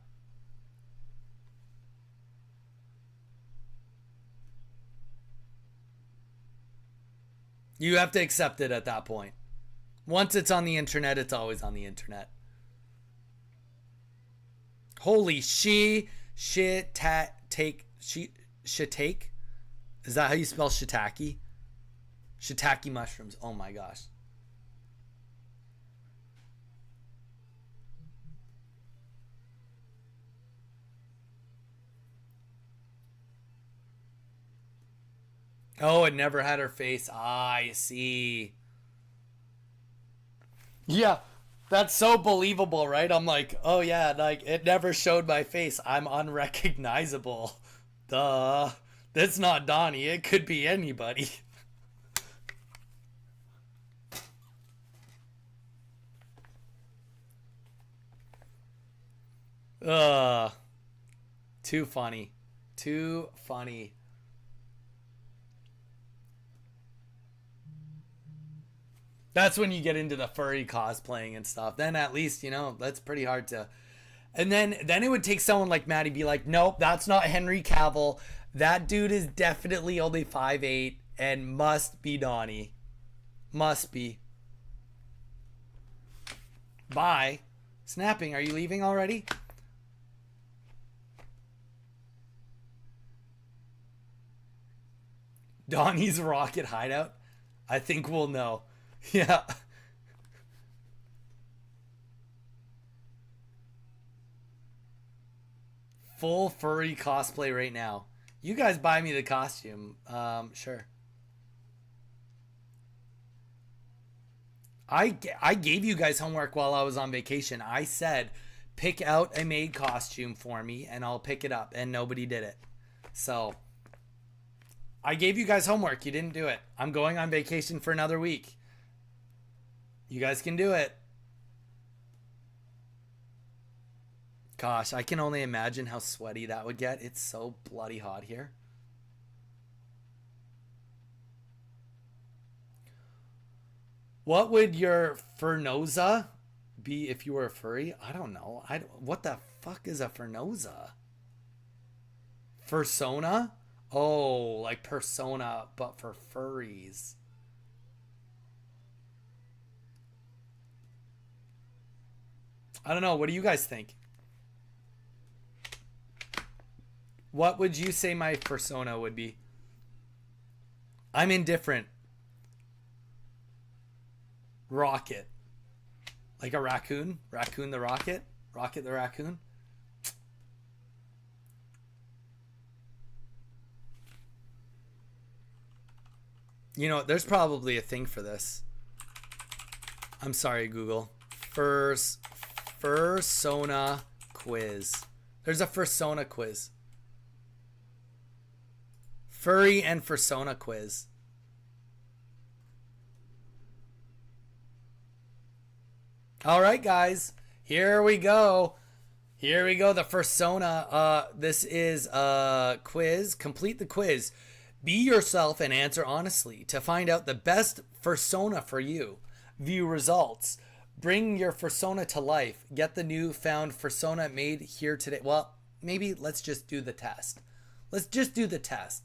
You have to accept it at that point. Once it's on the internet, it's always on the internet. Holy shit take shiitake. Is that how you spell shiitake? Shiitake mushrooms. Oh my gosh. Oh, it never had her face. Ah, I see. Yeah, that's so believable, right? I'm like, oh yeah, like it never showed my face. I'm unrecognizable. Duh. That's not Donnie. It could be anybody. Ugh. Too funny. Too funny. That's when you get into the furry cosplaying and stuff. Then at least, that's pretty hard to. And then it would take someone like Maddie be like, nope, that's not Henry Cavill. That dude is definitely only 5'8" and must be Donnie. Must be. Bye. Snapping, are you leaving already? Donnie's rocket hideout? I think we'll know. Yeah. Full furry cosplay right now. You guys buy me the costume. Sure. I gave you guys homework while I was on vacation. I said, pick out a maid costume for me and I'll pick it up. And nobody did it. So, I gave you guys homework. You didn't do it. I'm going on vacation for another week. You guys can do it. Gosh, I can only imagine how sweaty that would get. It's so bloody hot here. What would your furnosa be if you were a furry? I don't know. What the fuck is a furnosa? Fursona? Oh, like persona, but for furries. I don't know. What do you guys think? What would you say my persona would be? I'm indifferent. Rocket. Like a raccoon? Raccoon the rocket? Rocket the raccoon? There's probably a thing for this. I'm sorry, Google. Fursona quiz. There's a fursona quiz. Furry and fursona quiz. All right, guys. Here we go. Here we go. The fursona. This is a quiz. Complete the quiz. Be yourself and answer honestly to find out the best fursona for you. View results. Bring your fursona to life. Get the newfound fursona made here today. Well, maybe let's just do the test. Let's just do the test.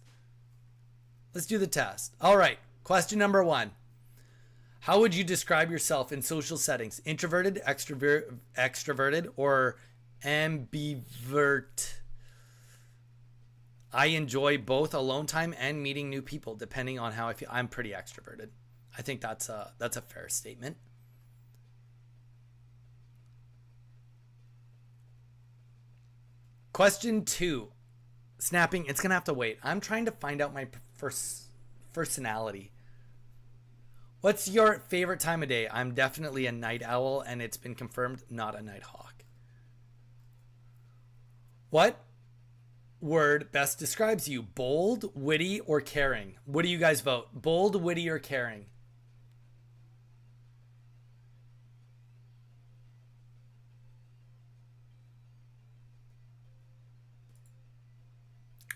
Let's do the test. All right. Question number 1. How would you describe yourself in social settings? Introverted, extroverted, or ambivert? I enjoy both alone time and meeting new people, depending on how I feel. I'm pretty extroverted. I think that's a fair statement. Question 2. Snapping. It's going to have to wait. I'm trying to find out my personality. What's your favorite time of day? I'm definitely a night owl, and it's been confirmed, not a night hawk. What word best describes you? Bold, witty, or caring? What do you guys vote? Bold, witty, or caring?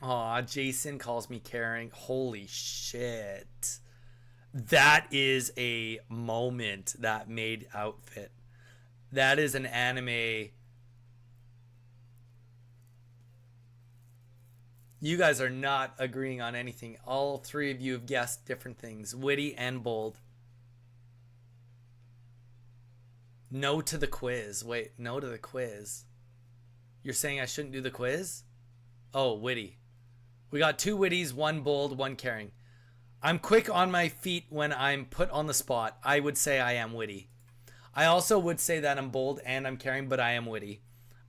Aw, Jason calls me caring. Holy shit. That is a moment that made outfit. That is an anime. You guys are not agreeing on anything. All 3 of you have guessed different things. Witty and bold. No to the quiz. Wait, no to the quiz. You're saying I shouldn't do the quiz? Oh, witty. We got 2 witties, 1 bold, 1 caring. I'm quick on my feet when I'm put on the spot. I would say I am witty. I also would say that I'm bold and I'm caring, but I am witty.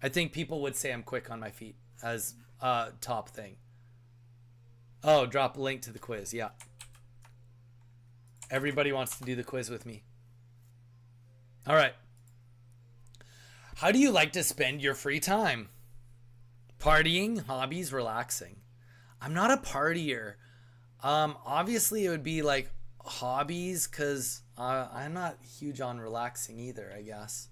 I think people would say I'm quick on my feet as a top thing. Oh, drop a link to the quiz. Yeah. Everybody wants to do the quiz with me. All right. How do you like to spend your free time? Partying, hobbies, relaxing. I'm not a partier. Obviously it would be like hobbies, because I'm not huge on relaxing either, I guess.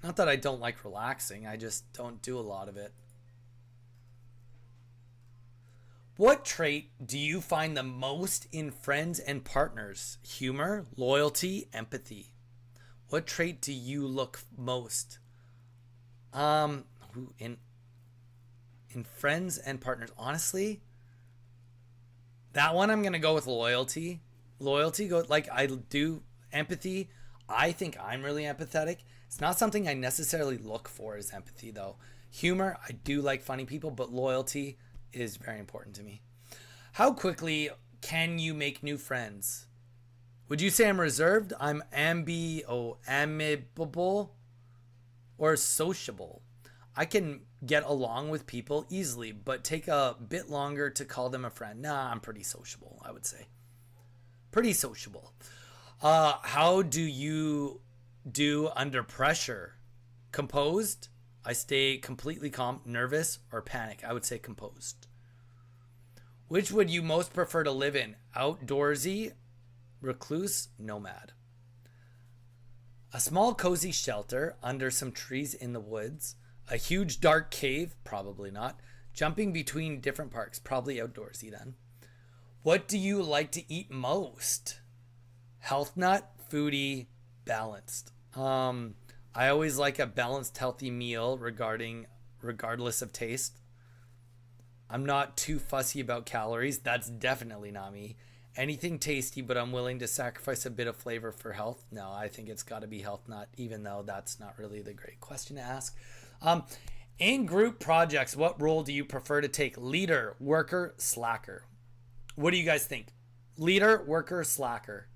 Not that I don't like relaxing, I just don't do a lot of it. What trait do you find the most in friends and partners? Humor, loyalty, empathy. What trait do you look most? In friends and partners, honestly, that one I'm gonna go with loyalty. Loyalty, go like I do. Empathy, I think I'm really empathetic. It's not something I necessarily look for as empathy though. Humor, I do like funny people, but loyalty is very important to me. How quickly can you make new friends? Would you say I'm reserved? I'm amicable, or sociable. I can get along with people easily, but take a bit longer to call them a friend. Nah, I'm pretty sociable, I would say. Pretty sociable. How do you do under pressure? Composed? I stay completely calm. Nervous or panic? I would say composed. Which would you most prefer to live in? Outdoorsy, recluse, nomad. A small cozy shelter under some trees in the woods. A huge dark cave, probably not. Jumping between different parks, probably outdoorsy then. What do you like to eat most? Health nut, foodie, balanced. I always like a balanced, healthy meal regardless of taste. I'm not too fussy about calories. That's definitely not me. Anything tasty, but I'm willing to sacrifice a bit of flavor for health. No, I think it's got to be health nut, even though that's not really the great question to ask. In group projects, what role do you prefer to take? Leader, worker, slacker. What do you guys think? Leader, worker, slacker.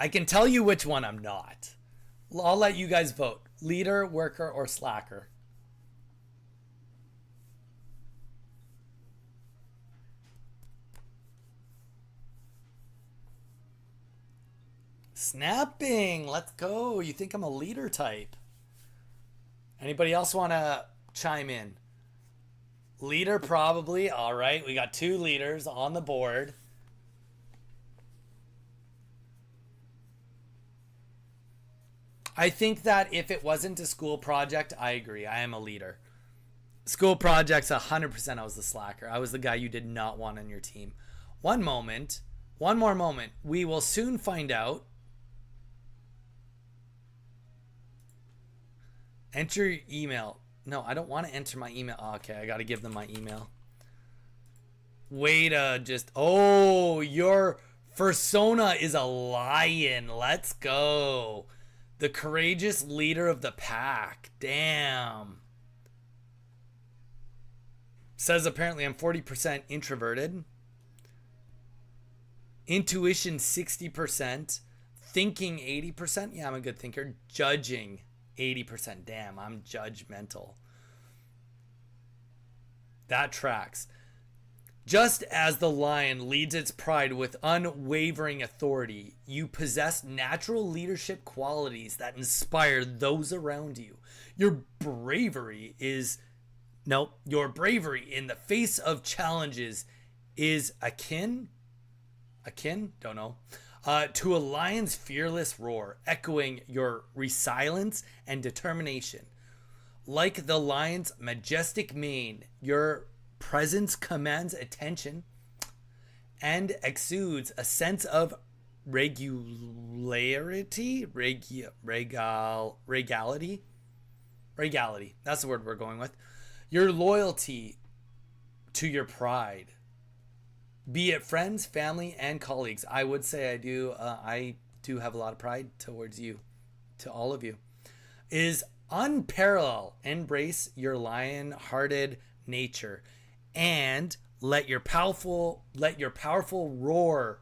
I can tell you which one I'm not. I'll let you guys vote. Leader, worker, or slacker. Snapping. Let's go. You think I'm a leader type? Anybody else want to chime in? Leader, probably. All right. We got 2 leaders on the board. I think that if it wasn't a school project, I agree. I am a leader. School projects, 100% I was the slacker. I was the guy you did not want on your team. One moment, one more moment. We will soon find out. Enter your email. No, I don't want to enter my email. Oh, okay, I got to give them my email. Way to just... Oh, your persona is a lion. Let's go. The courageous leader of the pack. Damn. Says apparently I'm 40% introverted. Intuition 60%. Thinking 80%. Yeah, I'm a good thinker. Judging 80%. Damn, I'm judgmental. That tracks. Just as the lion leads its pride with unwavering authority, you possess natural leadership qualities that inspire those around you. Your bravery is... Nope. Your bravery in the face of challenges is akin? Don't know. To a lion's fearless roar, echoing your resilience and determination. Like the lion's majestic mane, your presence commands attention and exudes a sense of regularity, regality. That's the word we're going with. Your loyalty to your pride, be it friends, family, and colleagues. I would say I do have a lot of pride towards you, to all of you, is unparalleled. Embrace your lion-hearted nature and let your powerful roar,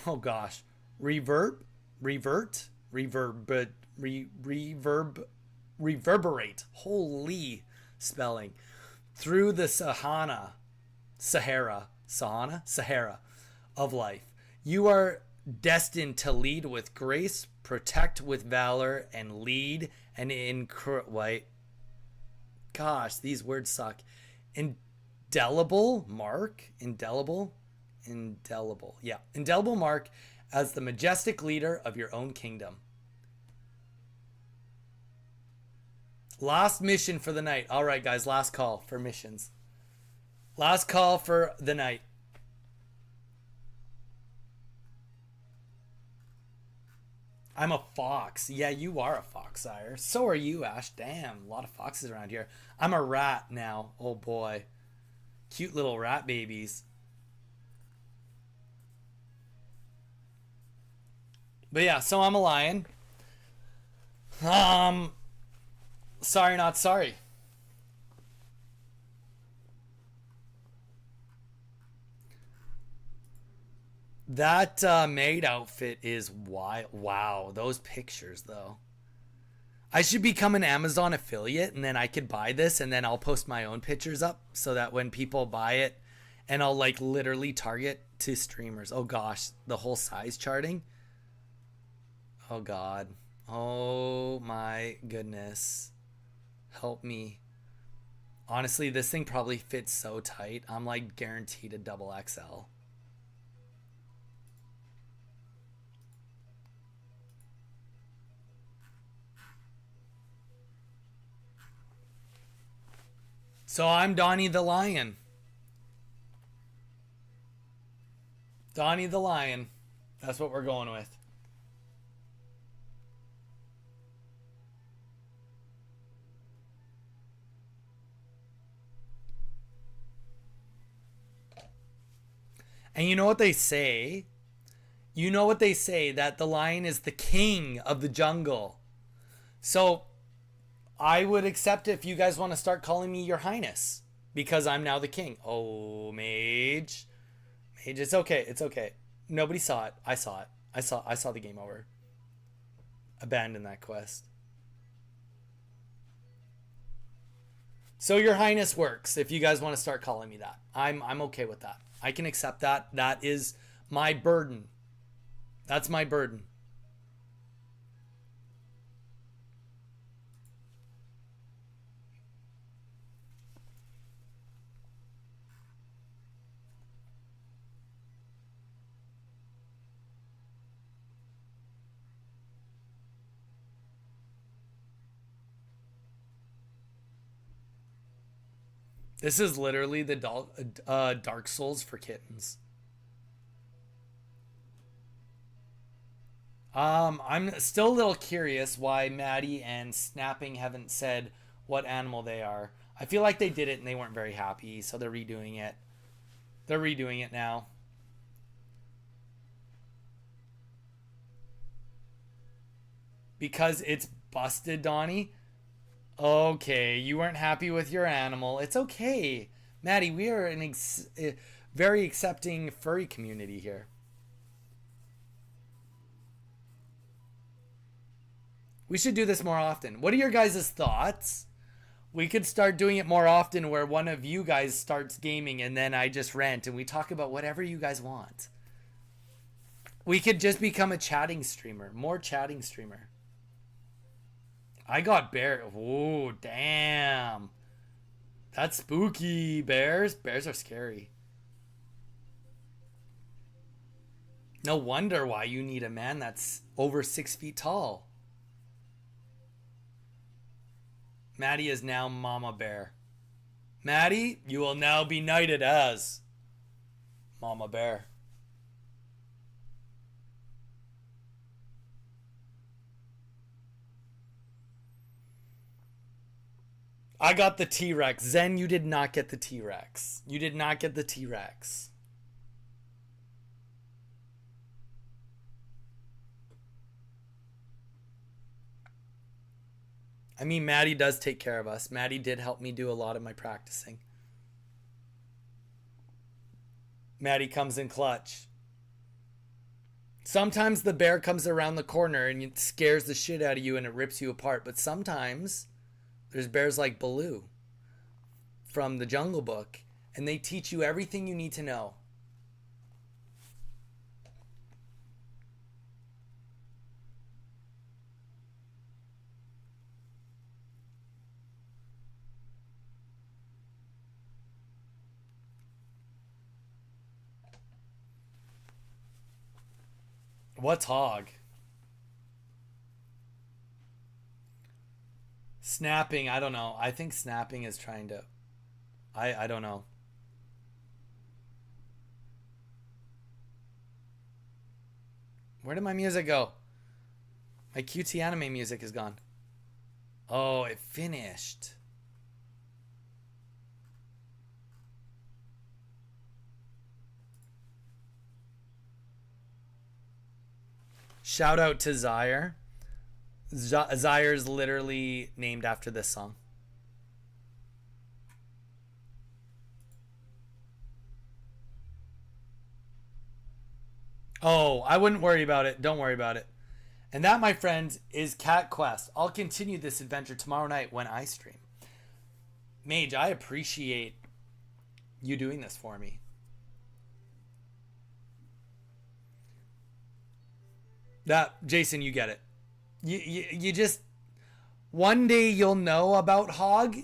oh gosh, reverberate, holy spelling, through the Sahara of life. You are destined to lead with grace, protect with valor, and lead and gosh, these words suck. Indelible mark as the majestic leader of your own kingdom. Last mission for the night. All right, guys, last call for missions. Last call for the night. I'm a fox. Yeah, you are a fox, sire. So are you, Ash. Damn, a lot of foxes around here. I'm a rat now. Oh, boy. Cute little rat babies. But yeah, so I'm a lion. Sorry, not sorry. That maid outfit is wild. Wow, those pictures, though. I should become an Amazon affiliate, and then I could buy this, and then I'll post my own pictures up so that when people buy it, and I'll like literally target to streamers. Oh gosh, the whole size charting. Oh God. Oh my goodness. Help me. Honestly, this thing probably fits so tight. I'm like guaranteed a double XL. So I'm Donnie the Lion. Donnie the Lion. That's what we're going with. And you know what they say? You know what they say, that the lion is the king of the jungle. So I would accept it if you guys want to start calling me your highness, because I'm now the king. Oh, mage. Mage, it's okay. It's okay. Nobody saw it. I saw it. I saw the game over. Abandon that quest. So your highness works if you guys want to start calling me that. I'm okay with that. I can accept that. That is my burden. That's my burden. This is literally the Dark Souls for kittens. I'm still a little curious why Maddie and Snapping haven't said what animal they are. I feel like they did it and they weren't very happy, so they're redoing it. They're redoing it now. Because it's busted, Donnie? Okay, you weren't happy with your animal. It's okay. Maddie, we are an very accepting furry community here. We should do this more often. What are your guys' thoughts? We could start doing it more often where one of you guys starts gaming and then I just rant and we talk about whatever you guys want. We could just become a chatting streamer. More chatting streamer. I got bear. Oh, damn. That's spooky. Bears? Bears are scary. No wonder why you need a man that's over 6 feet tall. Maddie is now Mama Bear. Maddie, you will now be knighted as Mama Bear. I got the T-Rex. Zen, you did not get the T-Rex. You did not get the T-Rex. I mean, Maddie does take care of us. Maddie did help me do a lot of my practicing. Maddie comes in clutch. Sometimes the bear comes around the corner and it scares the shit out of you and it rips you apart. But sometimes there's bears like Baloo from the Jungle Book and they teach you everything you need to know. What's hog? Snapping, I don't know. I think snapping is trying to... I don't know. Where did my music go? My QT anime music is gone. Oh, it finished. Shout out to Zyre. Zyre's literally named after this song. Oh, I wouldn't worry about it. Don't worry about it. And that, my friends, is Cat Quest. I'll continue this adventure tomorrow night when I stream. Mage, I appreciate you doing this for me. That, Jason, you get it. You just, one day you'll know about Hog,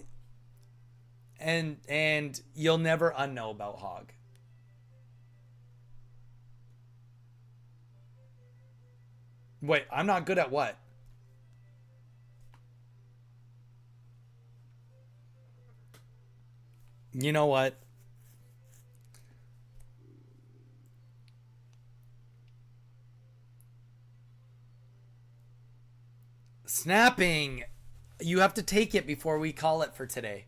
and you'll never unknow about Hog. Wait, I'm not good at what? You know what? Snapping. You have to take it before we call it for today.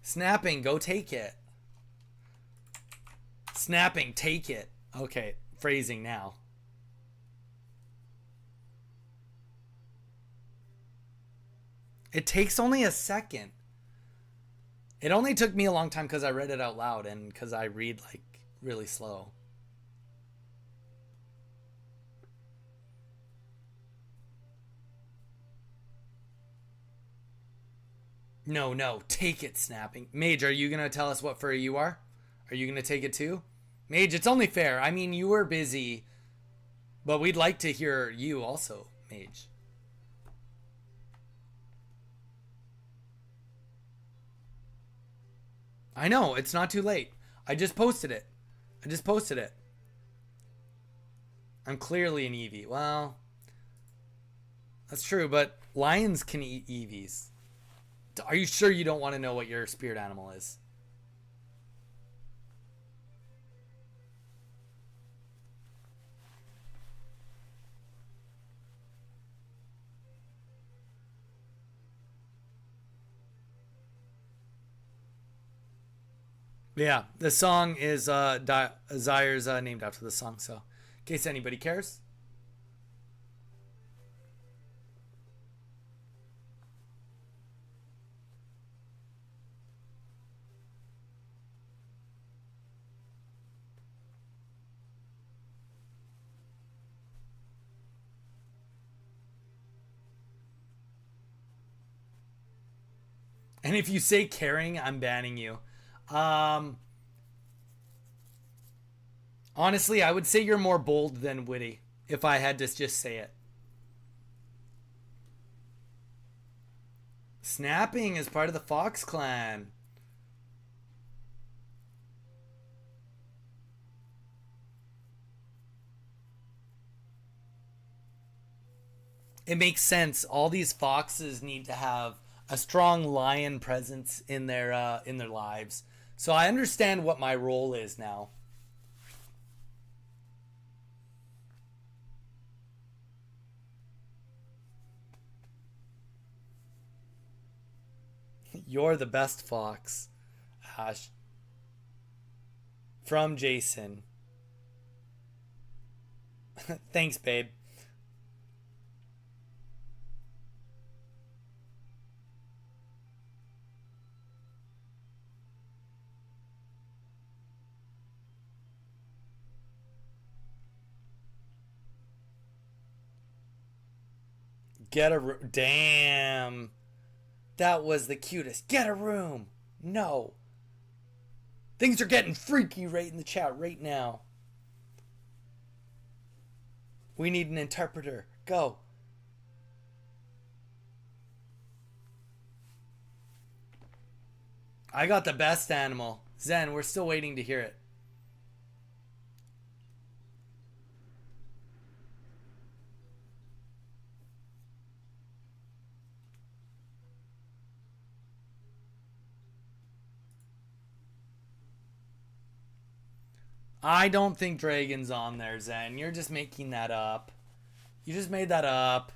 Snapping, go take it. Snapping, take it. Okay, phrasing now. It takes only a second. It only took me a long time because I read it out loud and because I read like really slow. No, take it, snapping. Mage, are you going to tell us what furry you are? Are you going to take it too? Mage, it's only fair. I mean, you were busy, but we'd like to hear you also, Mage. I know, it's not too late. I just posted it. I'm clearly an Eevee. Well, that's true, but lions can eat Eevees. Are you sure you don't want to know what your spirit animal is? Yeah, the song is Zyre's named after the song. So, in case anybody cares. And if you say caring, I'm banning you. Um, Honestly, I would say you're more bold than witty. If I had to just say it. Snapping is part of the Fox clan. It makes sense. All these foxes need to have a strong lion presence in their lives. So I understand what my role is now. You're the best fox, Ash. From Jason. Thanks, babe. Get a room. Damn. That was the cutest. Get a room. No. Things are getting freaky right in the chat right now. We need an interpreter. Go. I got the best animal. Zen, we're still waiting to hear it. I don't think Dragon's on there, Zen. You're just making that up. You just made that up.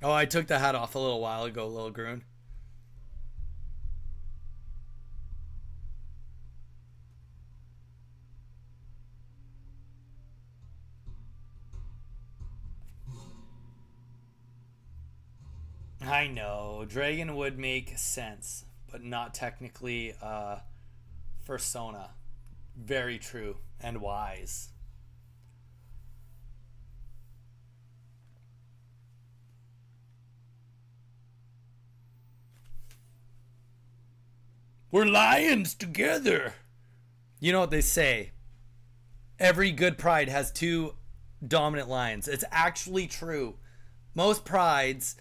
Oh, I took the hat off a little while ago, Lil Groon. I know. Dragon would make sense, but not technically Fursona. Very true and wise. We're lions together. You know what they say? Every good pride has two dominant lions. It's actually true. Most prides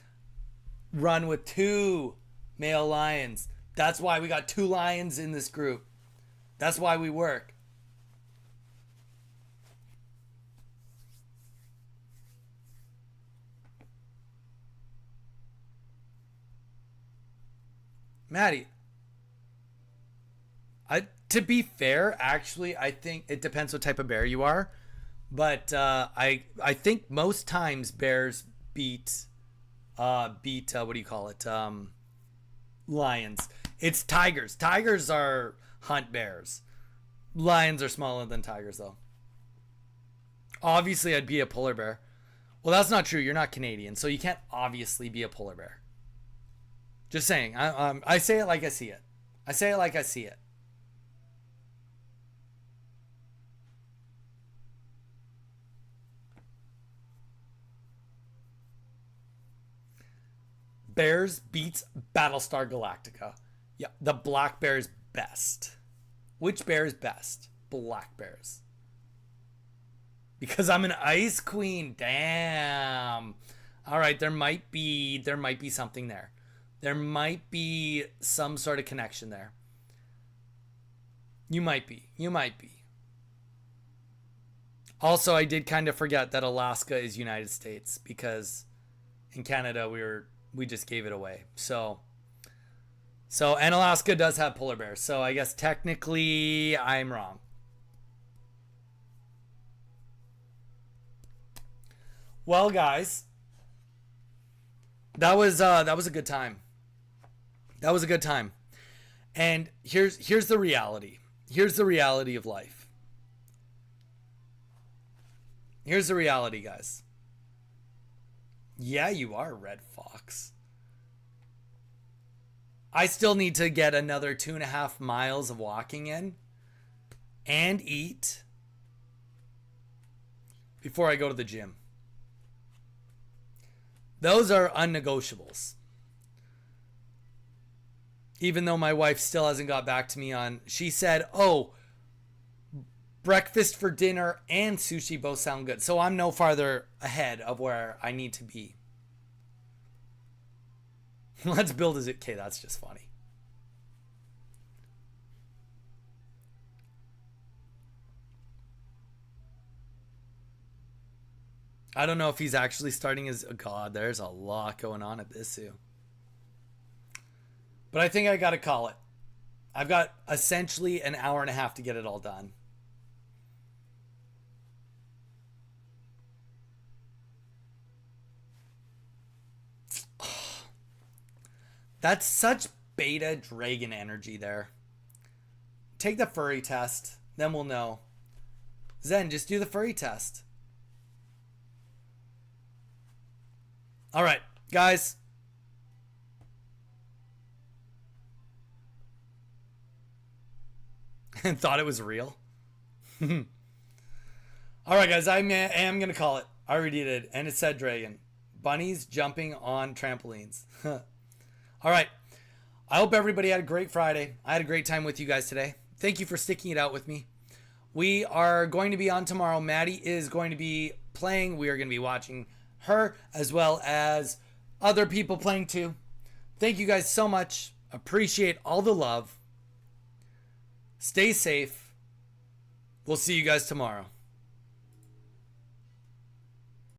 run with two male lions. That's why we got two lions in this group. That's why we work. Maddie, to be fair, actually, I think it depends what type of bear you are, but I think most times bears beat what do you call it? Lions. It's tigers. Tigers are hunt bears. Lions are smaller than tigers, though. Obviously, I'd be a polar bear. Well, that's not true. You're not Canadian, so you can't obviously be a polar bear. Just saying. I say it like I see it. I say it like I see it. Bears beats Battlestar Galactica. Yeah, the black bear is best. Which bear is best? Black bears. Because I'm an ice queen. Damn. All right, there might be something there. There might be some sort of connection there. You might be. You might be. Also, I did kind of forget that Alaska is United States because in Canada we just gave it away. So and Alaska does have polar bears. So I guess technically I'm wrong. Well, guys, that was a good time. That was a good time. And here's the reality. Here's the reality of life. Here's the reality, guys. Yeah, you are Red Fox. I still need to get another 2.5 miles of walking in and eat before I go to the gym. Those are unnegotiables. Even though my wife still hasn't got back to me on, she said, oh, breakfast for dinner and sushi both sound good. So I'm no farther ahead of where I need to be. Let's build as it. Okay, that's just funny. I don't know if he's actually starting his. Oh God, there's a lot going on at this zoo. But I think I got to call it. I've got essentially an hour and a half to get it all done. That's such beta dragon energy there. Take the furry test, then we'll know. Zen, just do the furry test. All right, guys. And thought it was real. All right, guys, I am going to call it. I already did. And it said dragon. Bunnies jumping on trampolines. All right. I hope everybody had a great Friday. I had a great time with you guys today. Thank you for sticking it out with me. We are going to be on tomorrow. Maddie is going to be playing. We are going to be watching her as well as other people playing too. Thank you guys so much. Appreciate all the love. Stay safe. We'll see you guys tomorrow.